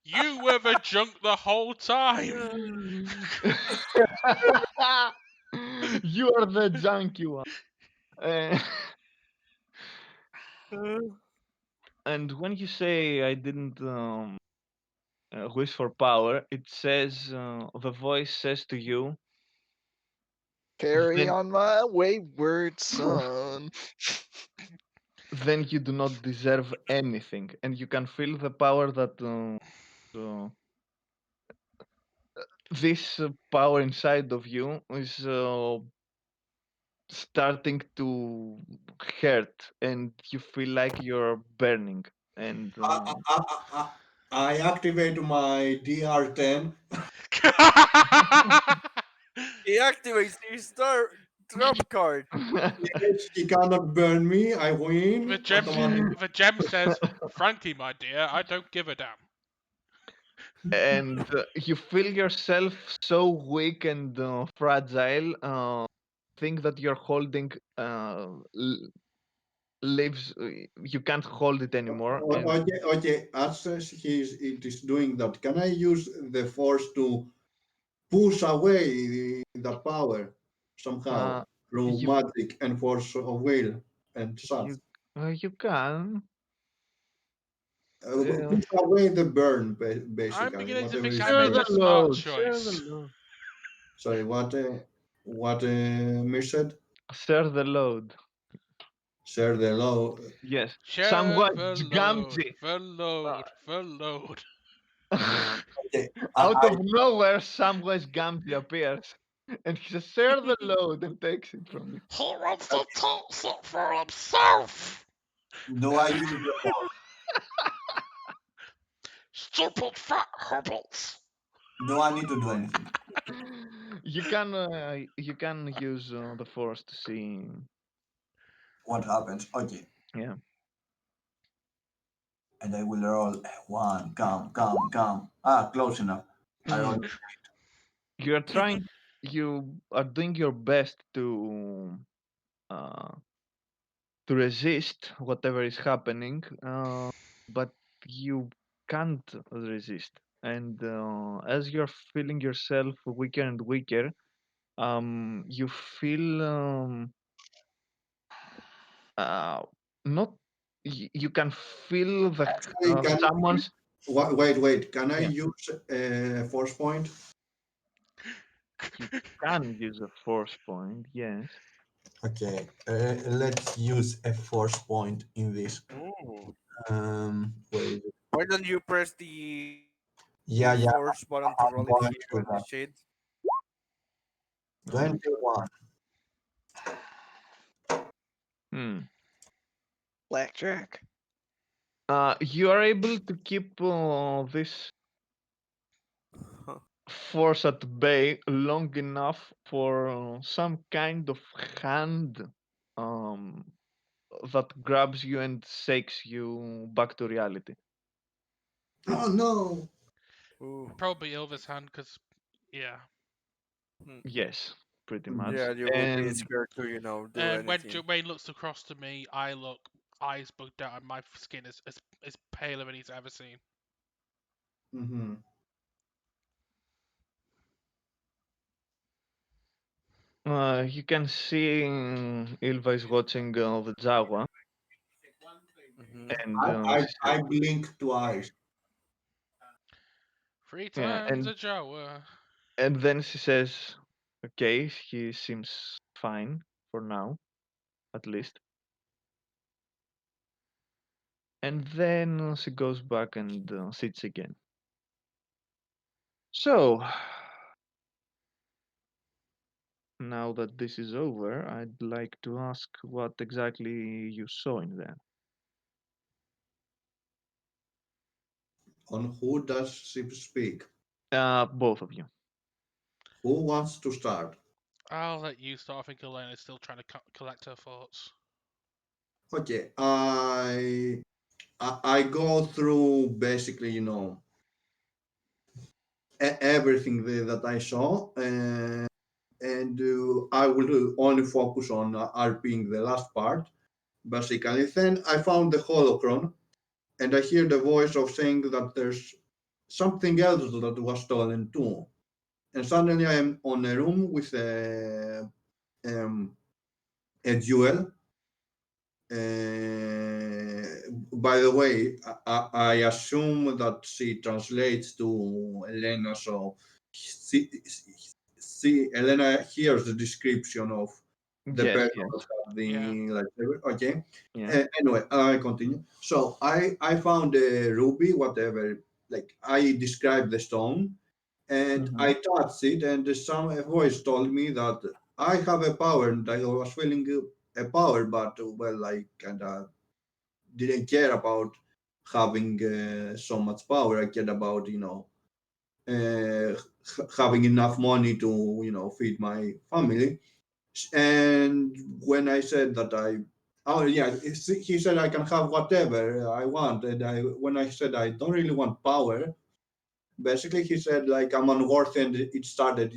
You were the junk the whole time. You are the junk you are. Uh, and when you say I didn't wish for power, it says, the voice says to you, Carry then, on my wayward son. then you do not deserve anything. And you can feel the power that uh, this power inside of you is starting to hurt, and you feel like you're burning. And I activate my DR10. He activates his star trump card. Yes, he cannot burn me. I win. Automatic. The gem says, "Frankly, my dear, I don't give a damn." and you feel yourself so weak and fragile. Think that you're holding lives. You can't hold it anymore, and Okay, okay. As it is doing that, can I use the force to push away the power somehow uh, through you magic and force of will and such? you can. Push away the burn, I'm basically, beginning to whatever think is I Share made the a doing. smart load. Share the choice. load. Sorry, what Mish said? Share the load. Share the low. Yes. Share Someone the load, Gamgee. the load, the load. Okay, Out of nowhere, Samwise Gamgee appears, and he says, "Share the load," and takes it from you. He wants to take it for himself. do I use the force? Stupid fat hobbits. Do I need to do anything? you can use the force to see. What happens? Okay. Yeah. And I will roll one. Come. Ah, close enough. I rolled. You are trying. You are doing your best uh, to resist whatever is happening, but you can't resist. And as you're feeling yourself weaker and weaker, you feel uh, not. You can feel the Actually, can someone's. wait. Can I Yeah, use a force point? you can use a force point. Yes. Okay. Let's use a force point in this. Ooh. Where is it? Why don't you press the Yeah, force yeah. button to roll it I'm here going on the to that. sheet? 21. Hmm. Blackjack. You are able to keep this force at bay long enough for some kind of hand um, that grabs you and shakes you back to reality. Oh no! Ooh. Probably Ilva's hand, because, yeah. Hmm. Yes, pretty Mhm. much. Yeah, you will be And scared to, do And when anything. Wayne looks across to me, I look eyes bugged out, and my skin is paler than he's ever seen. Mm-hmm. you can see Ilva is watching the Jawa, Hmm. and I, she I, says, I blink twice. 3 yeah, times a Jawa. and then she says, okay, he seems fine for now, at least. And then she goes back and sits again. So, now that this is over, I'd like to ask what exactly you saw in there. On who does she speak? Both of you. Who wants to start? I'll let you start. I think Elena's still trying to collect her thoughts. Okay, I go through basically, everything that I saw, and I will only focus on RPing the last part. Basically, then I found the holocron, and I hear the voice of saying that there's something else that was stolen too. And suddenly I am on a room with a jewel. By the way, I assume that she translates to Elena, so Elena hears the description of the Yes, person yes, that had Yeah. the lightsaber. Okay. yeah. Anyway, I continue. So I found a ruby, whatever. Like I described the stone, and Mm-hmm. I touched it, and some a voice told me that I have a power, and I was feeling a power, but well, I kind of didn't care about having so much power. I cared about having enough money to feed my family. And when I said that oh yeah, he said I can have whatever I want, and when I said I don't really want power, basically he said like I'm unworthy, and it started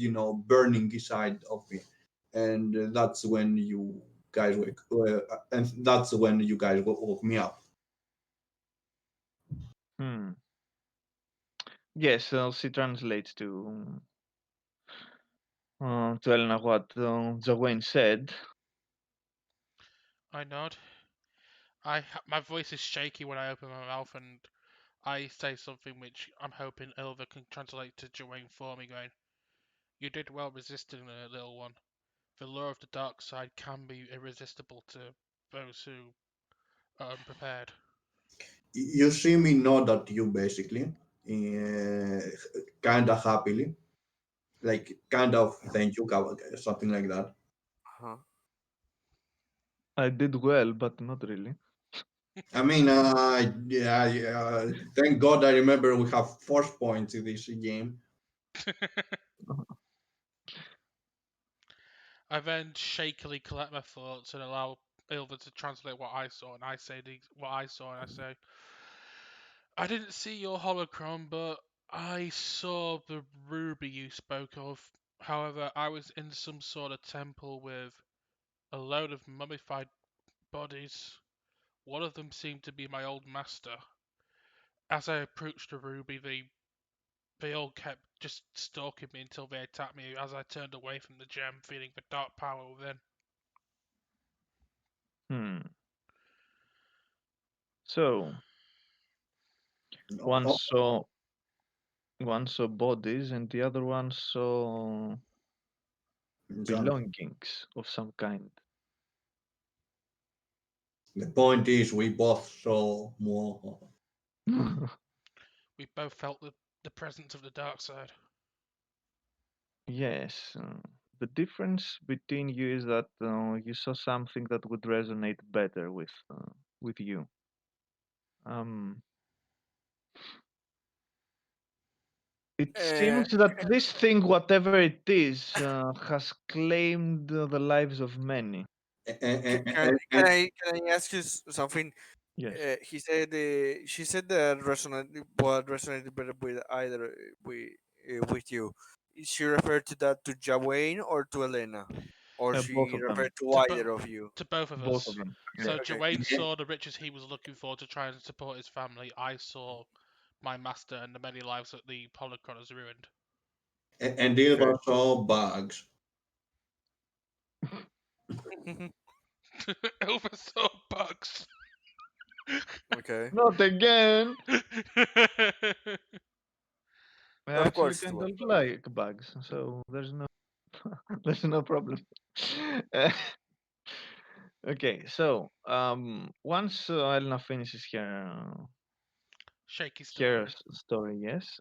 burning inside of me, and that's when you guys and that's when you guys woke me up. Hmm. Yes, she translates to Elena what Joanne said. I nod. My voice is shaky when I open my mouth, and I say something which I'm hoping Ilva can translate to Joanne for me, going, "You did well resisting the little one. The lure of the dark side can be irresistible to those who are unprepared." You see me nod at you basically, kind of happily, like kind of thank you, something like that. Huh. I did well, but not really. I mean, yeah, thank God I remember we have force points in this game. I then shakily collect my thoughts and allow Ilva to translate what I saw, and I say what I saw, and I say, I didn't see your holocron, but I saw the ruby you spoke of. However, I was in some sort of temple with a load of mummified bodies. One of them seemed to be my old master. As I approached the ruby, they all kept just stalking me until they attacked me as I turned away from the gem, feeling the dark power within. Hmm. So one Oh, saw one saw bodies and the other one saw John, belongings of some kind. the point is, we both saw more. We both felt the presence of the dark side. Yes. The difference between you is that you saw something that would resonate better with you. Um, it Uh, seems that this thing, whatever it is, has claimed the lives of many. can I ask you something? Yes. He said she said that resonated what resonated better with either with you. Is she referred to that to Jawain or to Elena, or Both she of them. referred to To, either bo- of you? to both of Both of us. them. So Yes. Okay. Jawain saw the riches he was looking for to try and support his family. I saw my master and the many lives that the Holocron has ruined. And Dilva saw bugs. Over saw bugs. Okay. Not again. I Of actually course it kind was. of like bugs, so there's no there's no problem. Uh, okay, so once Elena finishes Shaky her story. story, yes,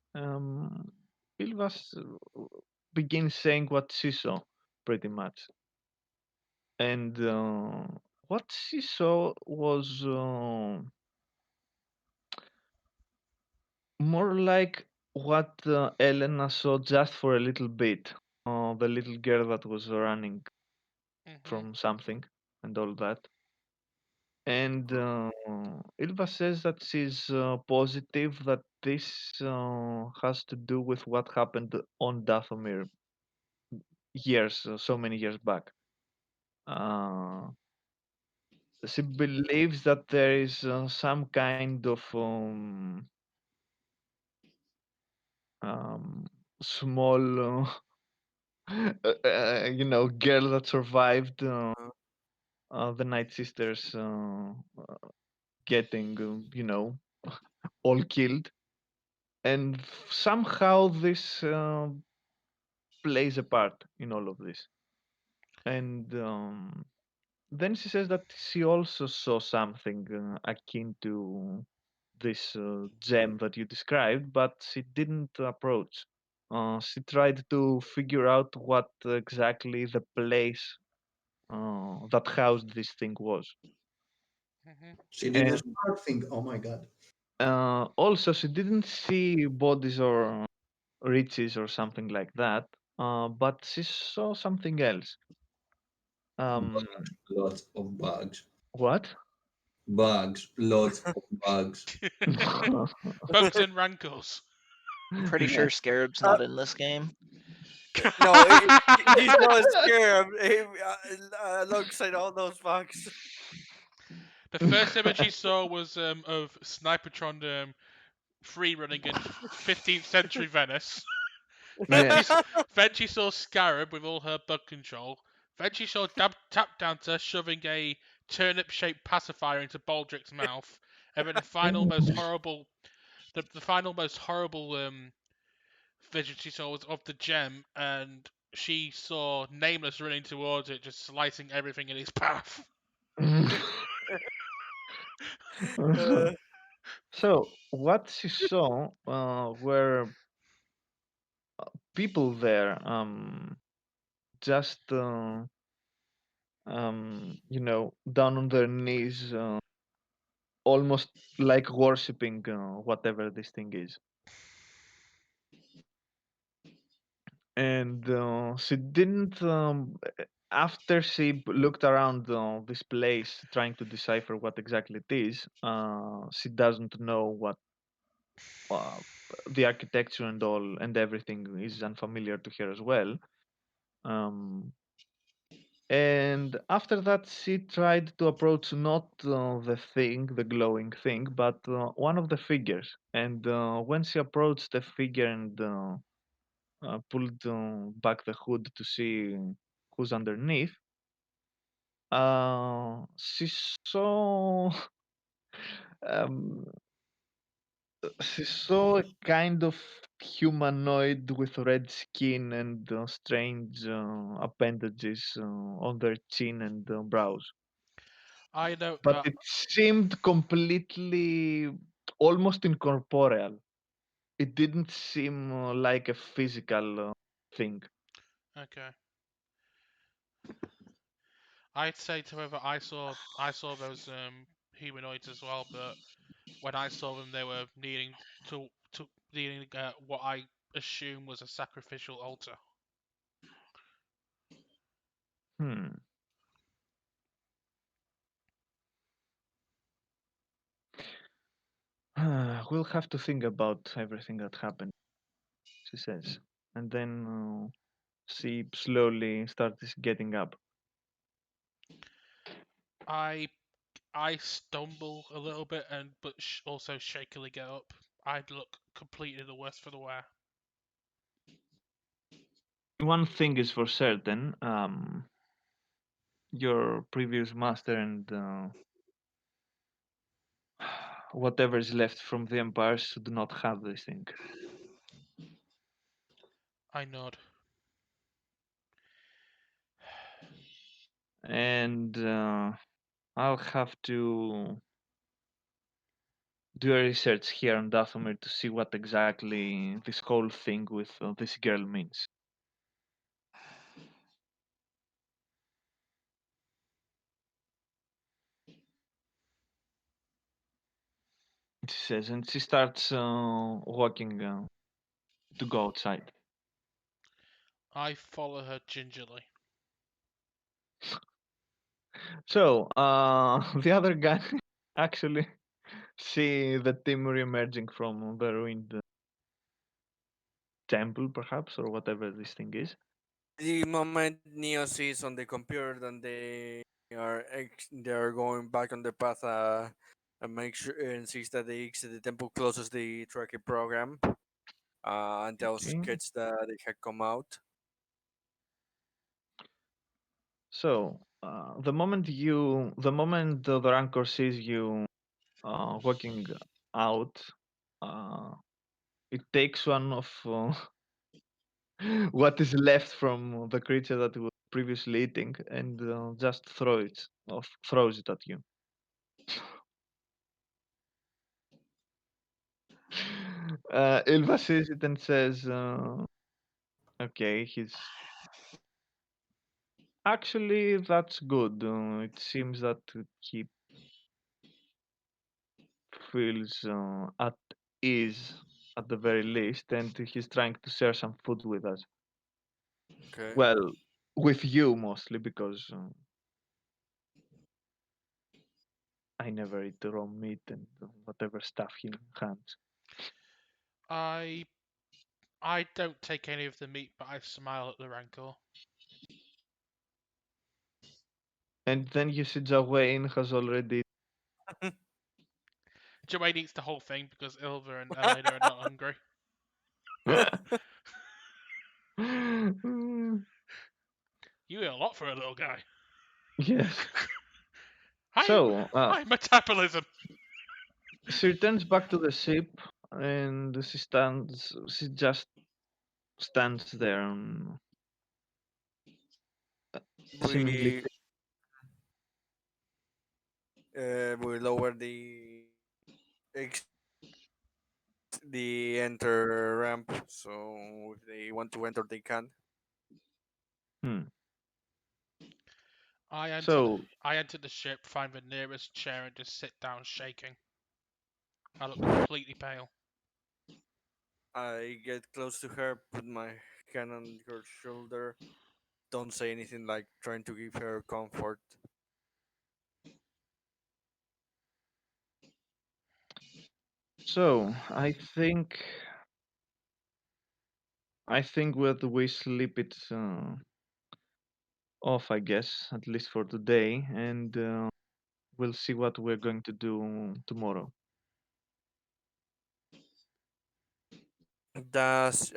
Pilvas begins saying what she saw, pretty much, and what she saw was more like what Elena saw just for a little bit. The little girl that was running Hmm. from something and all that. And Ilva says that she's positive that this has to do with what happened on Dathomir years, so many years back. Uh, she believes that there is some kind of um, small, girl that survived the Night Sisters getting, all killed. And somehow this plays a part in all of this. And then she says that she also saw something akin to this gem that you described, but she didn't approach. She tried to figure out what exactly the place that housed this thing was. Hmm. She didn't And start think, oh my god. also, she didn't see bodies or riches or something like that, but she saw something else. Um, Lots of bugs. what? Bugs. Lots of bugs. Bugs and rankles. I'm pretty Yeah. sure Scarab's Uh, not in this game. no, he's not scared alongside all those bugs. The first image he saw was of Snipertron free running in 15th century Venice. Then Yeah. then she saw Scarab with all her bug control. Then she saw Tap Dancer shoving a turnip-shaped pacifier into Baldric's mouth. And then the final most horrible, the final most horrible vision she saw was of the gem, and she saw Nameless running towards it, just slicing everything in his path. Uh, So what she saw were people there, just down on their knees, almost like worshipping whatever this thing is. And she didn't after she looked around this place trying to decipher what exactly it is, she doesn't know what uh, the architecture and all and everything is unfamiliar to her as well. Um, and after that, she tried to approach not the thing, the glowing thing, but one of the figures. And when she approached the figure and pulled back the hood to see who's underneath, she saw um, she saw a kind of humanoid with red skin and strange appendages on their chin and brows. I don't But know. it seemed completely almost incorporeal. It didn't seem like a physical thing. Okay. I'd say to whoever I saw those humanoids as well, but when I saw them, they were needing what I assume was a sacrificial altar. Hmm. We'll have to think about everything that happened, she says. And then she slowly starts getting up. I I stumble a little bit but also shakily get up. I'd look completely the worse for the wear. One thing is for certain, your previous master and whatever is left from the Empire should not have this thing. I nod. And I'll have to do a research here on Dathomir to see what exactly this whole thing with this girl means. She says, and she starts walking to go outside. I follow her gingerly. So the other guy actually see the team re-emerging from the ruined temple, perhaps, or whatever this thing is. The moment Neo sees on the computer that they are going back on the path and make sure and sees that they exit the temple, closes the tracking program and tells Okay. kids that they had come out. So the moment the rancor sees you walking out, uh, it takes one of what is left from the creature that was previously eating and just throws it at you. Ilva sees it and says, "Okay, he's actually that's good. It seems that he feels at ease at the very least, and he's trying to share some food with us. Okay. Well, with you mostly because I never eat raw meat and whatever stuff he hands." I I don't take any of the meat, but I smile at the rancor. And then you see Jawain has already. Jermaine eats the whole thing because Ilva and Elena are not hungry. You eat a lot for a little guy. Yes. High, So high metabolism. she returns back to the ship and she stands. She just stands there, seemingly. we we lower the the enter ramp, so if they want to enter, they can. Hmm. I enter the So I enter the ship, find the nearest chair, and just sit down, shaking. I look completely pale. I get close to her, put my hand on her shoulder, don't say anything like trying to give her comfort. So I think we sleep it off, I guess, at least for today, and we'll see what we're going to do tomorrow. Thus,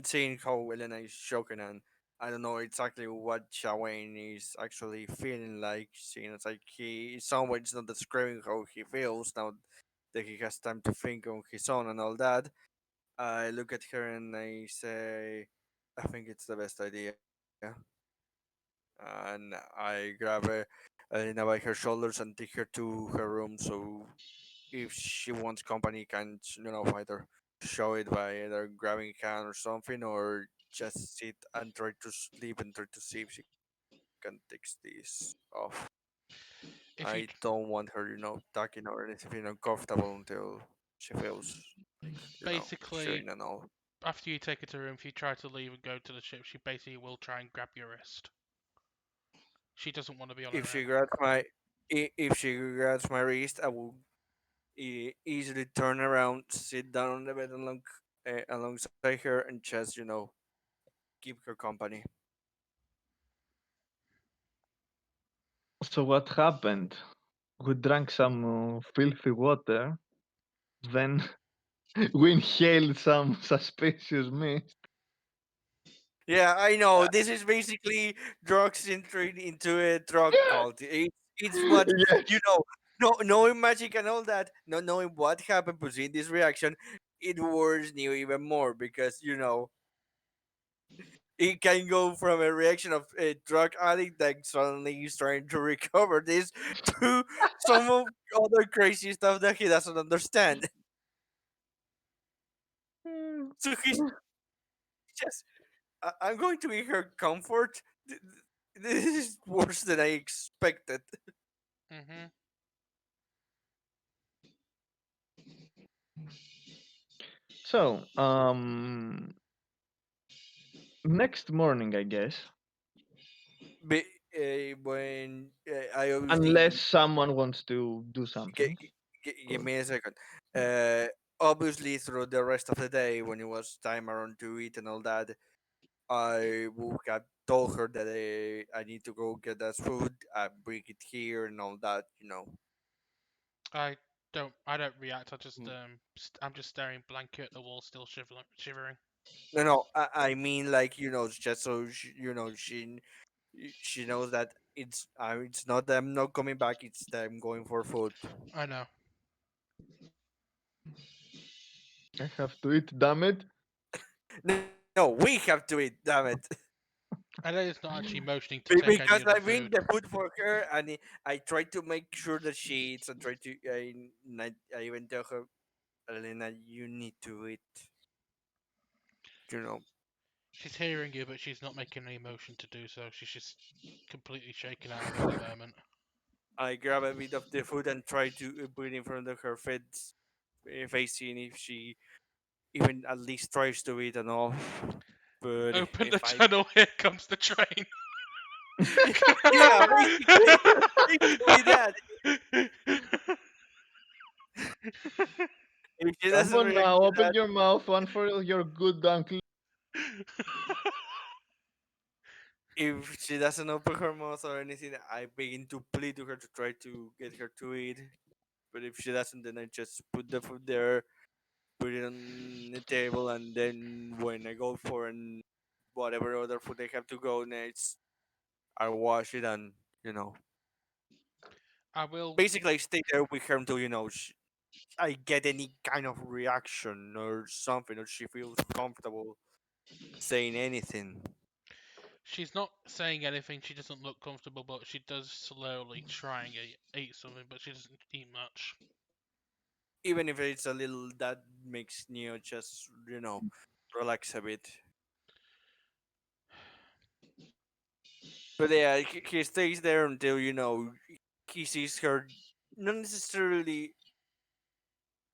seeing how Elena is shocking, and I don't know exactly what Shawane is actually feeling like, seeing it's like he someone is not describing how he feels now that he has time to think on his own and all that. I look at her and I say, I think it's the best idea. And I grab Elena by her shoulders and take her to her room. So if she wants company, can either show it by either grabbing a can or something, or just sit and try to sleep and try to see if she can take this off. I If you don't want her, talking or anything uncomfortable until she feels like, basically chilling and all. after you take her to her room, if you try to leave and go to the ship, she basically will try and grab your wrist. She doesn't want to be on If her she own. grabs my if she grabs my wrist, I will easily turn around, sit down on the bed alongside her, and just keep her company. So what happened? We drank some filthy water, then we inhaled some suspicious mist. Yeah, I know. This is basically drugs entering into a drug cult. It's what Yes. you know. No, knowing magic and all that, not knowing what happened, but seeing this reaction, it worries you even more because it can go from a reaction of a drug addict that suddenly is trying to recover this to some of other crazy stuff that he doesn't understand. So he's just, I'm going to be her comfort. This is worse than I expected. Hmm. So, next morning, I guess, But, when I unless obviously someone wants to do g- something. give me a second. Uh, Obviously, through the rest of the day, when it was time around to eat and all that, I would have told her that I need to go get us food, bring it here, and all that. I don't react. Mm. I'm just staring blankly at the wall, still shivering. No, no, I mean like just so she knows that it's not that I'm not coming back. It's that I'm going for food. I know. I have to eat, damn it. No, we have to eat. Damn it. I know it's not actually motioning to take any Because of the I bring food. the food for her, and I try to make sure that she eats, and try to I even tell her, Elena, you need to eat. You know, She's hearing you, but she's not making any motion to do so. She's just completely shaken out of it at the moment. I grab a bit of the food and try to put it in front of her face, seeing if she even at least tries to eat and all. But Open the if I, tunnel, here comes the train. yeah, basically that. If she Come doesn't on react now, to open that, your mouth, one for your good uncle. if she doesn't open her mouth or anything, I begin to plead to her to try to get her to eat. But if she doesn't, then I just put the food there, put it on the table, and then when I go for whatever other food I have to go next, I wash it and I will. basically I stay there with her until I get any kind of reaction or something, or she feels comfortable saying anything. She's not saying anything. She doesn't look comfortable, but she does slowly try and eat something. But she doesn't eat much. Even if it's a little, that makes Neo just relax a bit. But yeah, he stays there until he sees her, not necessarily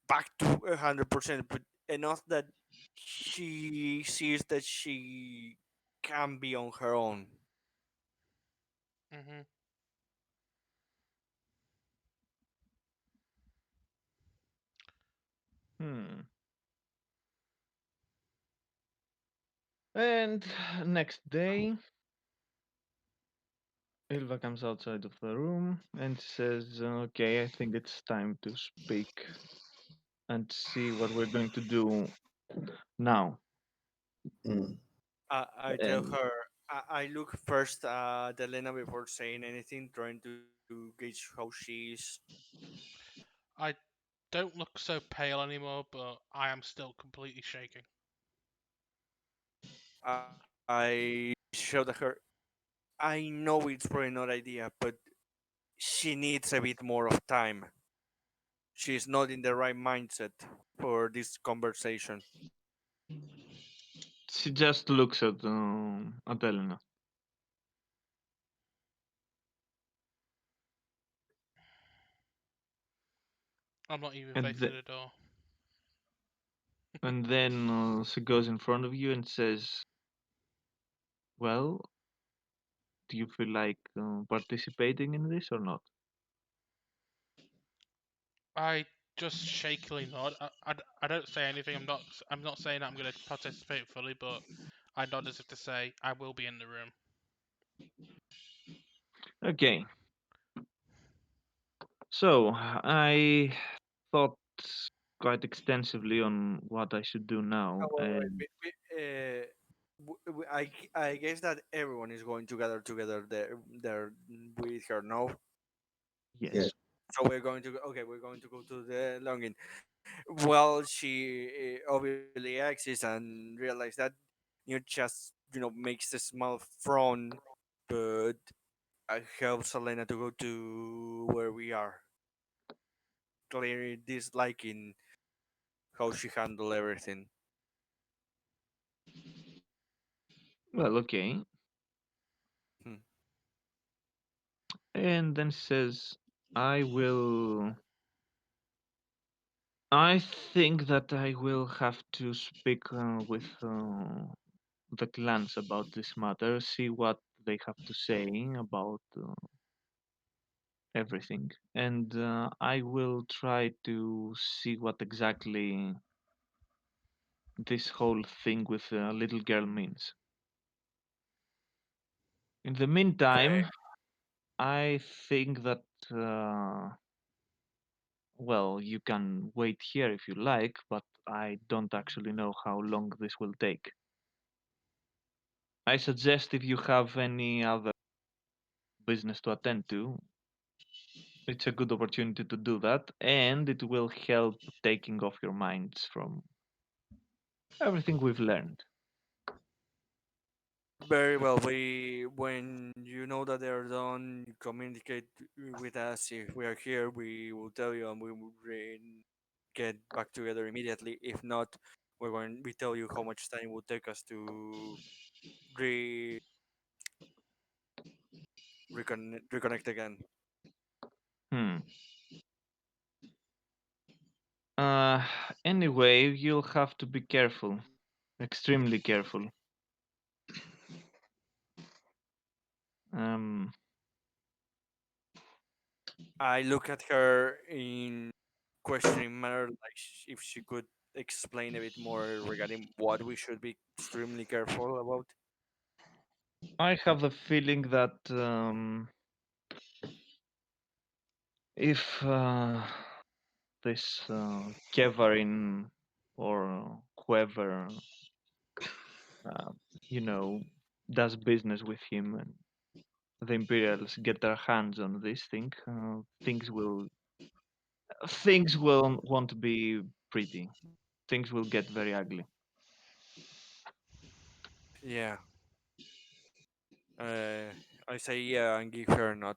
back to 100%, but enough that she sees that she can be on her own. Mhm. Hmm. And next day, Ilva comes outside of the room and says, "Okay, I think it's time to speak and see what we're going to do now." Mm. I tell And her. I look first at Elena before saying anything, trying to gauge how she's. I don't look so pale anymore, but I am still completely shaking. I showed her. I know it's probably not idea, but she needs a bit more of time. She's not in the right mindset for this conversation. she just looks at Elena. I'm not even And, facing the door. and then she goes in front of you and says, "Well, do you feel like participating in this or not?" I just shakily nod. I don't say anything. I'm not saying I'm going to participate fully, but I nod as if to say I will be in the room. Okay, so I thought quite extensively on what I should do now, Oh, wait, and I guess that everyone is going to gather together there with her. No, Yeah. yes, so we're going to okay. We're going to go to the longing. Well, she obviously exits and realizes that just makes a small frown, but helps Elena to go to where we are, clearly disliking how she handled everything. well, okay, Hmm. and then says, "I will." I think that I will have to speak with the clans about this matter, see what they have to say about everything, and I will try to see what exactly this whole thing with a little girl means. In the Okay. meantime, I think that, well, you can wait here if you like, but I don't actually know how long this will take. I suggest if you have any other business to attend to, it's a good opportunity to do that, and it will help taking off your minds from everything we've learned. Very well. When you know that they're done, you communicate with us. If we are here, we will tell you, and we will get back together immediately. If not, we tell you how much time it will take us to re reconnect again. Hmm. Uh, anyway, you'll have to be careful, extremely careful. Um, I look at her in questioning manner, like if she could explain a bit more regarding what we should be extremely careful about. I have the feeling that if this Kevarin or whoever, uh, you know, does business with him and the Imperials get their hands on this thing, things will won't be pretty. Things will get very ugly. Yeah. Uh, I say yeah and give her a nod.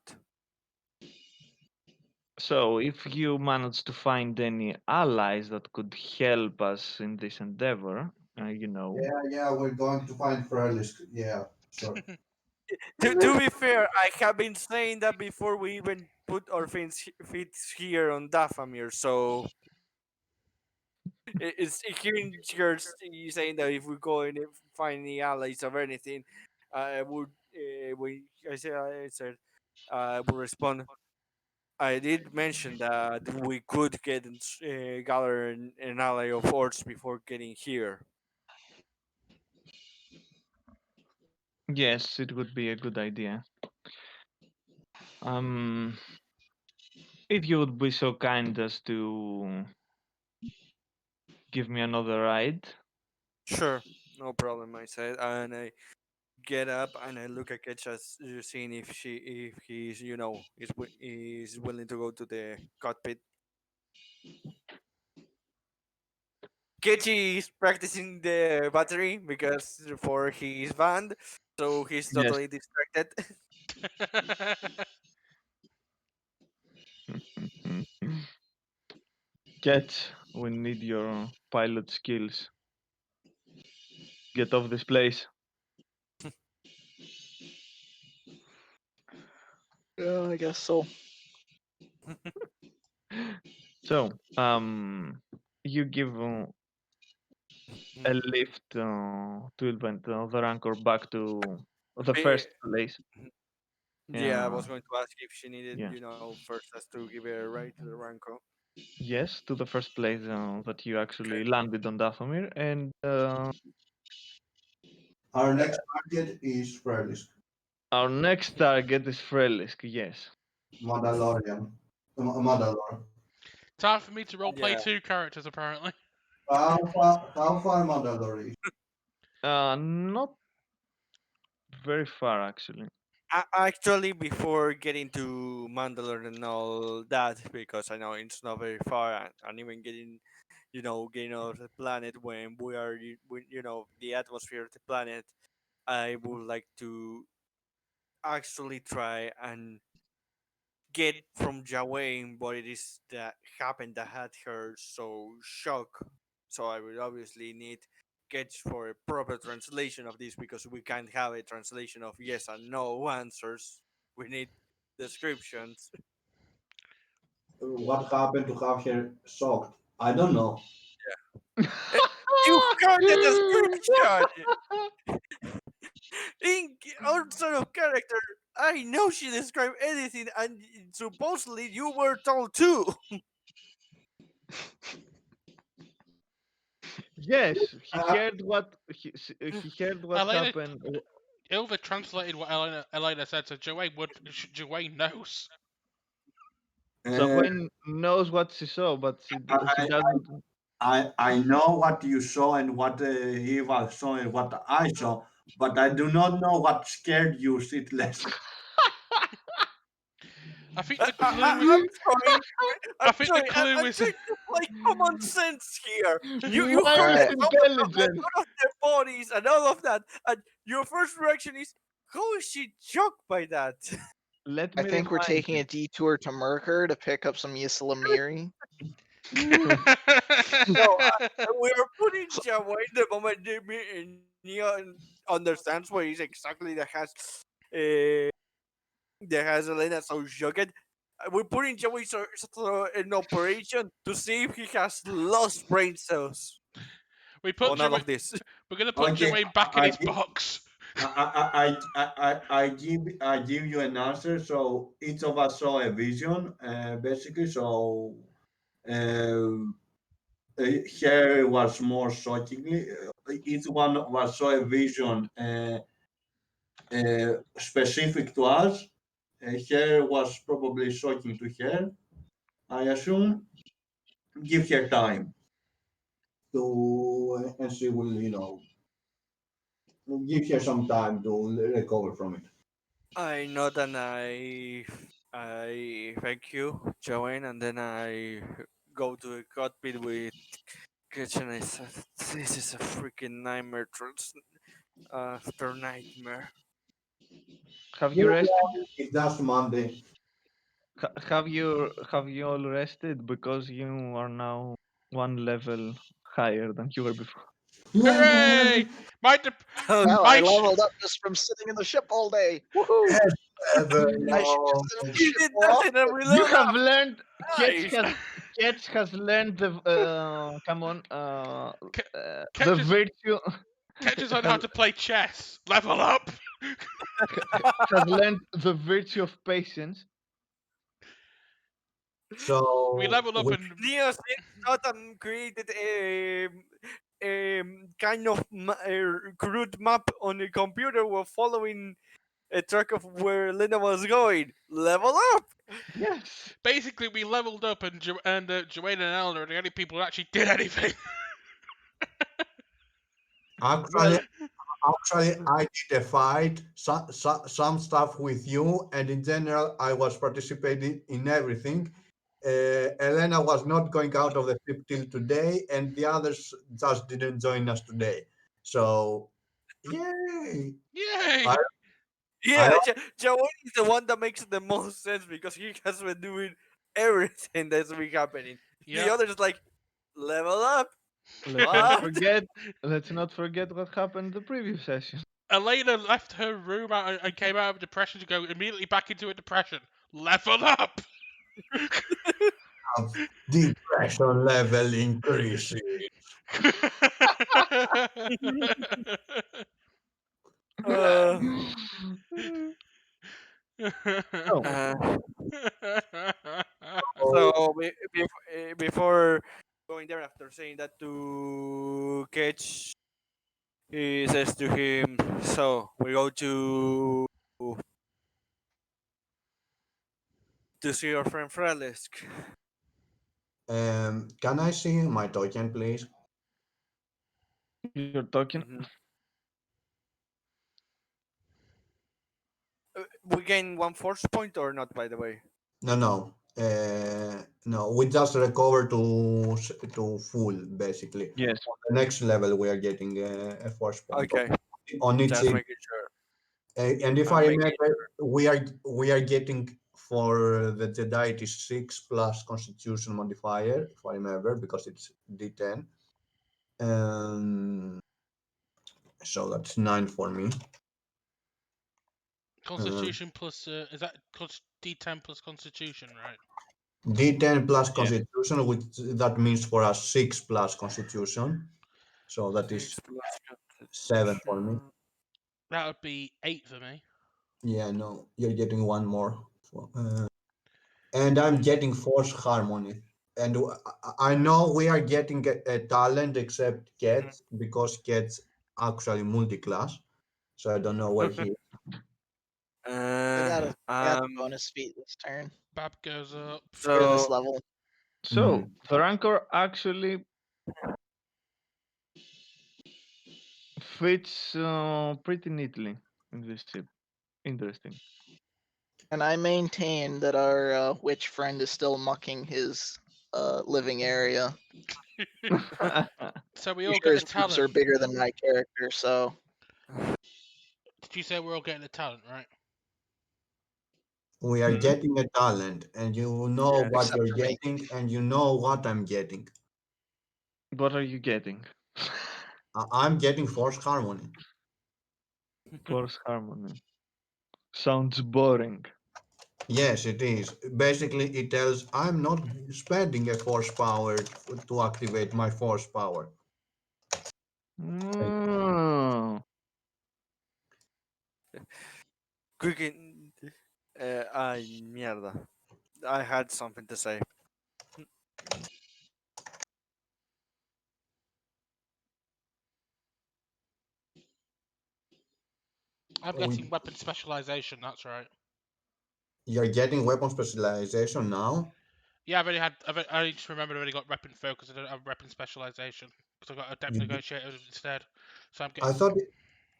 So if you manage to find any allies that could help us in this endeavor, you know, Yeah, we're going to find fairly. Yeah, sure. To be fair, I have been saying that before we even put our feet here on Dathomir. So it's hearing you saying that if we go and find any allies or anything, would when I said, I will respond. I did mention that we could gather an ally of orcs before getting here. Yes, it would be a good idea. Um, if you would be so kind as to give me another ride. Sure, no problem. I said, and I get up and I look at Ketch as seeing if he's is willing to go to the cockpit. Ketchy is practicing the battery because for his band, so he's Yes. totally distracted. Get, we need your pilot skills. Get off this place. Yeah, I guess so. So, you give a lift to invent the rancor back to the Eh, first place. yeah, I Uh, was going to ask if she needed, yeah. first us to give her a ride to the Ranko. Yes, to the first place that you Okay. actually landed on Dathomir, and Our next target is Frelisk, our next target is Frelisk. Yes. Mandalorian. Mandalore. Time for me to roleplay Yeah. 2 characters, apparently. How far Mandalore is? Not very far actually. Actually, before getting to Mandalore and all that, because I know it's not very far, and even getting off the planet when we are, the atmosphere of the planet, I would like to actually try and get from Jawain what it is that happened that had her so shocked. So I will obviously need Getch for a proper translation of this because we can't have a translation of yes and no answers. We need descriptions. What happened to have her shocked? I don't know. Eh, You heard the description in outside of character. I know she described anything, and supposedly you were told too. Yes, he Uh, heard what he heard what Elena, happened. Ilva translated what Elena said, so Joanne knows. uh, Zawayne knows what she saw, but she I, doesn't. I know what you saw and what Eva saw and what I saw, but I do not know what scared you shitless. I think I, the I, clue I- is. I'm trying. I think the I'm clue is. trying to play common sense here. You Why heard is the Alright. sound of intelligent? all of their bodies and all of that, and your first reaction is, "How is she shocked by that?" Let I me think we're remind taking a detour to Merker to pick up some Ysalamiri. you. No, we are putting So, Jawa in the moment Neo understands what is exactly that has Elena so shocked. We're putting Joey in operation to see if he has lost brain cells we or put none Joanne. of this. We're gonna put Okay, Joanne back in I, his box. I give you an answer. So each of us saw a vision, basically. So here was more shockingly. Each one of us saw a vision specific to us. Here was probably shocking to her. I assume. Give her time to, and she will, give her some time to recover from it. I nod and I thank you, Joanne, and then I go to the cockpit with Kitchen. I said, "This is a freaking nightmare after nightmare." Have you Move rested? on. It's just Monday. Have you all rested because you are now one level higher than you were before? Hooray! My dep- wow, I my sh- leveled up just from sitting in the ship all day. Woohoo! Yes, ever I should long. just sit in the You ship did more nothing and often. we You leveled have up. learned. Nice. Ketch has learned the come on Ke- the Ketch is virtue. Ketch has learned how to play chess. Level up. has learned the virtue of patience. So We leveled up we, and Neos Totem created a kind of crude map on the computer while following a track of where Linda was going. Level up! Yes. basically we leveled up, and Joanne and Eleanor are the only people who actually did anything. actually, actually, I did a fight, some stuff with you, and in general, I was participating in everything. Elena was not going out of the ship till today, and the others just didn't join us today. So, yay! Yay! I, I Yeah, Jawon is the one that makes the most sense because he has been doing everything that's been happening. The Yep. others like level up. Let's not What? forget. Let's not forget what happened in the previous session. Elena left her room out and came out of depression to go immediately back into a depression. Level up! have depression level increasing. Uh, Oh, uh, So, so before going there, after saying that to Ketch, he says to him, "So we go to see your friend Frelisk." can I see my token, please? you're talking. Mhm. We gain one force point or not, by the way. No, no. No, we just recover to full basically. Yes. On the next level, we are getting a force point Okay, on each. just making sure. And if I I'm making remember, we are getting for the Jedi it is 6 plus Constitution modifier, if I remember, because it's D10. Um, so that's 9 for me. Constitution plus is that D10 plus Constitution, right? D10 plus Yeah. Constitution, which that means for us 6 plus Constitution. So that is 6 plus 7 for me. Constitution. That would be 8 for me. Yeah, no, you're getting one more. And I'm getting Force Harmony. And I know we are getting a talent except Cats because Cats actually multi-class. So I don't know where he is. I got a bonus feat this turn Bab goes up. for this So level. So the rancor actually fits pretty neatly in this ship. Interesting. And I maintain that our witch friend is still mucking his living area. So we I'm all sure get his a boobs are talent. bigger than my character, so Did you say we're all getting a talent, right? We are Hmm? getting a talent, and you know Yeah. what except you're for me. getting, and you know what I'm getting. What are you getting? I'm getting Force Harmony. Force harmony. Sounds boring. Yes, it is. Basically, it tells I'm not spending a force power to activate my force power. Mm. Quick, ay, mierda. I had something to say. I'm getting weapon specialization. That's right. You're getting weapon specialization now? Yeah, I just remembered I already got weapon focus. I don't have weapon specialization because I got adept You, negotiator instead. So I'm I getting. thought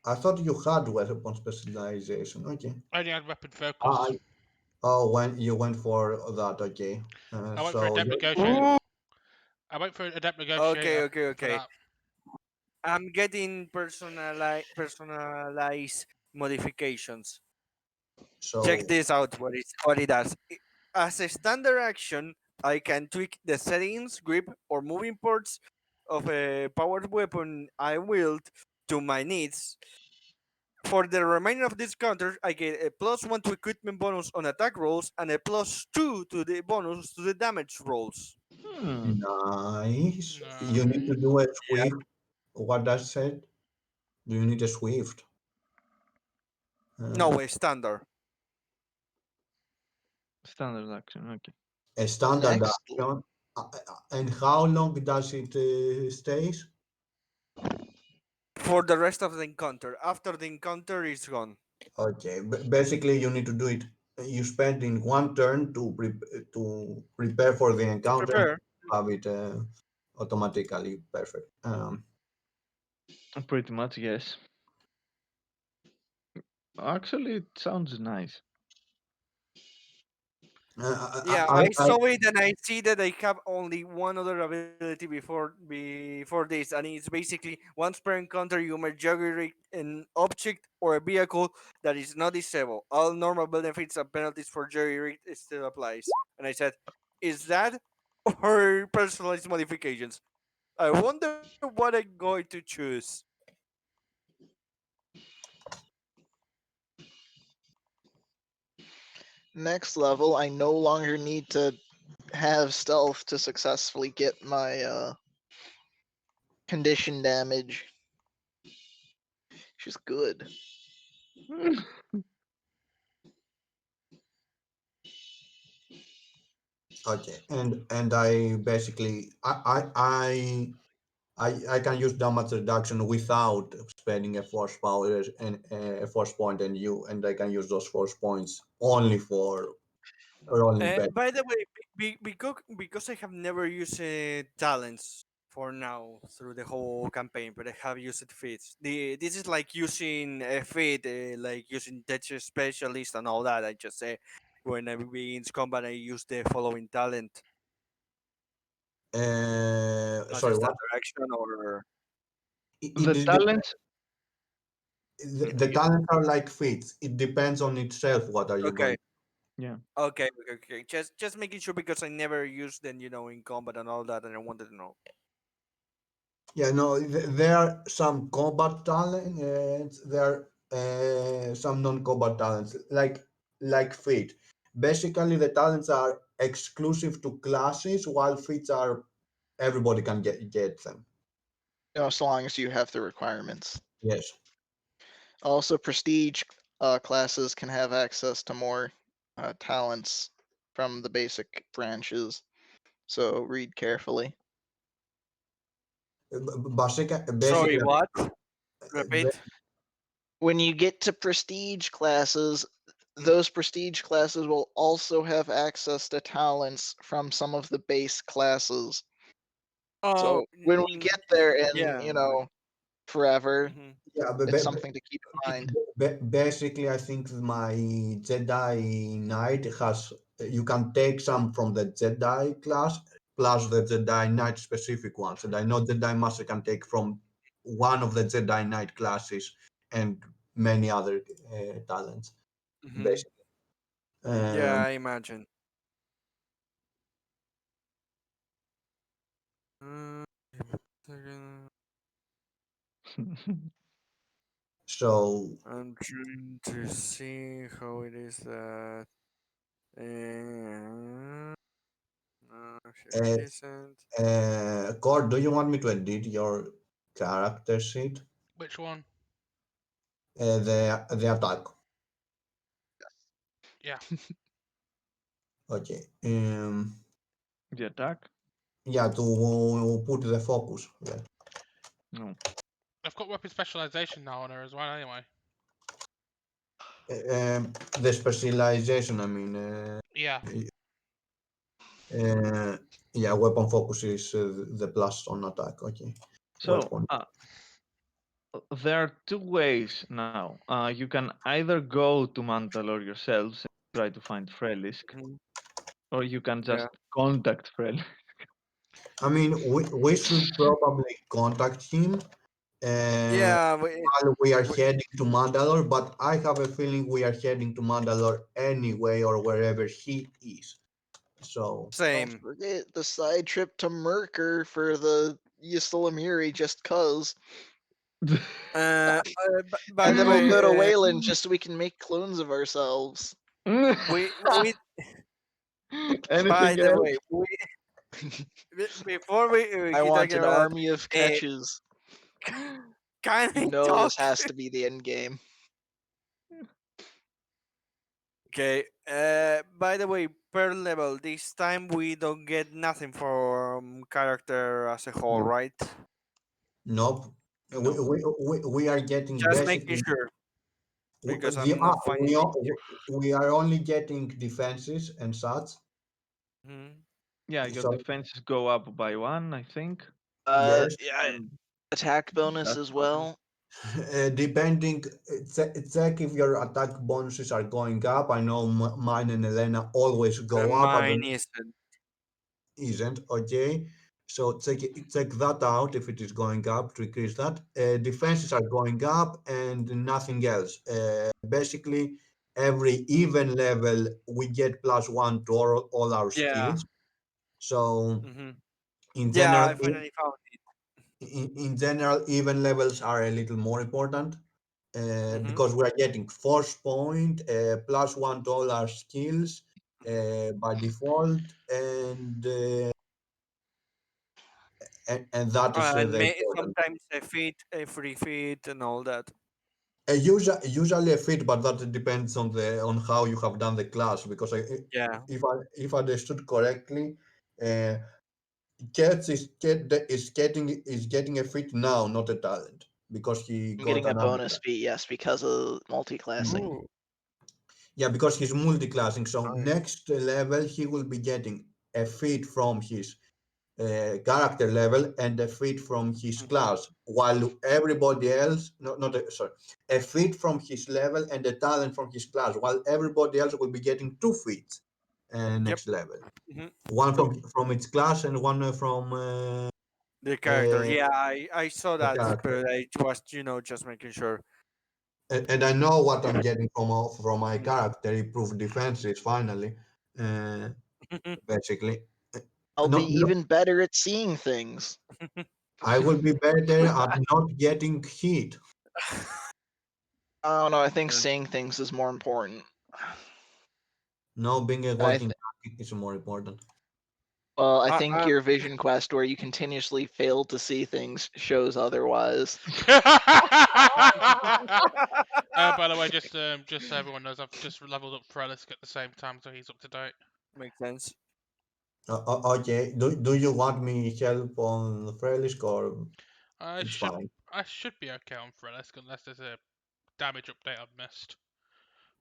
I thought you had weapon specialization. Okay. I only had weapon I, focus. oh, when you went for that, okay. I went for So adept you're, negotiator. I went for adept Okay, negotiator okay, for okay. that. I'm getting personalized modifications. Check so this out. What it does. As a standard action, I can tweak the settings, grip, or moving parts of a powered weapon I wield to my needs. For the remainder of this counter, I get a +1 to equipment bonus on attack rolls and a +2 to the bonus to the damage rolls. Hmm. nice. You need to Nice. do a squeak. What does it? Do you need a Swift? No, a standard. Standard action. Okay. A standard Next, action. And how long does it stays? For the rest of the encounter. After the encounter is gone. Okay, basically you need to do it. You spend in one turn to prepare for the To encounter and prepare. have it automatically perfect. Pretty much, yes. Actually, it sounds nice. Yeah, I, I I, saw it and I see that I have only one other ability before this, and it's basically once per encounter you may jury an object or a vehicle that is not disabled. All normal benefits and penalties for jury still applies. And I said, is that or personalized modifications? I wonder what I'm going to choose. next level, I no longer need to have stealth to successfully get my condition damage. Which is good. okay, and I basically I can use damage reduction without spending a force power and a force point, and I can use those force points only for rolling back. By the way, because I have never used talents for now through the whole campaign, but I have used feats. This is like using a feat, like using Dutch specialist and all that. I just say when I begins combat, I use the following talent as a Sorry, what? standard action or The It talents. the talents are like feats. It depends on itself. What are you okay. going? Yeah. Okay. Just making sure because I never used them, in combat and all that, and I wanted to know. Yeah, no, there are some combat talents. There are some non-combat talents, like feat. Basically, the talents are exclusive to classes, while feats are everybody can get them. As long as you have the requirements. Yes. Also, prestige classes can have access to more talents from the basic branches. So read carefully. Sorry, Basically, what? ba- Repeat. When you get to prestige classes, those prestige classes will also have access to talents from some of the base classes. Oh, So when we get there in, yeah. forever, Mhm. yeah, it's something to keep in mind. basically, I think my Jedi Knight has. You can take some from the Jedi class plus the Jedi Knight specific ones, and I know Jedi Master can take from one of the Jedi Knight classes and many other talents. Mhm. Basically, Yeah, um, I imagine. Uh, second. so I'm trying to see how it is that. Uh, no, here uh, it isn't. Cord, do you want me to edit your character sheet? Which one? The attack. Yeah. Okay. The attack. Yeah, to put the focus. Yeah. No. I've got weapon specialization now on her as well, anyway. The specialization. I mean, Yeah. uh, yeah, weapon focus is the plus on attack. Okay. So Weapon. there are two ways now. You can either go to Mandalore yourselves and try to find Frelisk, Mhm. or you can Yeah. just contact Frelisk. I mean, we should probably contact him Yeah. while we are We, heading to Mandalore, but I have a feeling we are heading to Mandalore anyway or wherever he is. So, Don't same. forget the side trip to Merker for the Ysalamiri just cuz. By And the then we'll go to way, Wayland just so we can make clones of ourselves. we by Anything the else? way, before we I keep want talking an about army of that, catches. Can I You know talk? this has to be the end game. Okay. By the way, per level, this time we don't get nothing from character as a whole, right? Nope. No. We are getting Just making basically sure because the I'm not finding it here. we are only getting defenses and such. Mhm. Yeah, your So defenses go up by 1, I think. yes, Yeah, And attack bonus that's as about it. well. depending, check if your attack bonuses are going up. I know mine and Elena always go up. I Mine don't isn't okay. So check that out if it is going up to increase that. Defenses are going up and nothing else. Basically, every even level we get +1 to all our Yeah. skills. So Hmm. in Yeah, general, I finally found it. in general, even levels are a little more important Hmm. because we are getting force point +1 to all our skills by default, and that is And the important. sometimes a feet, a free feet, and all that. Usually a fit, but that depends on how you have done the class. Because Yeah. if I understood correctly, uh, Kertz is getting a fit now, not a talent, because he I'm got getting a an bonus upgrade. feat, yes, because of multi-classing. Ooh. Yeah, because he's multi-classing. So Nice. next level he will be getting a fit from his character level and a feat from his Hmm. class, while everybody else, no, not a, sorry, a feat from his level and a talent from his class, while everybody else will be getting 2 feats Yep. next level, Hmm. one from its class and one from The character. uh, Yeah, I saw the that, character. but I was just making sure. And I know what I'm getting from my character. Improved defenses finally, uh, basically. I'll be Not, even better at seeing things. I will be better at not getting hit. I don't know. I think Yeah. seeing things is more important. No, being a And I walking tank is more important. Well, I I, think I, your vision quest, where you continuously fail to see things, shows otherwise. By the way, just so everyone knows, I've just leveled up Frelisk at the same time, so he's up to date. Makes sense. Okay, do you want me help on Frelisk or I it's should fine? I should be okay on Frelisk unless there's a damage update I've missed.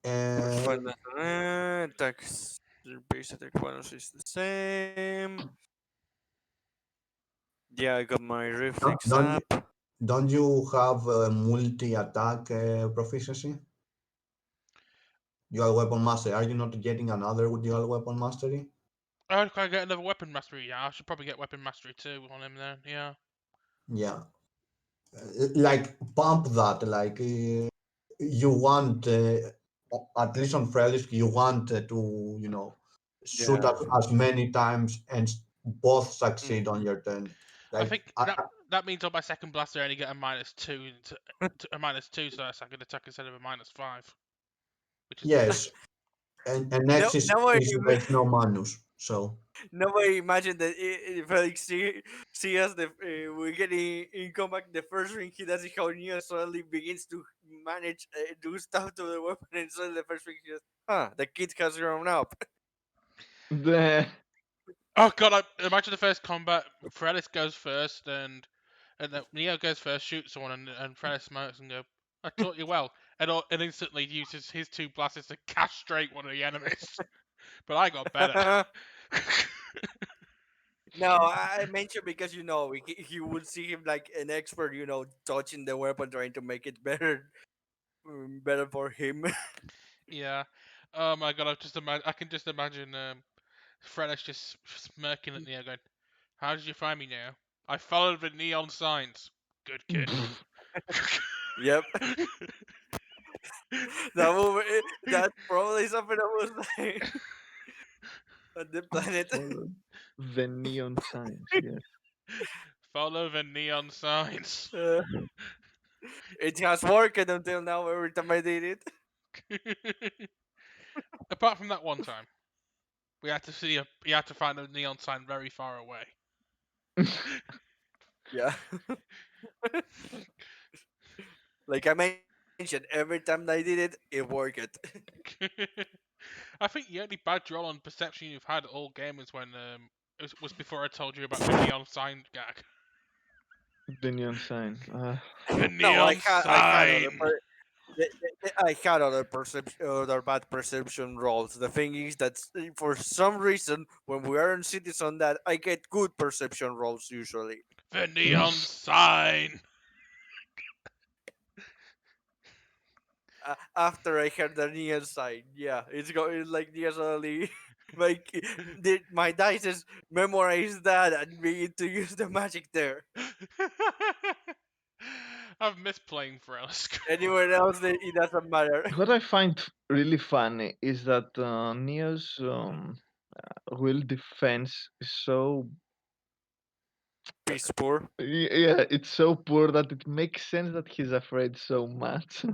First Uh, one, tax base attack bonus is the same. Yeah, I got my don't, reflex don't up. you don't you have multi-attack proficiency? Dual weapon master. Are you not getting another dual weapon mastery? Oh, can I get another weapon mastery? Yeah, I should probably get weapon mastery too on him then. Yeah. Yeah, like pump that. Like you want at least on Frelisk, you want to shoot Yeah. as many times and both succeed Mhm. on your turn. I Like think that means on my second blaster I only get a -2 to a -2, so that's I can attack instead of a -5, which is good. yes, and next Now I is there's no manus. So now I imagine that if Felix see us, we get in combat. The first thing he does is how Neo suddenly begins to manage do stuff to the weapon, and suddenly the first thing he says, "Huh, the kid has grown up." The Oh god! Imagine the first combat. Frelis goes first, and then Neo goes first, shoots someone, and Frelis smokes and go, "I taught you well," and instantly uses his 2 blasters to castrate one of the enemies. But I got better. No, I mentioned because he would see him like an expert, touching the weapon, trying to make it better, better for him. Yeah. Oh my god! I can just imagine Frelis just smirking at Neo, going, "How did you find me, Neo? I followed the neon signs. Good kid." Yep, that movie. That's probably something I was like on the planet. follow the neon signs. Yes. Follow the neon signs. Uh, it has worked until now. Every time I did it. Apart from that one time, we had to find a neon sign very far away. Yeah. Like I mentioned, every time I did it, it worked. I think the only bad roll on perception you've had all game was when was before I told you about the neon sign gag. The neon sign. The No, neon sign. I had other other bad perception rolls. The thing is that for some reason, when we are on cities on that, I get good perception rolls usually. The neon sign. After I heard the neon sign, yeah, it's going like usually. Like my dice is memorize that and begin to use the magic there. I've missed playing Frelisk. Anywhere else, it doesn't matter. What I find really funny is that Neo's will defense is so Piece poor. yeah, it's so poor that it makes sense that he's afraid so much.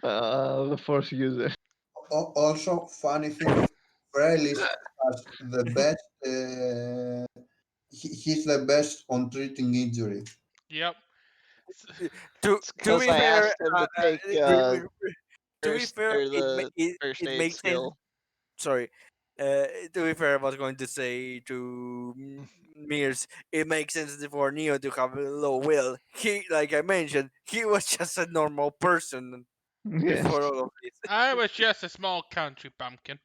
The force user. Also, funny thing, Frelisk has the best. He's the best on treating injury. Yep. To It's to because be I fair, asked him to take to be first fair, or the first it aid makes sense. skill. Sorry. To be fair, I was going to say to Mears, it makes sense for Neo to have a low will. He, like I mentioned, he was just a normal person Yes. before all of this. I was just a small country bumpkin.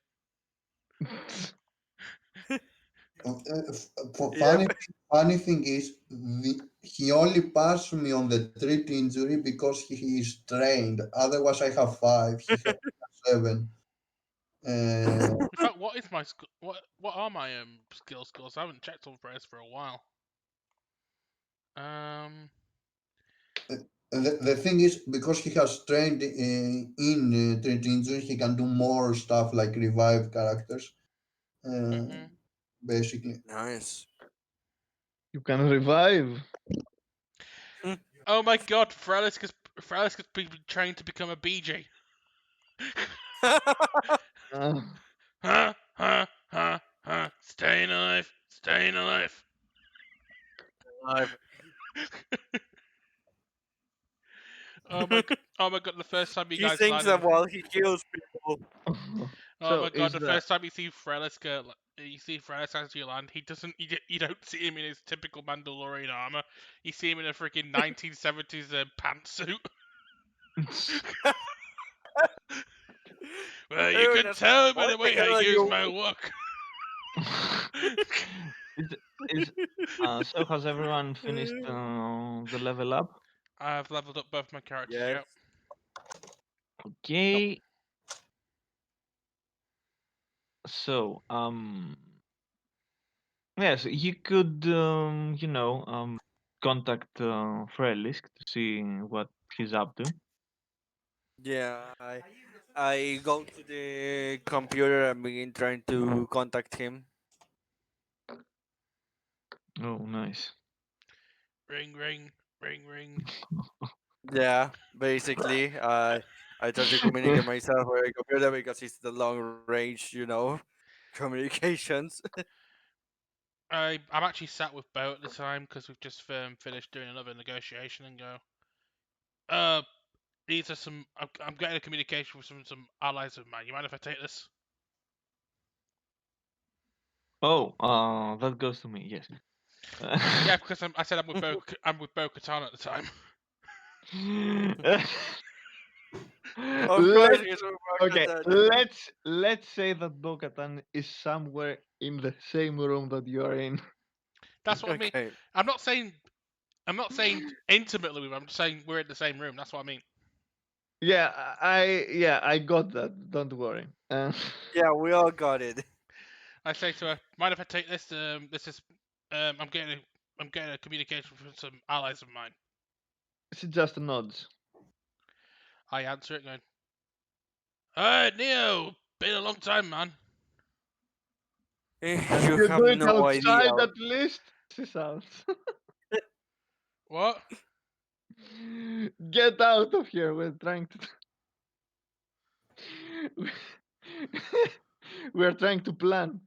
Funny, Yep. funny thing is, he only passed me on the treat injury because he is trained. Otherwise, I have 5. He has 7. Uh, In fact, what is my what are my skills? I haven't checked on Frelisk for a while. the thing is, because he has trained in treat injury, he can do more stuff like revive characters. Uh, Mhm. Basically, Nice. You can revive. Oh my God, Frelisk has been trained to become a BJ. Uh, Huh? Huh? Huh? Huh? Staying alive. Staying alive. Live. Oh my God. Oh my God. The first time you He guys thinks landed. that while he kills people. Oh so my God. is The that first time you see Frelisk, you see Frelisk as you land. He doesn't. You don't see him in his typical Mandalorian armor. You see him in a freaking 1970s pantsuit. Well, you Everyone can else, tell by what the the way I hell are use you? my work. is is so has everyone finished the level up? I've leveled up both my characters. Yes. Yep. Okay. So yes, you could contact Frelisk to see what he's up to. Yeah, I go to the computer and begin trying to contact him. Oh, nice. Ring, ring, ring, ring. Yeah, basically, I try to communicate myself with a computer because it's the long range, communications. I'm actually sat with Bo at the time because we've just finished doing another negotiation and go. These are some. I'm getting a communication with some allies of mine. You mind if I take this? Oh, that goes to me. Yes. Yeah, because I said I'm with Bo Katan at the time. Of course, let's he's a okay. Bo-Katan. Let's say that Bo-Katan is somewhere in the same room that you are in. That's what I mean. Okay. I'm not saying intimately with him. I'm just saying we're in the same room. That's what I mean. Yeah, I got that. Don't worry. Yeah, we all got it. I say to her, mind if I take this? This is I'm getting a communication from some allies of mine. It's just nods. I answer it going, "Alright, Neo, been a long time, man." Can You you have do it no idea. outside at least? She sounds. What? Get out of here. We're trying to. We're trying to plan.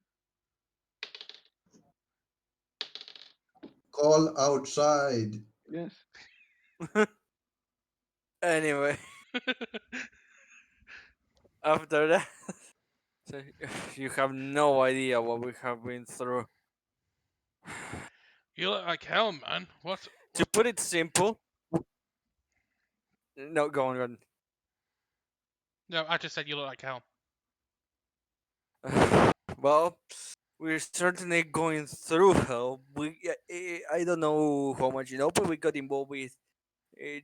call outside. Yes. Anyway, after that, so you have no idea what we have been through. You look like hell, man. What? To put it simple, no, go on. No, I just said you look like hell. Well, we're certainly going through hell. I don't know how much you know, but we got involved with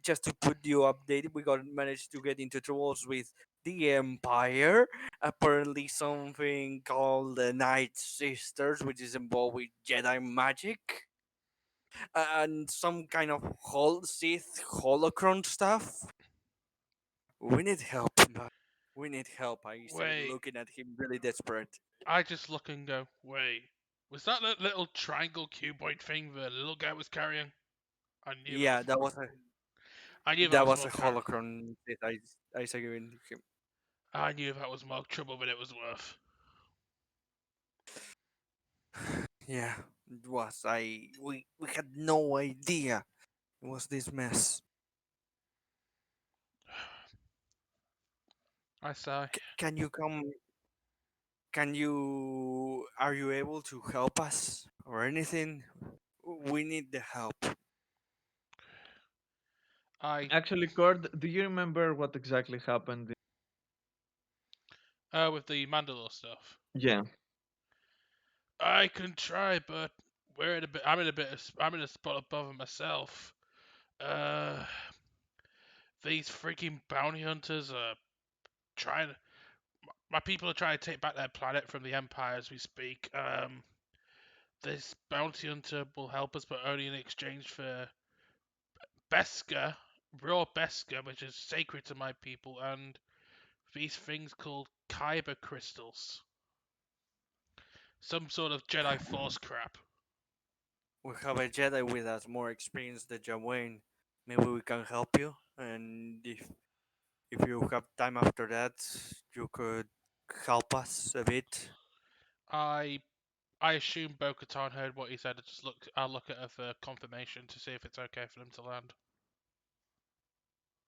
just to put you updated. We got managed to get into troubles with the Empire. Apparently, something called the Night Sisters, which is involved with Jedi magic and some kind of Sith holocron stuff. We need help, man. We need help. I say, Wait, looking at him, really desperate. I just look and go, wait. Was that the little triangle cuboid thing the little guy was carrying? I knew Yeah, that. I knew that that was was more a car- holocron that I say given him. I knew that was more trouble than it was worth. Yeah, it was. We had no idea it was this mess. I sigh. Can you come? Can you? Are you able to help us or anything? We need the help. I Actually, Cord, do you remember what exactly happened? with the Mandalore stuff. Yeah. I can try, but we're in a bit. I'm in a bit. I'm in a spot above myself. Uh, these freaking bounty hunters are trying. My people are trying to take back their planet from the Empire as we speak. This bounty hunter will help us, but only in exchange for Beskar, raw Beskar, which is sacred to my people, and these things called Kyber crystals. Some sort of Jedi Force crap. We have a Jedi with us, more experienced than Jawain. Maybe we can help you, and if you have time after that, you could help us a bit. I I assume Bo-Katan heard what he said. I'll look at her for confirmation to see if it's okay for them to land.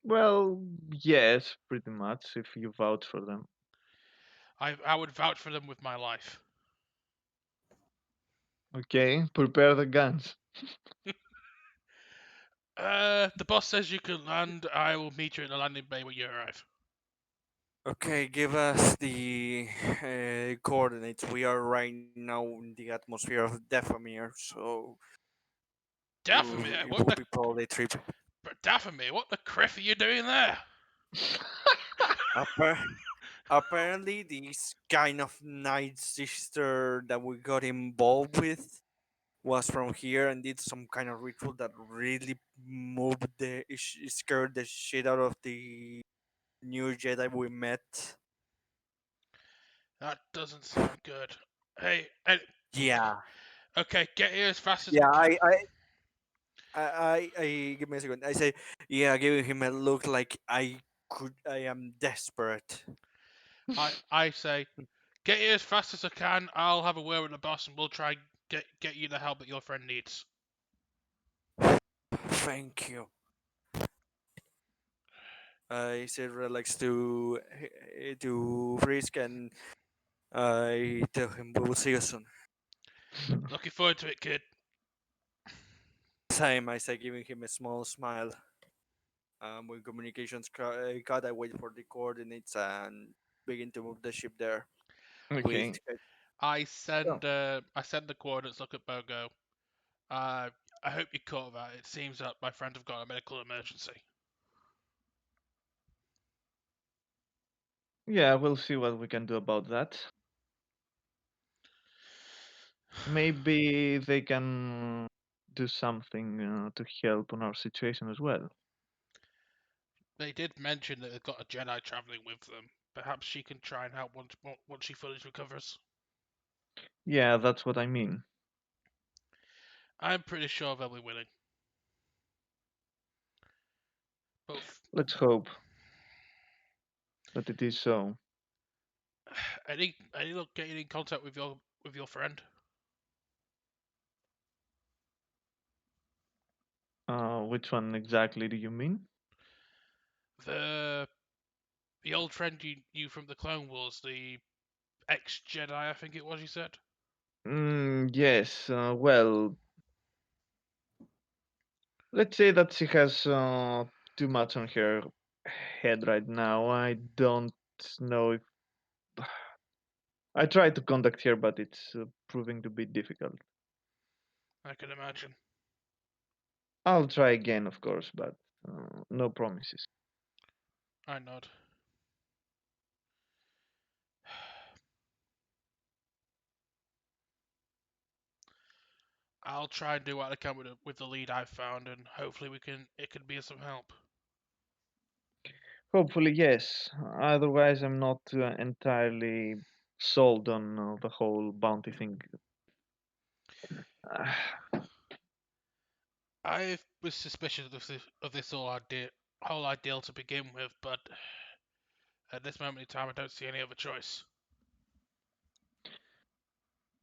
Well, yes, pretty much, if you vouch for them. I would vouch for them with my life. Okay, prepare the guns. The boss says you can land. I will meet you at the landing bay when you arrive. Okay, give us the coordinates. We are right now in the atmosphere of Dathomir, so Dathomir, it what will the be probably trip. Dathomir, what the criff are you doing there? Appar- Apparently, this kind of night sister that we got involved with was from here and did some kind of ritual that really scared the shit out of the new Jedi we met. That doesn't sound good. Hey, Yeah, okay, get here as fast as we yeah. can. I give me a second. I say, yeah, giving him a look like I am desperate. I say, get here as fast as I can. I'll have a word with the boss, and we'll try get you the help that your friend needs. Thank you. I said relax to Frisk, and I tell him we will see you soon. Looking forward to it, kid. Same, I say, giving him a small smile. When communications cut, I wait for the coordinates and begin to move the ship there. With Okay. I Oh. send the coordinates. Look at Bogo. Uh, I hope you caught that. It seems that my friend have got a medical emergency. Yeah, we'll see what we can do about that. Maybe they can do something to help on our situation as well. They did mention that they've got a Jedi traveling with them. Perhaps she can try and help once she fully recovers. Yeah, that's what I mean. I'm pretty sure they'll be willing. But Let's hope that it is so. any luck getting in contact with your friend? Which one exactly do you mean? The old friend you knew from the Clone Wars, the ex-Jedi, I think it was, you said? Yes, well, let's say that she has too much on her head right now. I don't know if I tried to contact her, but it's proving to be difficult. I can imagine. I'll try again, of course, but no promises. I nod. I'll try and do what I can with the lead I've found, and hopefully it can be of some help. Hopefully, yes. Otherwise, I'm not entirely sold on the whole bounty thing. I was suspicious of this whole ideal to begin with, but at this moment in time, I don't see any other choice.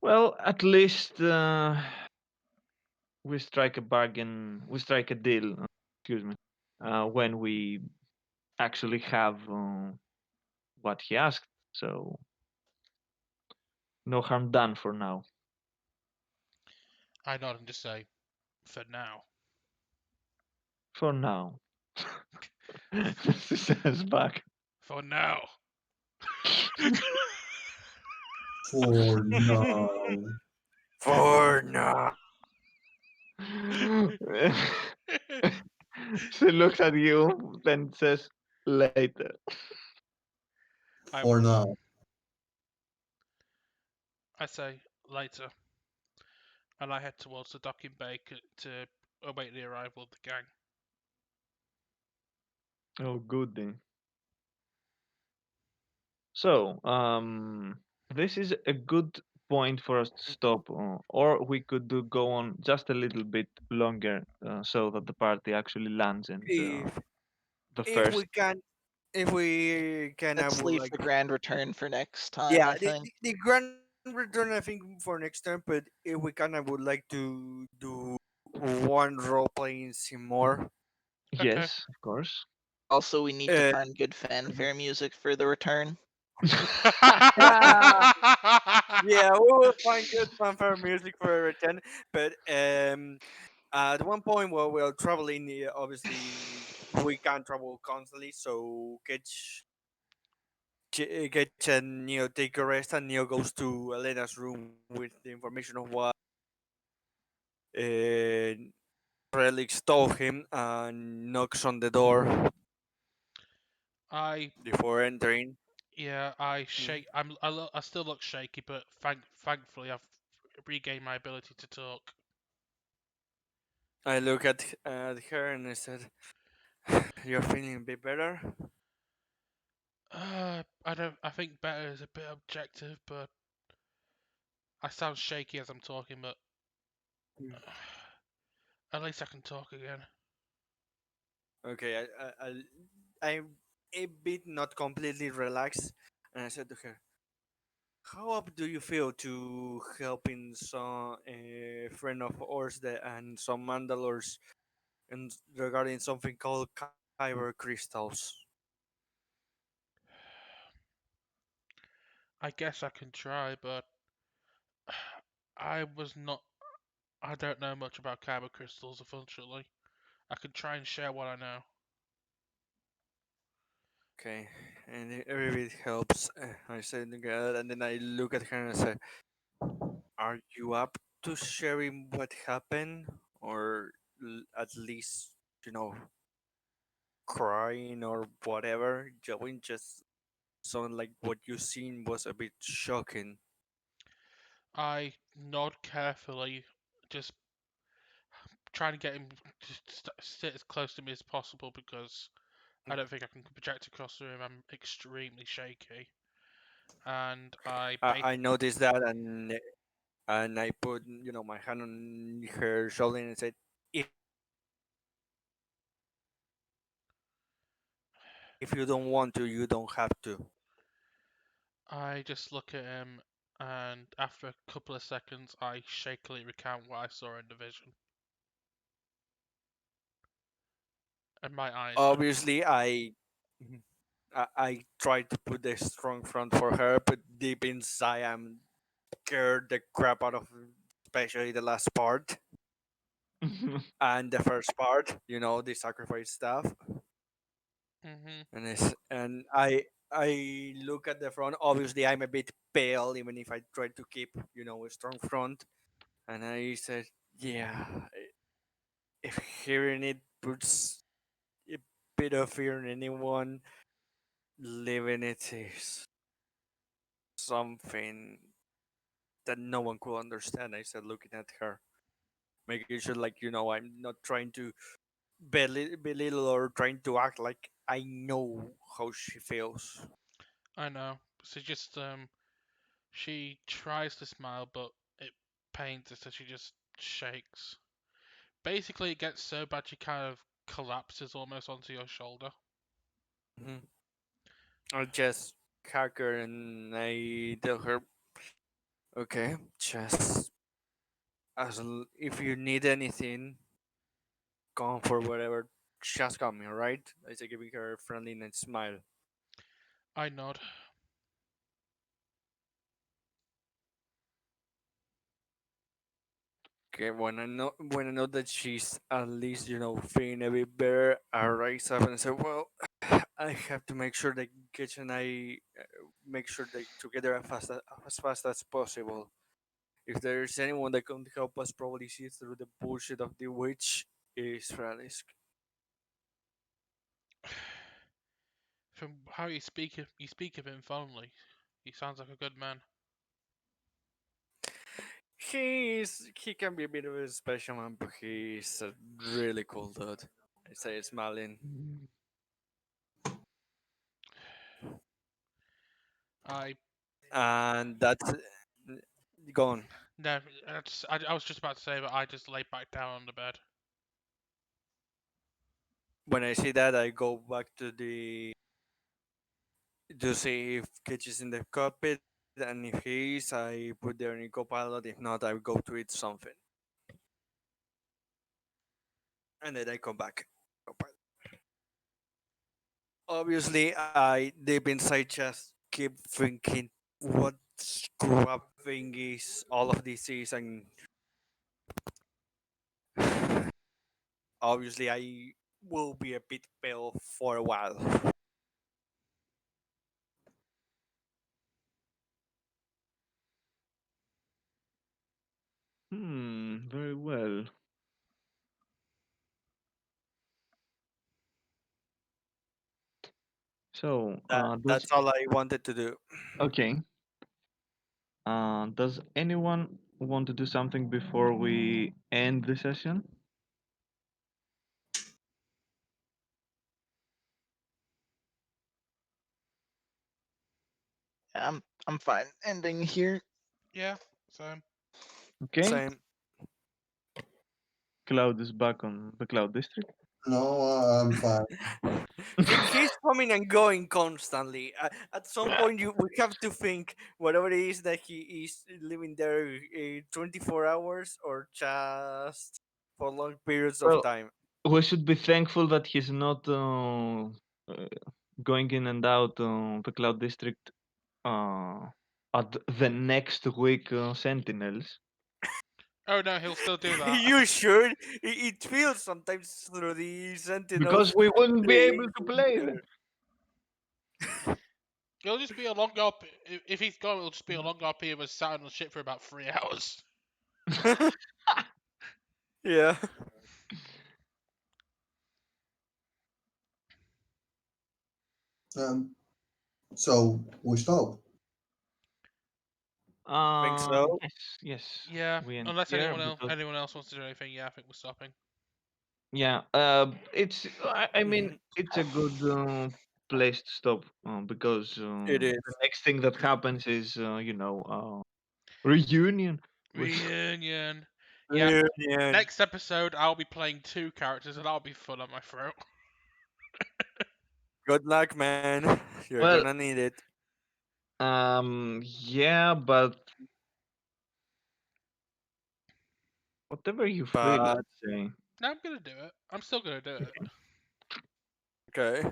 Well, at least we strike a bargain, we strike a deal, excuse me, when we actually have what he asked. So, no harm done for now. I nod and just say, for now. For now. She says back. For now. For now. For now. She looks at you, then says later. For now. I say later, and I head towards the docking bay to await the arrival of the gang. Oh, goody. So, this is a good point for us to stop, or we could go on just a little bit longer, so that the party actually lands and If the if first. we can, if we can, I Let's would leave like. the grand return for next time, Yeah, I think. the grand return I think for next time. But if we can, I would like to do one role playing sim more. Okay. Yes, of course. Also, we need to Uh, find good fanfare music for the return. yeah, we will find good fanfare music for a return. But at one point while we're traveling, obviously we can't travel constantly, so Ketch and Neo take a rest, and Neo goes to Elena's room with the information of what uh, Relics told him, and knocks on the door I before entering. I shake. I still look shaky, but thankfully I've regained my ability to talk. I look at her and I said, "You're feeling a bit better." I don't. I think better is a bit objective, but I sound shaky as I'm talking. But Mm. at least I can talk again. Okay, I'm a bit not completely relaxed, and I said to her, "How up do you feel to helping some friend of ours that and some Mandalors and regarding something called Kyber crystals?" I guess I can try, but I was not. I don't know much about kyber crystals, unfortunately. I can try and share what I know. Okay, and every bit helps. I said, "God," and then I look at her and I say, "Are you up to sharing what happened, or at least you know crying or whatever?" Joey just sound like what you seen was a bit shocking. I nod carefully, just trying to get him to sit as close to me as possible because I don't think I can project across the room. I'm extremely shaky, and I noticed that, and I put my hand on her shoulder and said, "If you don't want to, you don't have to." I just look at him, and after a couple of seconds, I shakily recount what I saw in the vision, and my eyes open. Obviously, I Mhm. I tried to put a strong front for her, but deep inside, I'm scared the crap out of, especially the last part and the first part. The sacrifice stuff. Mm-hmm. And I look at the front. Obviously, I'm a bit pale, even if I try to keep a strong front. And I said, yeah, if hearing it puts a bit of fear in anyone, living it is something that no one could understand. I said, looking at her, making sure, like, I'm not trying to belittle or trying to act like I know how she feels. I know. So just she tries to smile, but it pains her, so she just shakes. Basically, it gets so bad she kind of collapses almost onto your shoulder. Mhm. I just hug her and I tell her, okay, just if you need anything, come for whatever. Just come, alright? I say, giving her a friendly and smile. I nod. Okay, when I know that she's at least feeling a bit better, I rise up and say, "Well, I have to make sure that Gitch and I make sure that together as fast as possible. If there's anyone that can help us probably see through the bullshit of the witch, it is Fralisk. From how you speak of him fondly. He sounds like a good man. He can be a bit of a special man, but he's a really cool dude. I say, smiling. I And that's gone. no, I was just about to say, but I just lay back down on the bed. When I see that, I go back to see if Kitch is in the cockpit, and if he is, I put there in copilot. If not, I go to eat something, and then I come back. Copilot. Obviously, I deep inside just keep thinking what screw up thing is all of this is, and obviously I will be a bit pale for a while. Very well. So, That's all I wanted to do. okay. Does anyone want to do something before we end the session? I'm fine ending here. Yeah, so Okay. Same. Cloud is back on the Cloud District. No, I'm fine. He's coming and going constantly. At some point, we have to think whatever it is that he is living there 24 hours or just for long periods of Well, time. we should be thankful that he's not going in and out the Cloud District uh, at the next week Sentinels. oh no, he'll still do that. You should. It feels sometimes through the Because Sentinels. we wouldn't be They able to play them. It'll just be a long RP. If he's gone, it'll just be a long RP of us sat on the ship for about 3 hours. Yeah. Um, so we stop. Think so. Yes, yes. Yeah, We end unless here anyone else because anyone else wants to do anything, yeah, I think we're stopping. yeah, it's I mean Mhm. it's a good place to stop because It is. the next thing that happens is reunion with Reunion. Yeah, Reunion. next episode I'll be playing two characters and that'll be fun on my throat. Good luck, man. You're well gonna need it. yeah, but whatever you feel, But let's say. No, I'm gonna do it. I'm still gonna do it. okay.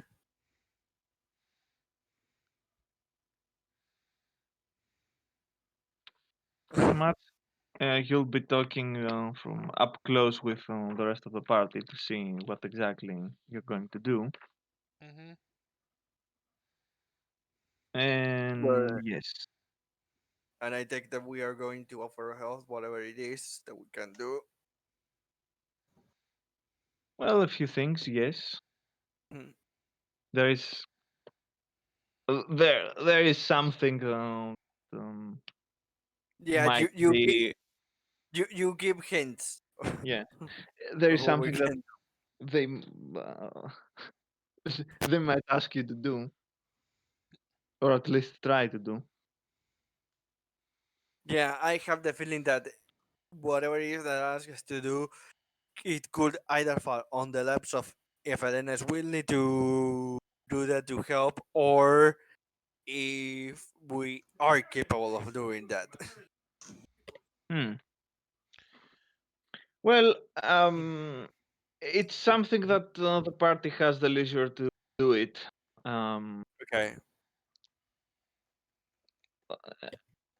much. You'll be talking from up close with the rest of the party to see what exactly you're going to do. Mm-hmm. And yes, And I think that we are going to offer help, whatever it is that we can do. well, a few things. Yes, Hmm. there is there is something Yeah, might be you give hints. yeah. There is What we something that can. they they might ask you to do, or at least try to do. Yeah, I have the feeling that whatever it is that asks us to do, it could either fall on the laps of if Elena is willing to do that to help, or if we are capable of doing that. Hmm. Well, it's something that the party has the leisure to do it. Okay.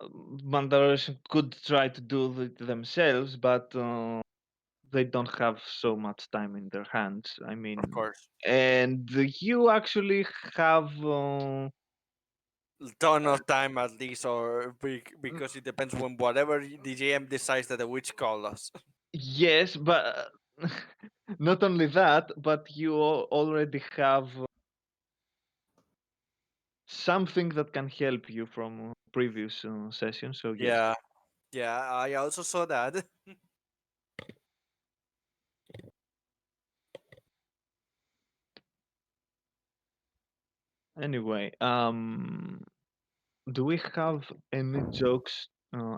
Mandalorians could try to do it themselves, but they don't have so much time in their hands. I Of mean, course. and you actually have. Ton of time at least, or because it depends when whatever the GM decides that the witch call us. Yes, but not only that, but you already have something that can help you from previous sessions. So yes. Yeah, yeah. I also saw that. Anyway, do we have any jokes,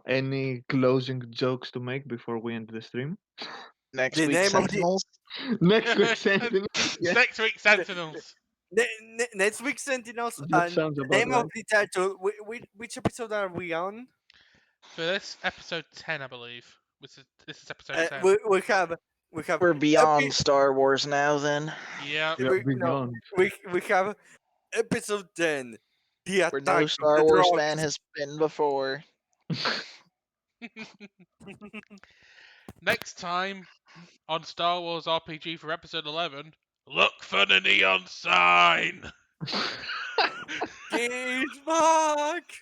any closing jokes to make before we end the stream? Next The week, name of the Sentinels. Next week, Sentinel. Yeah, Next week, Sentinels. next week Sentinels, that and sounds the about name of right. the title. Which episode are we on? For this episode 10, I believe. This is episode 10. We have We're beyond Star Wars now. Then Yeah. We are no, beyond. we have episode 10, the where no attack of Star the Wars drogs. fan has been before. Next time on Star Wars RPG for episode 11, look for the neon sign. He's back.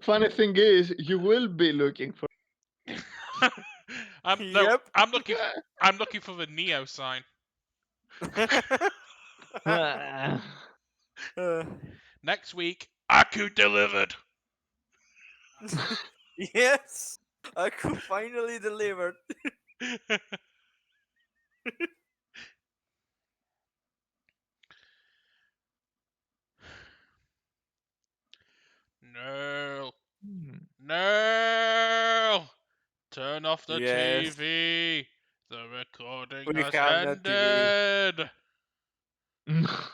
Funny thing is, you will be looking for. Yep. I'm looking for the Neo sign. Uh, Next week, Aku delivered. yes, I could finally deliver. No. Hmm. No. Turn off the Yes, TV. The recording we has have no TV. ended.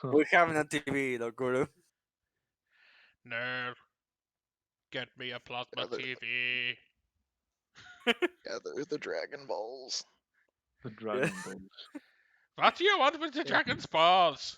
We have no TV, Dokuru. No. Get me a plasma Gather, TV. gather the Dragon Balls. The Dragon Balls. What do you want with the dragon's paws?